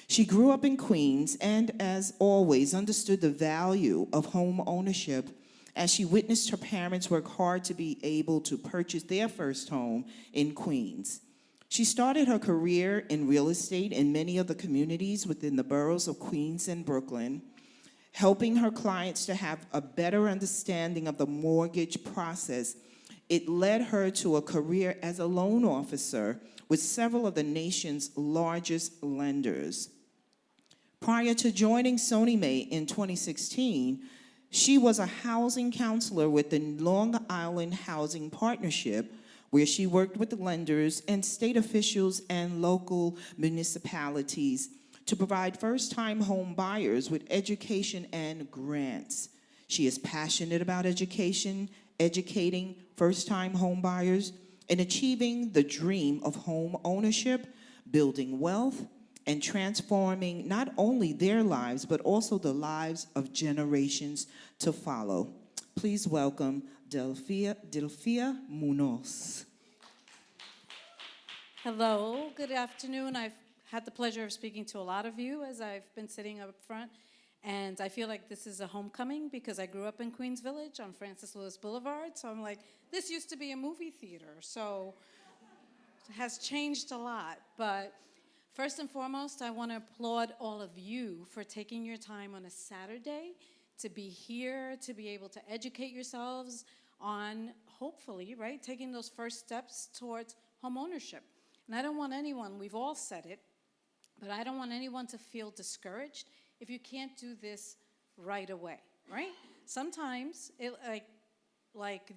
Speaker 3: She grew up in Queens and, as always, understood the value of home ownership as she witnessed her parents work hard to be able to purchase their first home in Queens. She started her career in real estate in many of the communities within the boroughs of Queens and Brooklyn, helping her clients to have a better understanding of the mortgage process. It led her to a career as a loan officer with several of the nation's largest lenders. Prior to joining Sony May in 2016, she was a housing counselor with the Long Island Housing Partnership, where she worked with the lenders and state officials and local municipalities to provide first-time home buyers with education and grants. She is passionate about education, educating first-time home buyers, and achieving the dream of home ownership, building wealth, and transforming not only their lives, but also the lives of generations to follow. Please welcome Delphia Munoz.
Speaker 2: Hello, good afternoon. I've had the pleasure of speaking to a lot of you as I've been sitting up front, and I feel like this is a homecoming because I grew up in Queens Village on Francis Lewis Boulevard, so I'm like, this used to be a movie theater, so it has changed a lot. But first and foremost, I want to applaud all of you for taking your time on a Saturday to be here, to be able to educate yourselves on, hopefully, right, taking those first steps towards home ownership. And I don't want anyone, we've all said it, but I don't want anyone to feel discouraged if you can't do this right away, right? Sometimes, like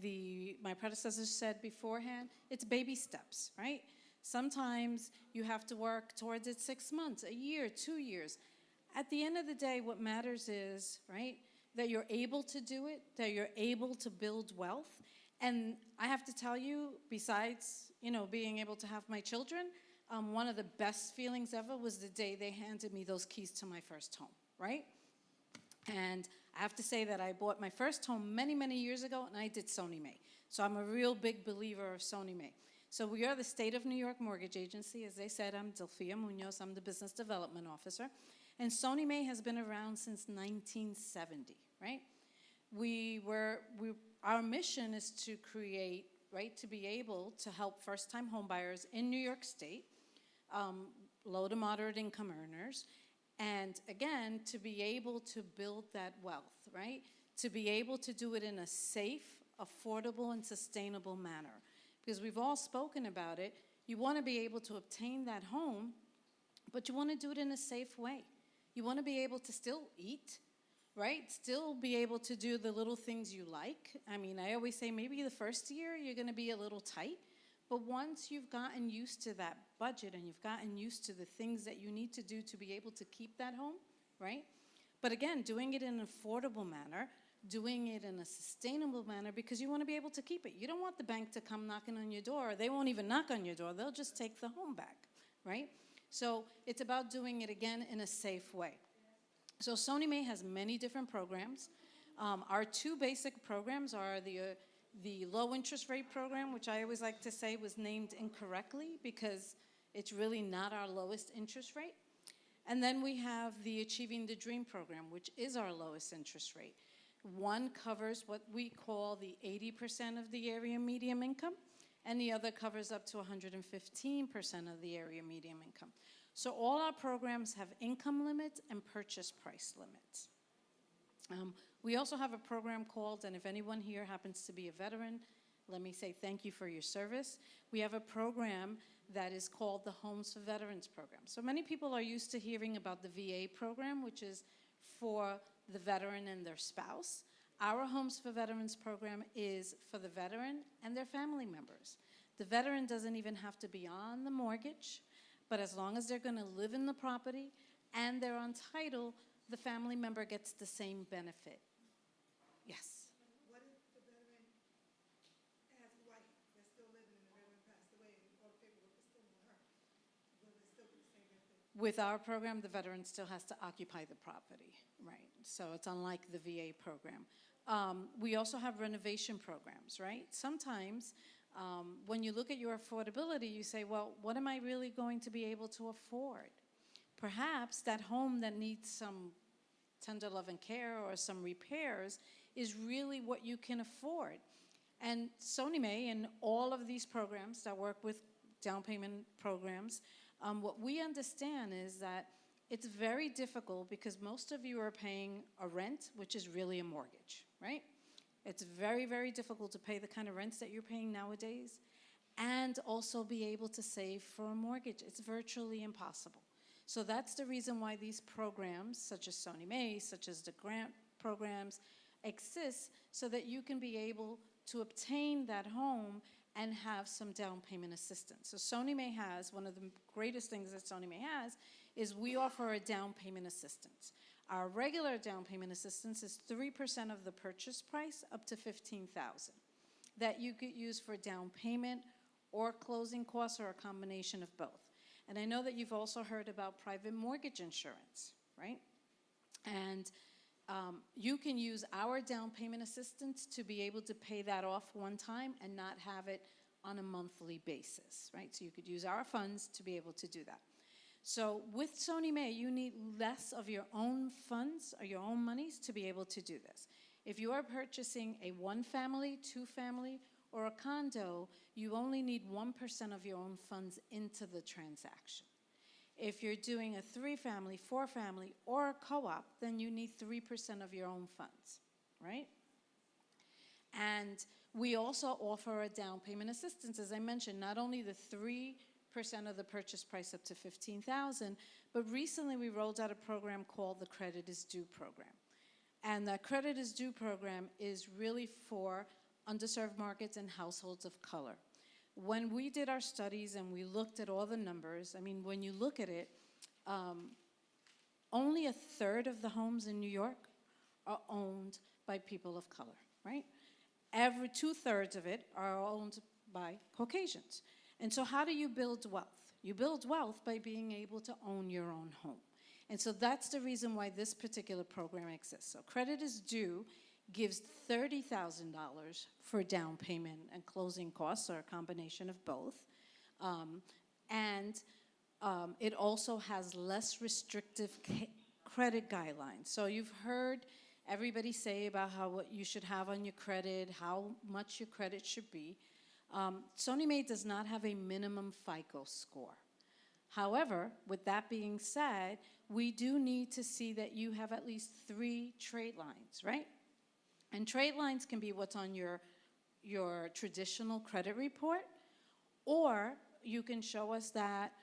Speaker 2: my predecessors said beforehand, it's baby steps, right? Sometimes you have to work towards it 6 months, a year, 2 years. At the end of the day, what matters is, right, that you're able to do it, that you're able to build wealth. And I have to tell you, besides, you know, being able to have my children, one of the best feelings ever was the day they handed me those keys to my first home, right? And I have to say that I bought my first home many, many years ago, and I did Sony May. So I'm a real big believer of Sony May. So we are the State of New York Mortgage Agency. As they said, I'm Delphia Munoz. I'm the Business Development Officer. And Sony May has been around since 1970, right? Our mission is to create, right, to be able to help first-time homebuyers in New York State, low to moderate income earners, and again, to be able to build that wealth, right? To be able to do it in a safe, affordable, and sustainable manner. Because we've all spoken about it. You want to be able to obtain that home, but you want to do it in a safe way. You want to be able to still eat, right? Still be able to do the little things you like. I mean, I always say maybe the first year you're going to be a little tight, but once you've gotten used to that budget and you've gotten used to the things that you need to do to be able to keep that home, right? But again, doing it in an affordable manner, doing it in a sustainable manner, because you want to be able to keep it. You don't want the bank to come knocking on your door. They won't even knock on your door. They'll just take the home back, right? So it's about doing it, again, in a safe way. So Sony Mae has many different programs. Our two basic programs are the low interest rate program, which I always like to say was named incorrectly because it's really not our lowest interest rate. And then we have the Achieving the Dream program, which is our lowest interest rate. One covers what we call the 80% of the area median income, and the other covers up to 115% of the area median income. So all our programs have income limits and purchase price limits. We also have a program called, and if anyone here happens to be a veteran, let me say thank you for your service. We have a program that is called the Homes for Veterans program. So many people are used to hearing about the VA program, which is for the veteran and their spouse. Our Homes for Veterans program is for the veteran and their family members. The veteran doesn't even have to be on the mortgage, but as long as they're going to live in the property and they're on title, the family member gets the same benefit. Yes.
Speaker 9: What if the veteran has a wife that's still living and the veteran passed away and all the paperwork is still on her? Will it still be the same benefit?
Speaker 2: With our program, the veteran still has to occupy the property, right? So it's unlike the VA program. We also have renovation programs, right? Sometimes when you look at your affordability, you say, well, what am I really going to be able to afford? Perhaps that home that needs some tender love and care or some repairs is really what you can afford. And Sony Mae and all of these programs that work with down payment programs, what we understand is that it's very difficult because most of you are paying a rent, which is really a mortgage, right? It's very, very difficult to pay the kind of rents that you're paying nowadays and also be able to save for a mortgage. It's virtually impossible. So that's the reason why these programs, such as Sony Mae, such as the grant programs, exist so that you can be able to obtain that home and have some down payment assistance. So Sony Mae has, one of the greatest things that Sony Mae has, is we offer a down payment assistance. Our regular down payment assistance is 3% of the purchase price up to $15,000 that you could use for down payment or closing costs or a combination of both. And I know that you've also heard about private mortgage insurance, right? And you can use our down payment assistance to be able to pay that off one time and not have it on a monthly basis, right? So you could use our funds to be able to do that. So with Sony Mae, you need less of your own funds or your own monies to be able to do this. If you are purchasing a one-family, two-family, or a condo, you only need 1% of your own funds into the transaction. If you're doing a three-family, four-family, or a co-op, then you need 3% of your own funds, right? And we also offer a down payment assistance, as I mentioned, not only the 3% of the purchase price up to $15,000, but recently we rolled out a program called the Credit is Due program. And the Credit is Due program is really for underserved markets and households of color. When we did our studies and we looked at all the numbers, I mean, when you look at it, only a third of the homes in New York are owned by people of color, right? Every 2/3 of it are owned by Caucasians. And so how do you build wealth? You build wealth by being able to own your own home. And so that's the reason why this particular program exists. So Credit is Due gives $30,000 for down payment and closing costs, or a combination of both. It also has less restrictive credit guidelines. So you've heard everybody say about what you should have on your credit, how much your credit should be. Sony Mae does not have a minimum FICO score. However, with that being said, we do need to see that you have at least 3 trade lines, right? And trade lines can be what's on your traditional credit report, or you can show us that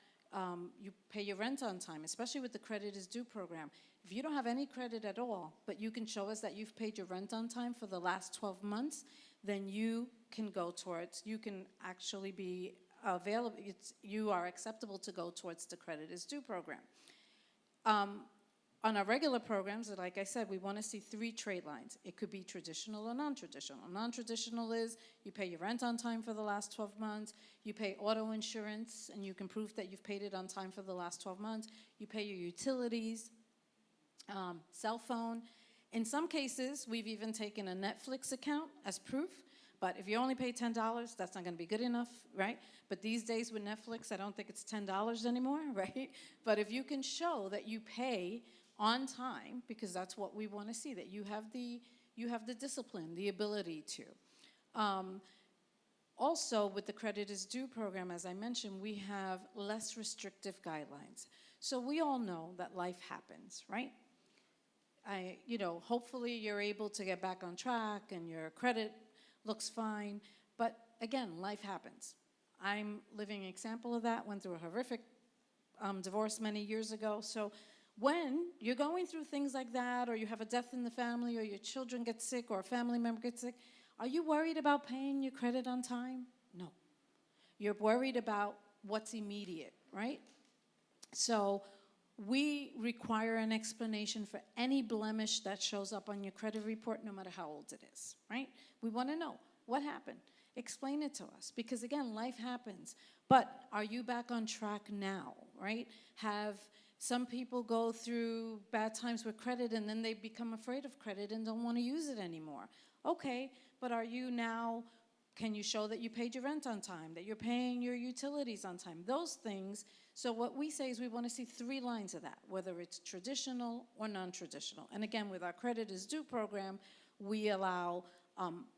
Speaker 20: you pay your rent on time, especially with the credit is due program. If you don't have any credit at all, but you can show us that you've paid your rent on time for the last 12 months, then you can go towards, you can actually be available, you are acceptable to go towards the credit is due program. On our regular programs, like I said, we want to see 3 trade lines. It could be traditional or non-traditional. Non-traditional is you pay your rent on time for the last 12 months, you pay auto insurance, and you can prove that you've paid it on time for the last 12 months, you pay your utilities, cell phone. In some cases, we've even taken a Netflix account as proof, but if you only pay $10, that's not going to be good enough, right? But these days with Netflix, I don't think it's $10 anymore, right? But if you can show that you pay on time, because that's what we want to see, that you have the discipline, the ability to. Also, with the credit is due program, as I mentioned, we have less restrictive guidelines. So we all know that life happens, right? Hopefully you're able to get back on track and your credit looks fine, but again, life happens. I'm living an example of that, went through a horrific divorce many years ago, so when you're going through things like that, or you have a death in the family, or your children get sick, or a family member gets sick, are you worried about paying your credit on time? No. You're worried about what's immediate, right? So we require an explanation for any blemish that shows up on your credit report, no matter how old it is, right? We want to know what happened. Explain it to us, because again, life happens. But are you back on track now, right? Some people go through bad times with credit and then they become afraid of credit and don't want to use it anymore. Okay, but are you now, can you show that you paid your rent on time, that you're paying your utilities on time? Those things. So what we say is we want to see 3 lines of that, whether it's traditional or non-traditional. And again, with our credit is due program, we allow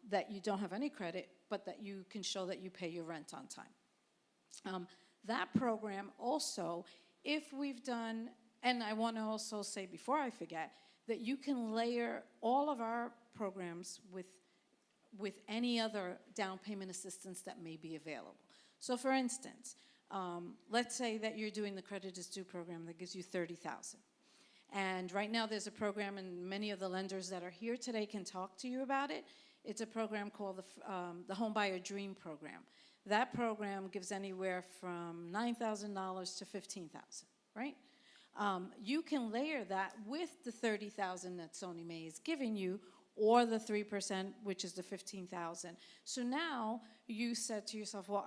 Speaker 20: that you don't have any credit, but that you can show that you pay your rent on time. That program also, if we've done, and I want to also say before I forget, that you can layer all of our programs with any other down payment assistance that may be available. So for instance, let's say that you're doing the credit is due program that gives you $30,000. And right now there's a program, and many of the lenders that are here today can talk to you about it. It's a program called the HomeBuyer Dream Program. That program gives anywhere from $9,000 to $15,000, right? You can layer that with the $30,000 that Sony Mae is giving you, or the 3%, which is the $15,000. So now you said to yourself, well,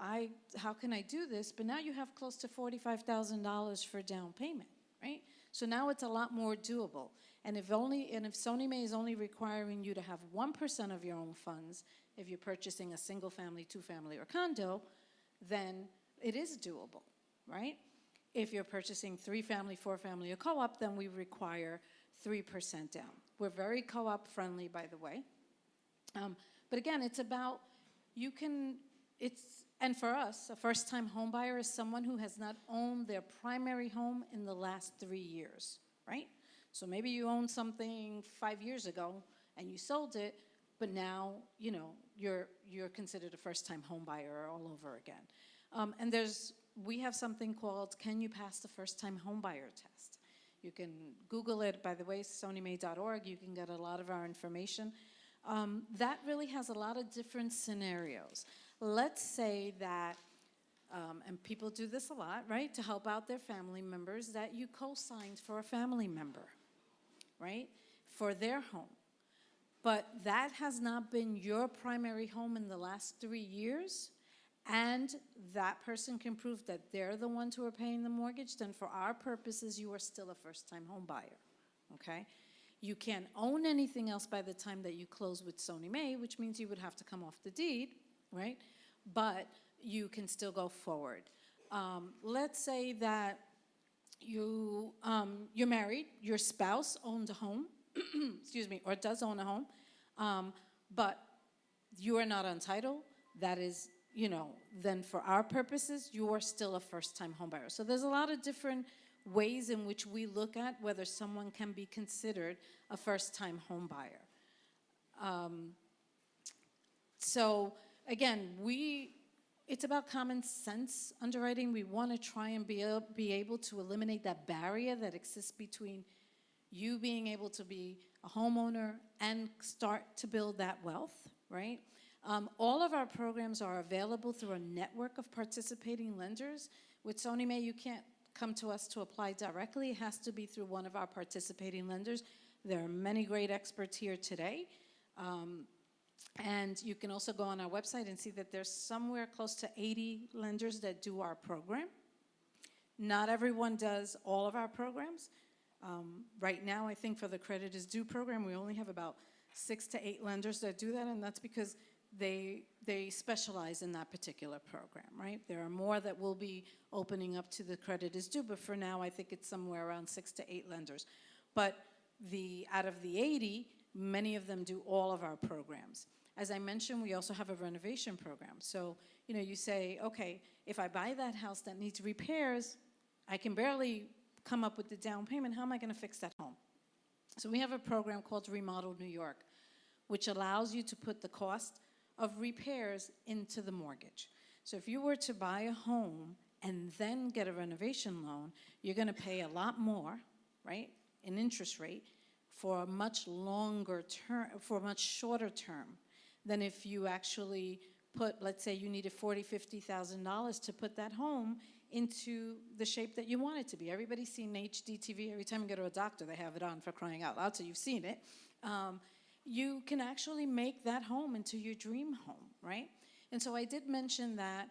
Speaker 20: how can I do this? But now you have close to $45,000 for down payment, right? So now it's a lot more doable. And if Sony Mae is only requiring you to have 1% of your own funds, if you're purchasing a single family, 2-family, or condo, then it is doable, right? If you're purchasing 3-family, 4-family, or co-op, then we require 3% down. We're very co-op friendly, by the way. But again, it's about, and for us, a first-time home buyer is someone who has not owned their primary home in the last 3 years, right? So maybe you owned something 5 years ago and you sold it, but now, you're considered a first-time home buyer all over again. And we have something called, Can You Pass the First-Time Home Buyer Test? You can Google it, by the way, sonymay.org. You can get a lot of our information. That really has a lot of different scenarios. Let's say that, and people do this a lot, right, to help out their family members, that you co-signed for a family member, right, for their home. But that has not been your primary home in the last 3 years, and that person can prove that they're the ones who are paying the mortgage, then for our purposes, you are still a first-time home buyer, okay? You can't own anything else by the time that you close with Sony Mae, which means you would have to come off the deed, right? But you can still go forward. Let's say that you're married, your spouse owned a home, excuse me, or does own a home, but you are not on title. That is, then for our purposes, you are still a first-time home buyer. So there's a lot of different ways in which we look at whether someone can be considered a first-time home buyer. So again, It's about common sense underwriting. We want to try and be able to eliminate that barrier that exists between you being able to be a homeowner and start to build that wealth, right? All of our programs are available through a network of participating lenders. With Sony Mae, you can't come to us to apply directly. It has to be through one of our participating lenders. There are many great experts here today. And you can also go on our website and see that there's somewhere close to 80 lenders that do our program. Not everyone does all of our programs. Right now, I think for the Credit is Due program, we only have about 6 to 8 lenders that do that, and that's because they specialize in that particular program, right? There are more that will be opening up to the Credit is Due, but for now, I think it's somewhere around 6 to 8 lenders. But out of the 80, many of them do all of our programs. As I mentioned, we also have a renovation program. So, you say, okay, if I buy that house that needs repairs, I can barely come up with the down payment. How am I going to fix that home? So we have a program called Remodel New York, which allows you to put the cost of repairs into the mortgage. So if you were to buy a home and then get a renovation loan, you're going to pay a lot more, right, in interest rate for a much longer term, for a much shorter term than if you actually put, let's say you needed $40,000, $50,000 to put that home into the shape that you want it to be. Everybody's seen HDTV. Every time you go to a doctor, they have it on, for crying out loud, so you've seen it. You can actually make that home into your dream home, right? And so I did mention that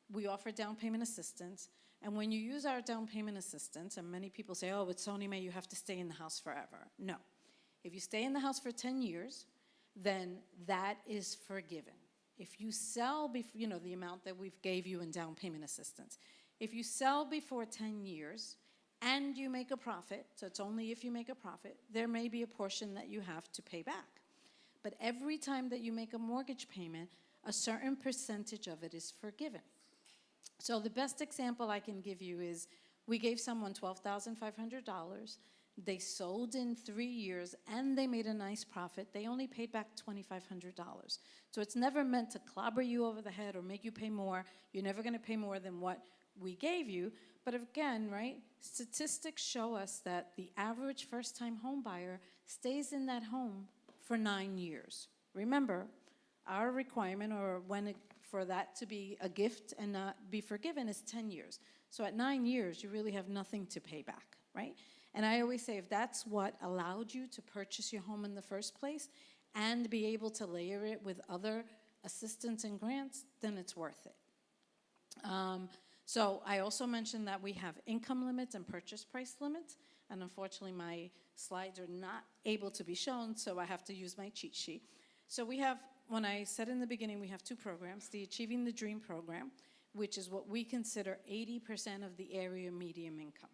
Speaker 20: we offer down payment assistance. And when you use our down payment assistance, and many people say, oh, with Sony Mae, you have to stay in the house forever. No. If you stay in the house for 10 years, then that is forgiven. If you sell, the amount that we've gave you in down payment assistance, if you sell before 10 years and you make a profit, so it's only if you make a profit, there may be a portion that you have to pay back. But every time that you make a mortgage payment, a certain percentage of it is forgiven. So the best example I can give you is we gave someone $12,500. They sold in 3 years and they made a nice profit. They only paid back $2,500. So it's never meant to clobber you over the head or make you pay more. You're never going to pay more than what we gave you. But again, right, statistics show us that the average first-time home buyer stays in that home for 9 years. Remember, our requirement for that to be a gift and not be forgiven is 10 years. So at 9 years, you really have nothing to pay back, right? And I always say if that's what allowed you to purchase your home in the first place and be able to layer it with other assistance and grants, then it's worth it. So I also mentioned that we have income limits and purchase price limits. And unfortunately, my slides are not able to be shown, so I have to use my cheat sheet. So we have, when I said in the beginning, we have 2 programs, the Achieving the Dream program, which is what we consider 80% of the area median income.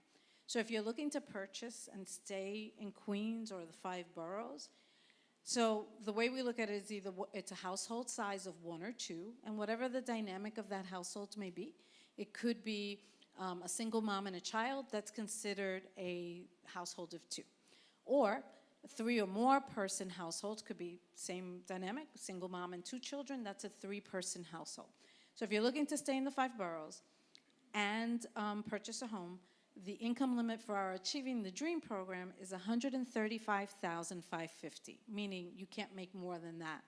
Speaker 20: So if you're looking to purchase and stay in Queens or the 5 boroughs, so the way we look at it is either it's a household size of 1 or 2, and whatever the dynamic of that household may be, it could be a single mom and a child, that's considered a household of 2. Or a 3 or more person household could be same dynamic, single mom and 2 children, that's a 3-person household. So if you're looking to stay in the 5 boroughs and purchase a home, the income limit for our Achieving the Dream program is $135,550, meaning you can't make more than that,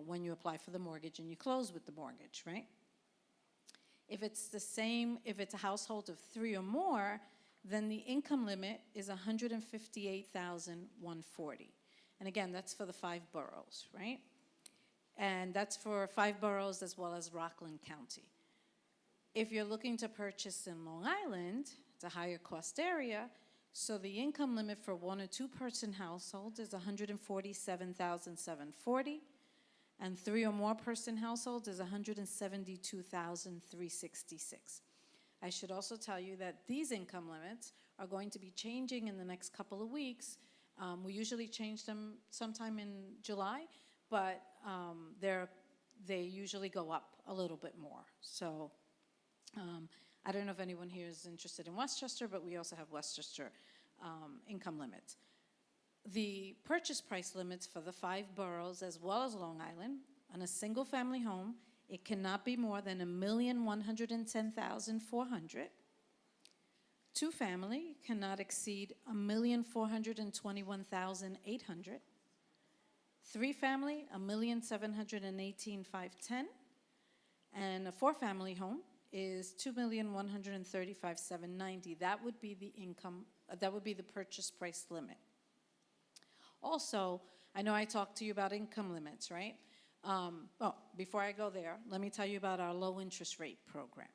Speaker 20: when you apply for the mortgage and you close with the mortgage, right? If it's the same, if it's a household of 3 or more, then the income limit is $158,140. And again, that's for the 5 boroughs, right? And that's for 5 boroughs as well as Rockland County. If you're looking to purchase in Long Island, it's a higher cost area, so the income limit for 1 or 2-person household is $147,740, and 3 or more person household is $172,366. I should also tell you that these income limits are going to be changing in the next couple of weeks. We usually change them sometime in July, but they usually go up a little bit more. So I don't know if anyone here is interested in Westchester, but we also have Westchester income limits. The purchase price limits for the 5 boroughs as well as Long Island on a single family home It cannot be more than $1,110,400. Two-family cannot exceed $1,421,800. Three-family, $1,718,510. And a four-family home is $2,135,790. That would be the income. That would be the purchase price limit. Also, I know I talked to you about income limits, right? Before I go there, let me tell you about our low interest rate program.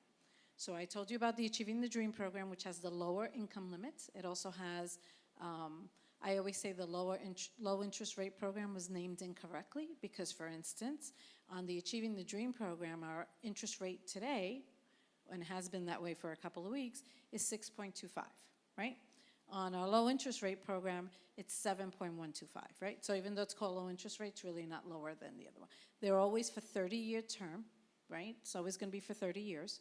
Speaker 20: So I told you about the Achieving the Dream program, which has the lower income limits. It also has, I always say the low interest rate program was named incorrectly because, for instance, on the Achieving the Dream program, our interest rate today, and has been that way for a couple of weeks, is 6.25, right? On our low interest rate program, it's 7.125, right? So even though it's called low interest rate, it's really not lower than the other one. They're always for 30-year term, right? It's always going to be for 30 years.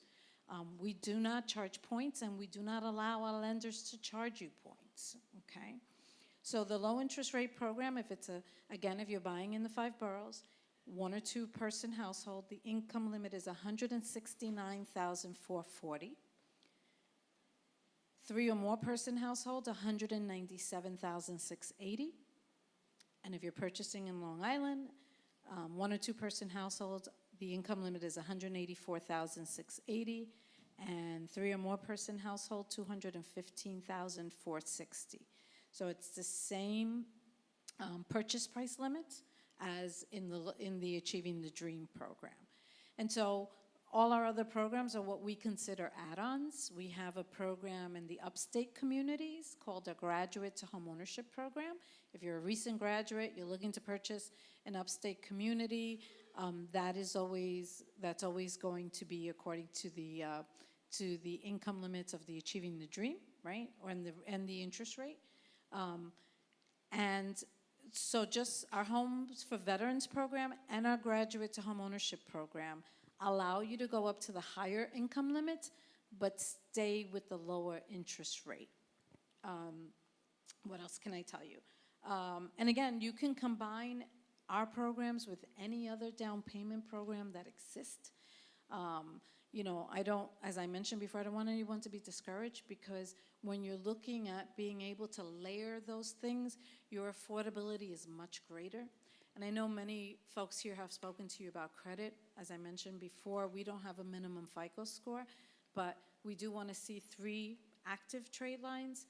Speaker 20: We do not charge points, and we do not allow our lenders to charge you points, okay? So the low interest rate program, if it's again, if you're buying in the 5 boroughs, 1 or 2 person household, the income limit is $169,440. 3 or more person household, $197,680. And if you're purchasing in Long Island, 1 or 2 person household, the income limit is $184,680, and 3 or more person household, $215,460. So it's the same purchase price limit as in the Achieving the Dream program. And so all our other programs are what we consider add-ons. We have a program in the upstate communities called a Graduate to Homeownership program. If you're a recent graduate, you're looking to purchase an upstate community, that's always going to be according to the income limits of the Achieving the Dream, right? And the interest rate. And so just our Homes for Veterans program and our Graduate to Homeownership program allow you to go up to the higher income limit, but stay with the lower interest rate. What else can I tell you? And again, you can combine our programs with any other down payment program that exists. You know, as I mentioned before, I don't want anyone to be discouraged, because when you're looking at being able to layer those things, your affordability is much greater. And I know many folks here have spoken to you about credit. As I mentioned before, we don't have a minimum FICO score, but we do want to see 3 active trade lines.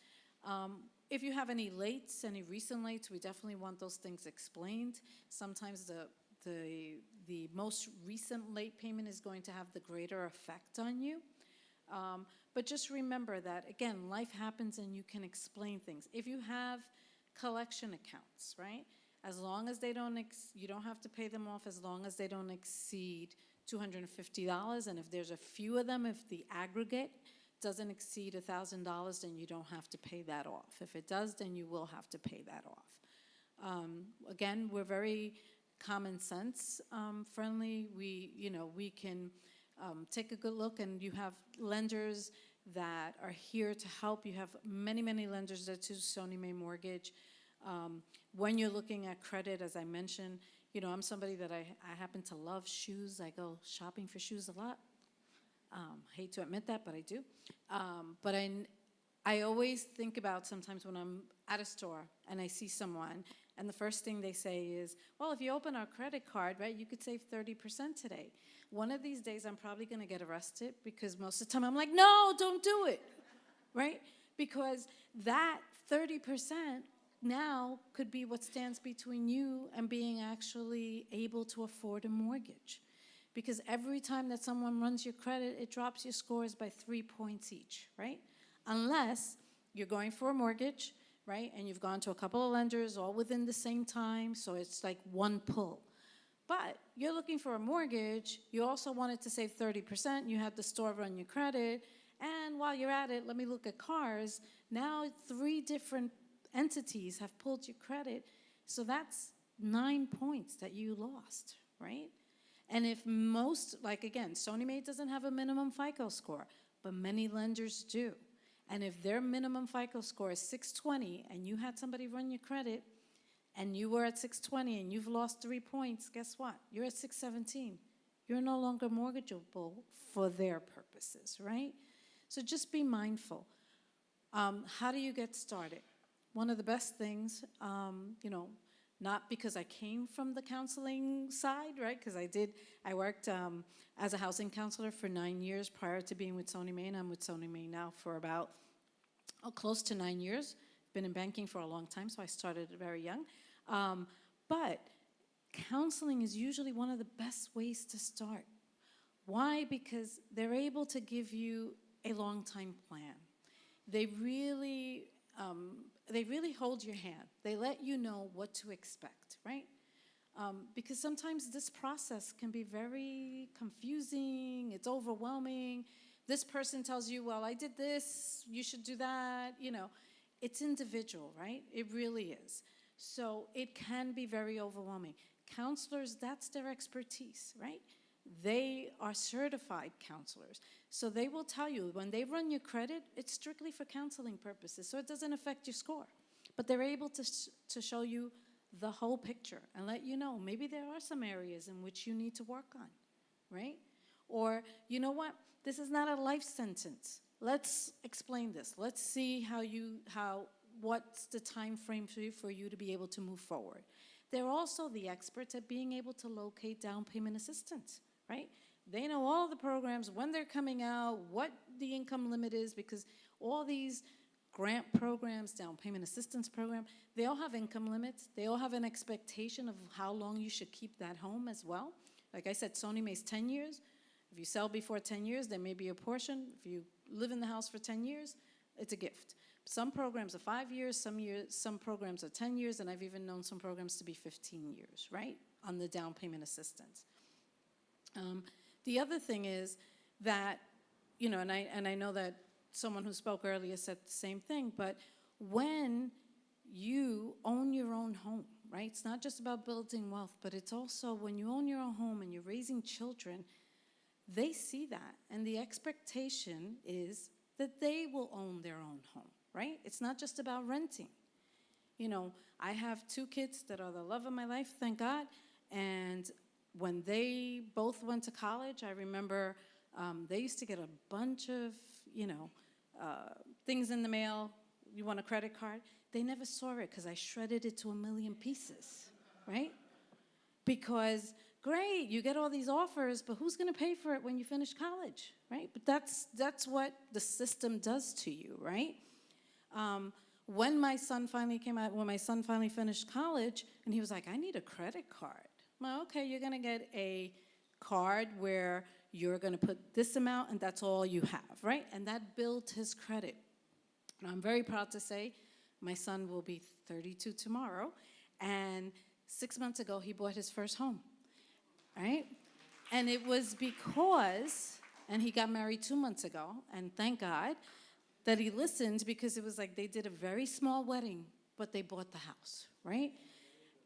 Speaker 20: If you have any lates, any recent lates, we definitely want those things explained. Sometimes the most recent late payment is going to have the greater effect on you. But just remember that, again, life happens and you can explain things. If you have collection accounts, right? As long as they don't, you don't have to pay them off as long as they don't exceed $250. And if there's a few of them, if the aggregate doesn't exceed $1,000, then you don't have to pay that off. If it does, then you will have to pay that off. Again, we're very common sense friendly. We can take a good look, and you have lenders that are here to help. You have many, many lenders that do Sony Mae Mortgage. When you're looking at credit, as I mentioned, you know, I'm somebody that I happen to love shoes. I go shopping for shoes a lot. Hate to admit that, but I do. But I always think about sometimes when I'm at a store and I see someone, and the first thing they say is, well, if you open our credit card, right, you could save 30% today. One of these days, I'm probably going to get arrested, because most of the time I'm like, no, don't do it, right? Because that 30% now could be what stands between you and being actually able to afford a mortgage. Because every time that someone runs your credit, it drops your scores by 3 points each, right? Unless you're going for a mortgage, right? And you've gone to a couple of lenders all within the same time, so it's like one pull. But you're looking for a mortgage, you also wanted to save 30%, you had the store run your credit, and while you're at it, let me look at cars. Now 3 different entities have pulled your credit, so that's 9 points that you lost, right? And if most, like again, Sony Mae doesn't have a minimum FICO score, but many lenders do. And if their minimum FICO score is 620 and you had somebody run your credit and you were at 620 and you've lost 3 points, guess what? You're at 617. you're no longer mortgageable for their purposes, right? So just be mindful. How do you get started? One of the best things, not because I came from the counseling side, right? Because I worked as a housing counselor for 9 years prior to being with Sony Main. I'm with Sony Main now for about close to 9 years. Been in banking for a long time, so I started very young. But counseling is usually one of the best ways to start. Why? Because they're able to give you a long-time plan. They really hold your hand. They let you know what to expect, right? Because sometimes this process can be very confusing, it's overwhelming. This person tells you, well, I did this, you should do that, It's individual, right? It really is. So it can be very overwhelming. Counselors, that's their expertise, right? They are certified counselors. So they will tell you, when they run your credit, it's strictly for counseling purposes, so it doesn't affect your score. But they're able to show you the whole picture and let you know, maybe there are some areas in which you need to work on, right? Or, you know what, this is not a life sentence. Let's explain this. Let's see what's the time frame for you to be able to move forward. They're also the experts at being able to locate down payment assistance, right? They know all the programs, when they're coming out, what the income limit is, because all these grant programs, down payment assistance program, they all have income limits. They all have an expectation of how long you should keep that home as well. Like I said, Sony May's 10 years. If you sell before 10 years, there may be a portion. If you live in the house for 10 years, it's a gift. Some programs are 5 years, some programs are 10 years, and I've even known some programs to be 15 years, right, on the down payment assistance. The other thing is that, and I know that someone who spoke earlier said the same thing, but when you own your own home, right, it's not just about building wealth, but it's also when you own your own home and you're raising children, they see that, and the expectation is that they will own their own home, right? It's not just about renting. I have 2 kids that are the love of my life, thank God, and when they both went to college, I remember they used to get a bunch of, things in the mail. You want a credit card? They never saw it because I shredded it to 1,000,000 pieces, right? Because, great, you get all these offers, but who's going to pay for it when you finish college, right? But that's what the system does to you, right? When my son finally finished college, and he was like, I need a credit card. I'm like, okay, you're going to get a card where you're going to put this amount, and that's all you have, right? And that built his credit. And I'm very proud to say my son will be 32 tomorrow, and 6 months ago, he bought his first home, right? And it was because, and he got married 2 months ago, and thank God that he listened, because it was like they did a very small wedding, but they bought the house, right?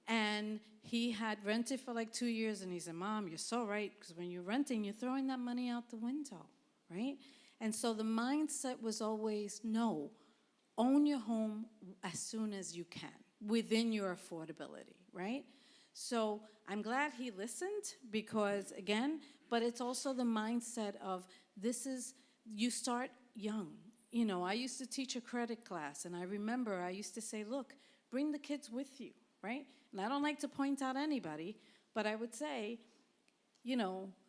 Speaker 20: And he had rented for like 2 years, and he said, Mom, you're so right, because when you're renting, you're throwing that money out the window, right? And so the mindset was always, no, own your home as soon as you can, within your affordability, right? So I'm glad he listened, because again, but it's also the mindset of you start young. I used to teach a credit class, and I remember I used to say, look, bring the kids with you, right? And I don't like to point out anybody, but I would say,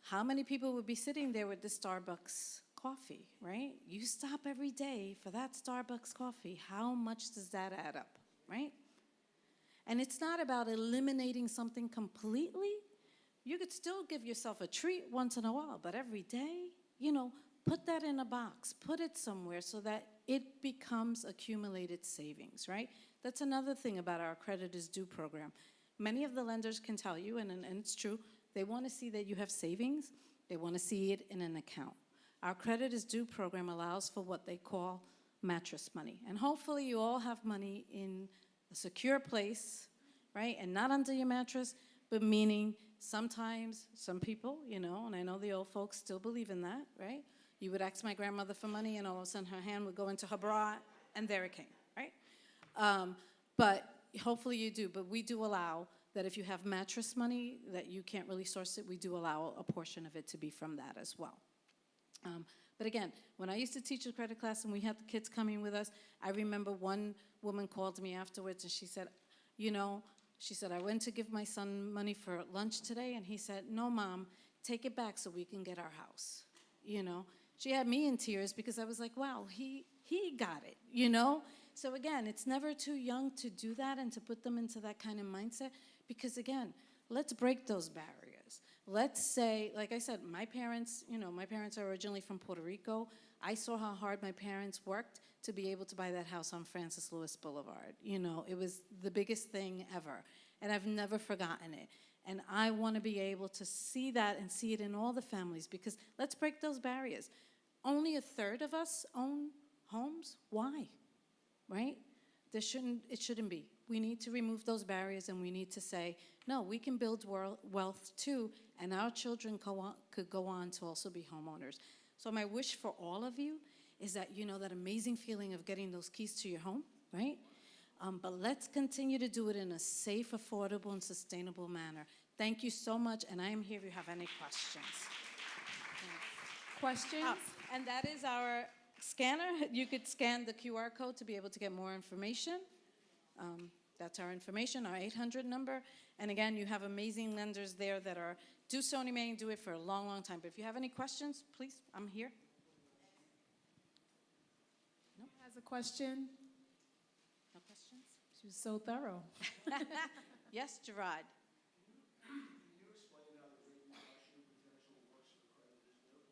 Speaker 20: how many people would be sitting there with the Starbucks coffee, right? You stop every day for that Starbucks coffee. How much does that add up, right? And it's not about eliminating something completely. You could still give yourself a treat once in a while, but every day, put that in a box, put it somewhere so that it becomes accumulated savings, right? That's another thing about our Credit is Due program. Many of the lenders can tell you, and it's true, they want to see that you have savings. They want to see it in an account. Our Credit is Due program allows for what they call mattress money. And hopefully you all have money in a secure place, right? And not under your mattress, but meaning sometimes some people, and I know the old folks still believe in that, right? You would ask my grandmother for money, and all of a sudden her hand would go into her bra, and there it came, right? But hopefully you do. But we do allow that if you have mattress money that you can't really source it, we do allow a portion of it to be from that as well. But again, when I used to teach a credit class and we had the kids coming with us, I remember one woman called me afterwards and she said, you know, she said, I went to give my son money for lunch today, and he said, no, Mom, take it back so we can get our house. You know, she had me in tears because I was like, wow, he got it, you know? So again, it's never too young to do that and to put them into that kind of mindset because again, let's break those barriers. Let's say, like I said, my parents are originally from Puerto Rico. I saw how hard my parents worked to be able to buy that house on Francis Lewis Boulevard. You know, it was the biggest thing ever, and I've never forgotten it. And I want to be able to see that and see it in all the families because let's break those barriers. Only a third of us own homes. Why? Right? It shouldn't be. We need to remove those barriers and we need to say, no, we can build wealth too, and our children could go on to also be homeowners. So my wish for all of you is that you know that amazing feeling of getting those keys to your home, right? But let's continue to do it in a safe, affordable, and sustainable manner. Thank you so much, and I am here if you have any questions.
Speaker 2: Questions?
Speaker 20: And that is our scanner. You could scan the QR code to be able to get more information. That's our information, our 800 number. And again, you have amazing lenders there that are do Sony Mae and do it for a long, long time. But if you have any questions, please, I'm here.
Speaker 2: No? Has a question?
Speaker 20: No questions?
Speaker 2: She was so thorough.
Speaker 20: Yes, Gerard.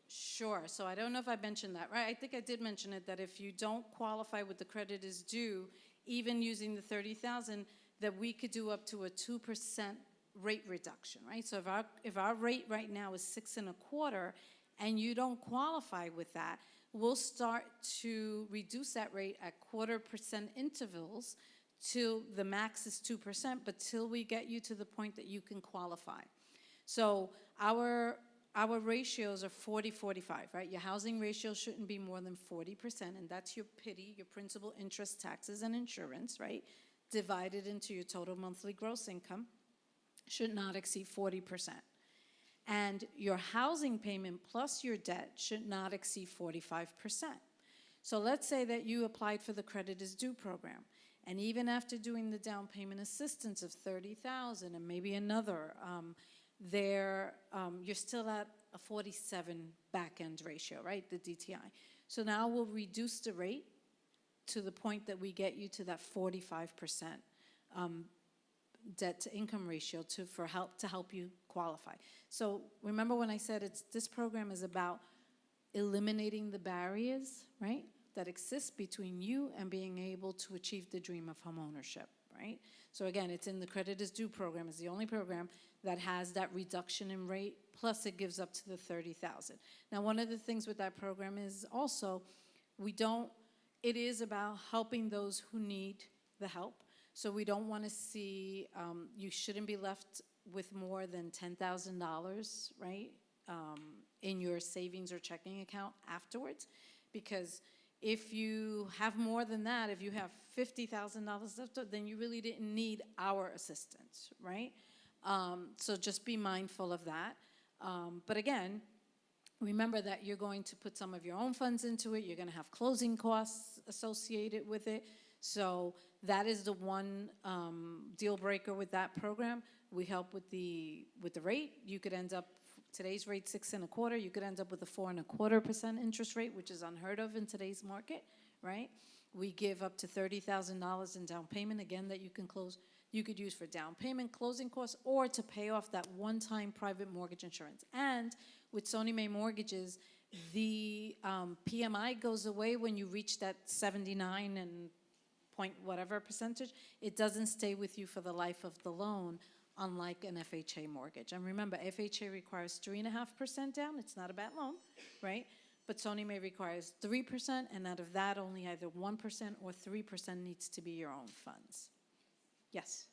Speaker 20: Sure. So I don't know if I mentioned that, right? I think I did mention it, that if you don't qualify with the credit is due, even using the $30,000, that we could do up to a 2% rate reduction, right? So if our rate right now is 6.25%, and you don't qualify with that, we'll start to reduce that rate at 0.25% intervals till the max is 2%, but till we get you to the point that you can qualify. So our ratios are 40-45, right? Your housing ratio shouldn't be more than 40%, and that's your PITI, your principal, interest, taxes, and insurance, right? Divided into your total monthly gross income, should not exceed 40%. And your housing payment plus your debt should not exceed 45%. So let's say that you applied for the Credit is Due program, and even after doing the down payment assistance of $30,000 and maybe another, you're still at a 47 back-end ratio, right, the DTI. So now we'll reduce the rate to the point that we get you to that 45% debt-to-income ratio to help you qualify. So remember when I said this program is about eliminating the barriers, right, that exist between you and being able to achieve the dream of homeownership, right? So again, it's in the Credit is Due program. It's the only program that has that reduction in rate, plus it gives up to the $30,000. Now, one of the things with that program is also it is about helping those who need the help. So we don't want to see, you shouldn't be left with more than $10,000, right, in your savings or checking account afterwards. Because if you have more than that, if you have $50,000 left, then you really didn't need our assistance, right? So just be mindful of that. But again, remember that you're going to put some of your own funds into it. You're going to have closing costs associated with it. So that is the one deal breaker with that program. We help with the rate. You could end up, today's rate 6.25%. You could end up with a 4.25% interest rate, which is unheard of in today's market, right? We give up to $30,000 in down payment, again, that you can close. You could use for down payment, closing costs, or to pay off that one-time private mortgage insurance. And with Sony Mae mortgages, the PMI goes away when you reach that 79 and point whatever percentage. It doesn't stay with you for the life of the loan, unlike an FHA mortgage. And remember, FHA requires 3.5% down. It's not a bad loan, right? But Sony Mae requires 3%, and out of that, only either 1% or 3% needs to be your own funds. Yes?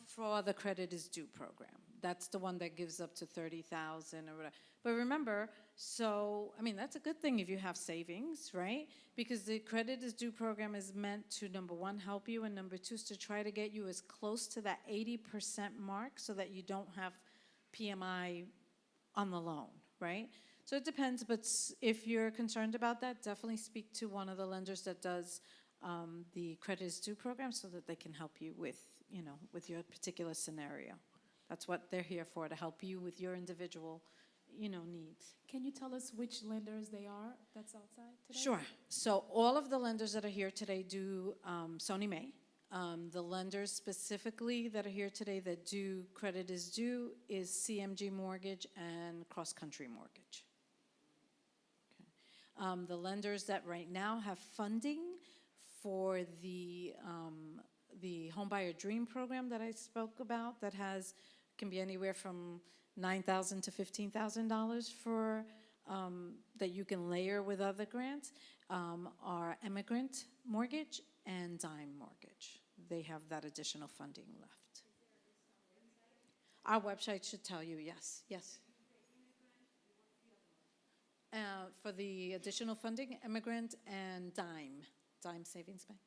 Speaker 20: For the Credit is Due program. That's the one that gives up to 30,000 or whatever. But remember, so, I mean, that's a good thing if you have savings, right? Because the credit is due program is meant to, number one, help you, and number two is to try to get you as close to that 80% mark so that you don't have PMI on the loan, right? So it depends, but if you're concerned about that, definitely speak to one of the lenders that does the credit is due program so that they can help you with, you know, with your particular scenario. That's what they're here for, to help you with your individual, you know, needs.
Speaker 2: Can you tell us which lenders they are that's outside today?
Speaker 20: Sure. So all of the lenders that are here today do Sony May. The lenders specifically that are here today that do credit is due is CMG Mortgage and Cross Country Mortgage. Okay. The lenders that right now have funding for the Homebuyer Dream program that I spoke about that can be anywhere from $9,000 to $15,000 for that you can layer with other grants are Immigrant Mortgage and Dime Mortgage. They have that additional funding left. Our website should tell you, yes, yes. For the additional funding, Immigrant and Dime Savings Bank.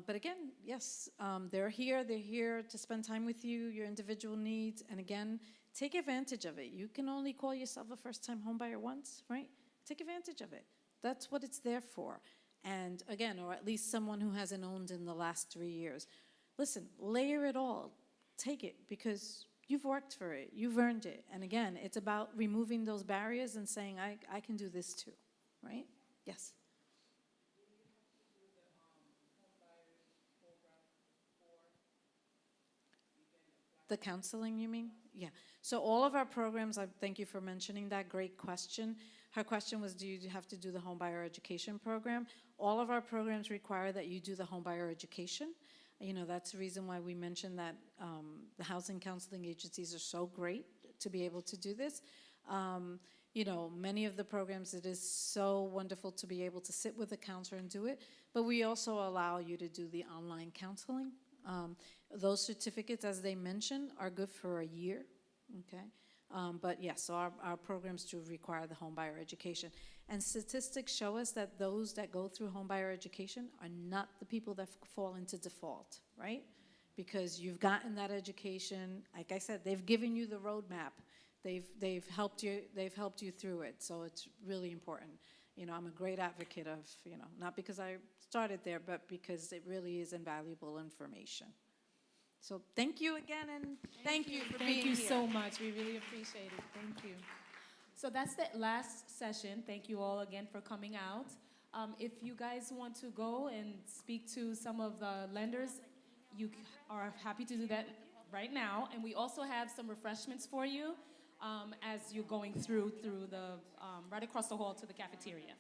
Speaker 20: But again, yes, they're here to spend time with you, your individual needs, and again, take advantage of it. You can only call yourself a first-time homebuyer once, right? Take advantage of it. That's what it's there for. And again, or at least someone who hasn't owned in the last 3 years. Listen, layer it all. Take it because you've worked for it. You've earned it. And again, it's about removing those barriers and saying, I can do this too, right? Yes. The counseling, you mean? Yeah. So all of our programs, I thank you for mentioning that. Great question. Her question was, do you have to do the homebuyer education program? All of our programs require that you do the homebuyer education. You know, that's the reason why we mentioned that the housing counseling agencies are so great to be able to do this. You know, many of the programs, it is so wonderful to be able to sit with a counselor and do it, but we also allow you to do the online counseling. Those certificates, as they mentioned, are good for a year, okay? But yes, so our programs do require the homebuyer education. And statistics show us that those that go through homebuyer education are not the people that fall into default, right? Because you've gotten that education. Like I said, they've given you the roadmap. They've helped you through it. So it's really important. You know, I'm a great advocate of, you know, not because I started there, but because it really is invaluable information. So thank you again, and thank you for being here.
Speaker 2: Thank you so much. We really appreciate it. Thank you. So that's the last session. Thank you all again for coming out. If you guys want to go and speak to some of the lenders, you are happy to do that right now. And we also have some refreshments for you as you're going through the, right across the hall to the cafeteria.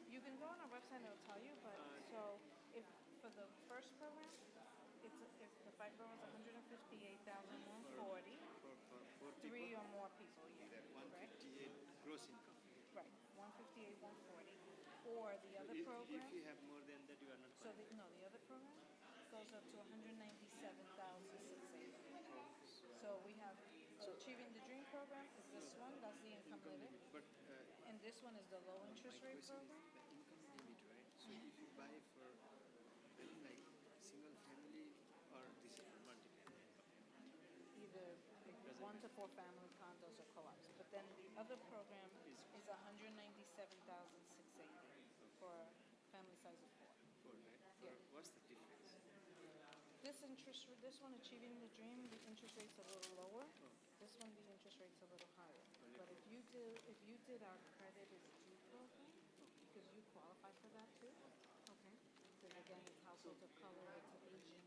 Speaker 20: You can go on our website and it'll tell you, but so if for the first program, if the FIFO is 158,140, 3 or more people, yeah, right?
Speaker 21: Gross income.
Speaker 20: Right, 158, 140. Or the other program.
Speaker 21: If you have more than that, you are not.
Speaker 20: So the other program goes up to 197,680. So we have Achieving the Dream program is this one, the That's the income living.
Speaker 21: But
Speaker 20: And this one is the low interest rate
Speaker 21: question
Speaker 20: program?
Speaker 21: is the income limit, right? So if you buy for like single family or this is multi-family.
Speaker 20: Either 1 to 4 family condos or co-ops. But then the other program is 197,680 for a family size of 4.
Speaker 21: Four, right?
Speaker 20: Yeah.
Speaker 21: What's the difference?
Speaker 20: This one, Achieving the Dream, the interest rate's a little lower. This one, the interest rate's a little higher. But if you did our credit is due program, because you qualify for that too. Okay. Because again, it's households of color, it's Asian.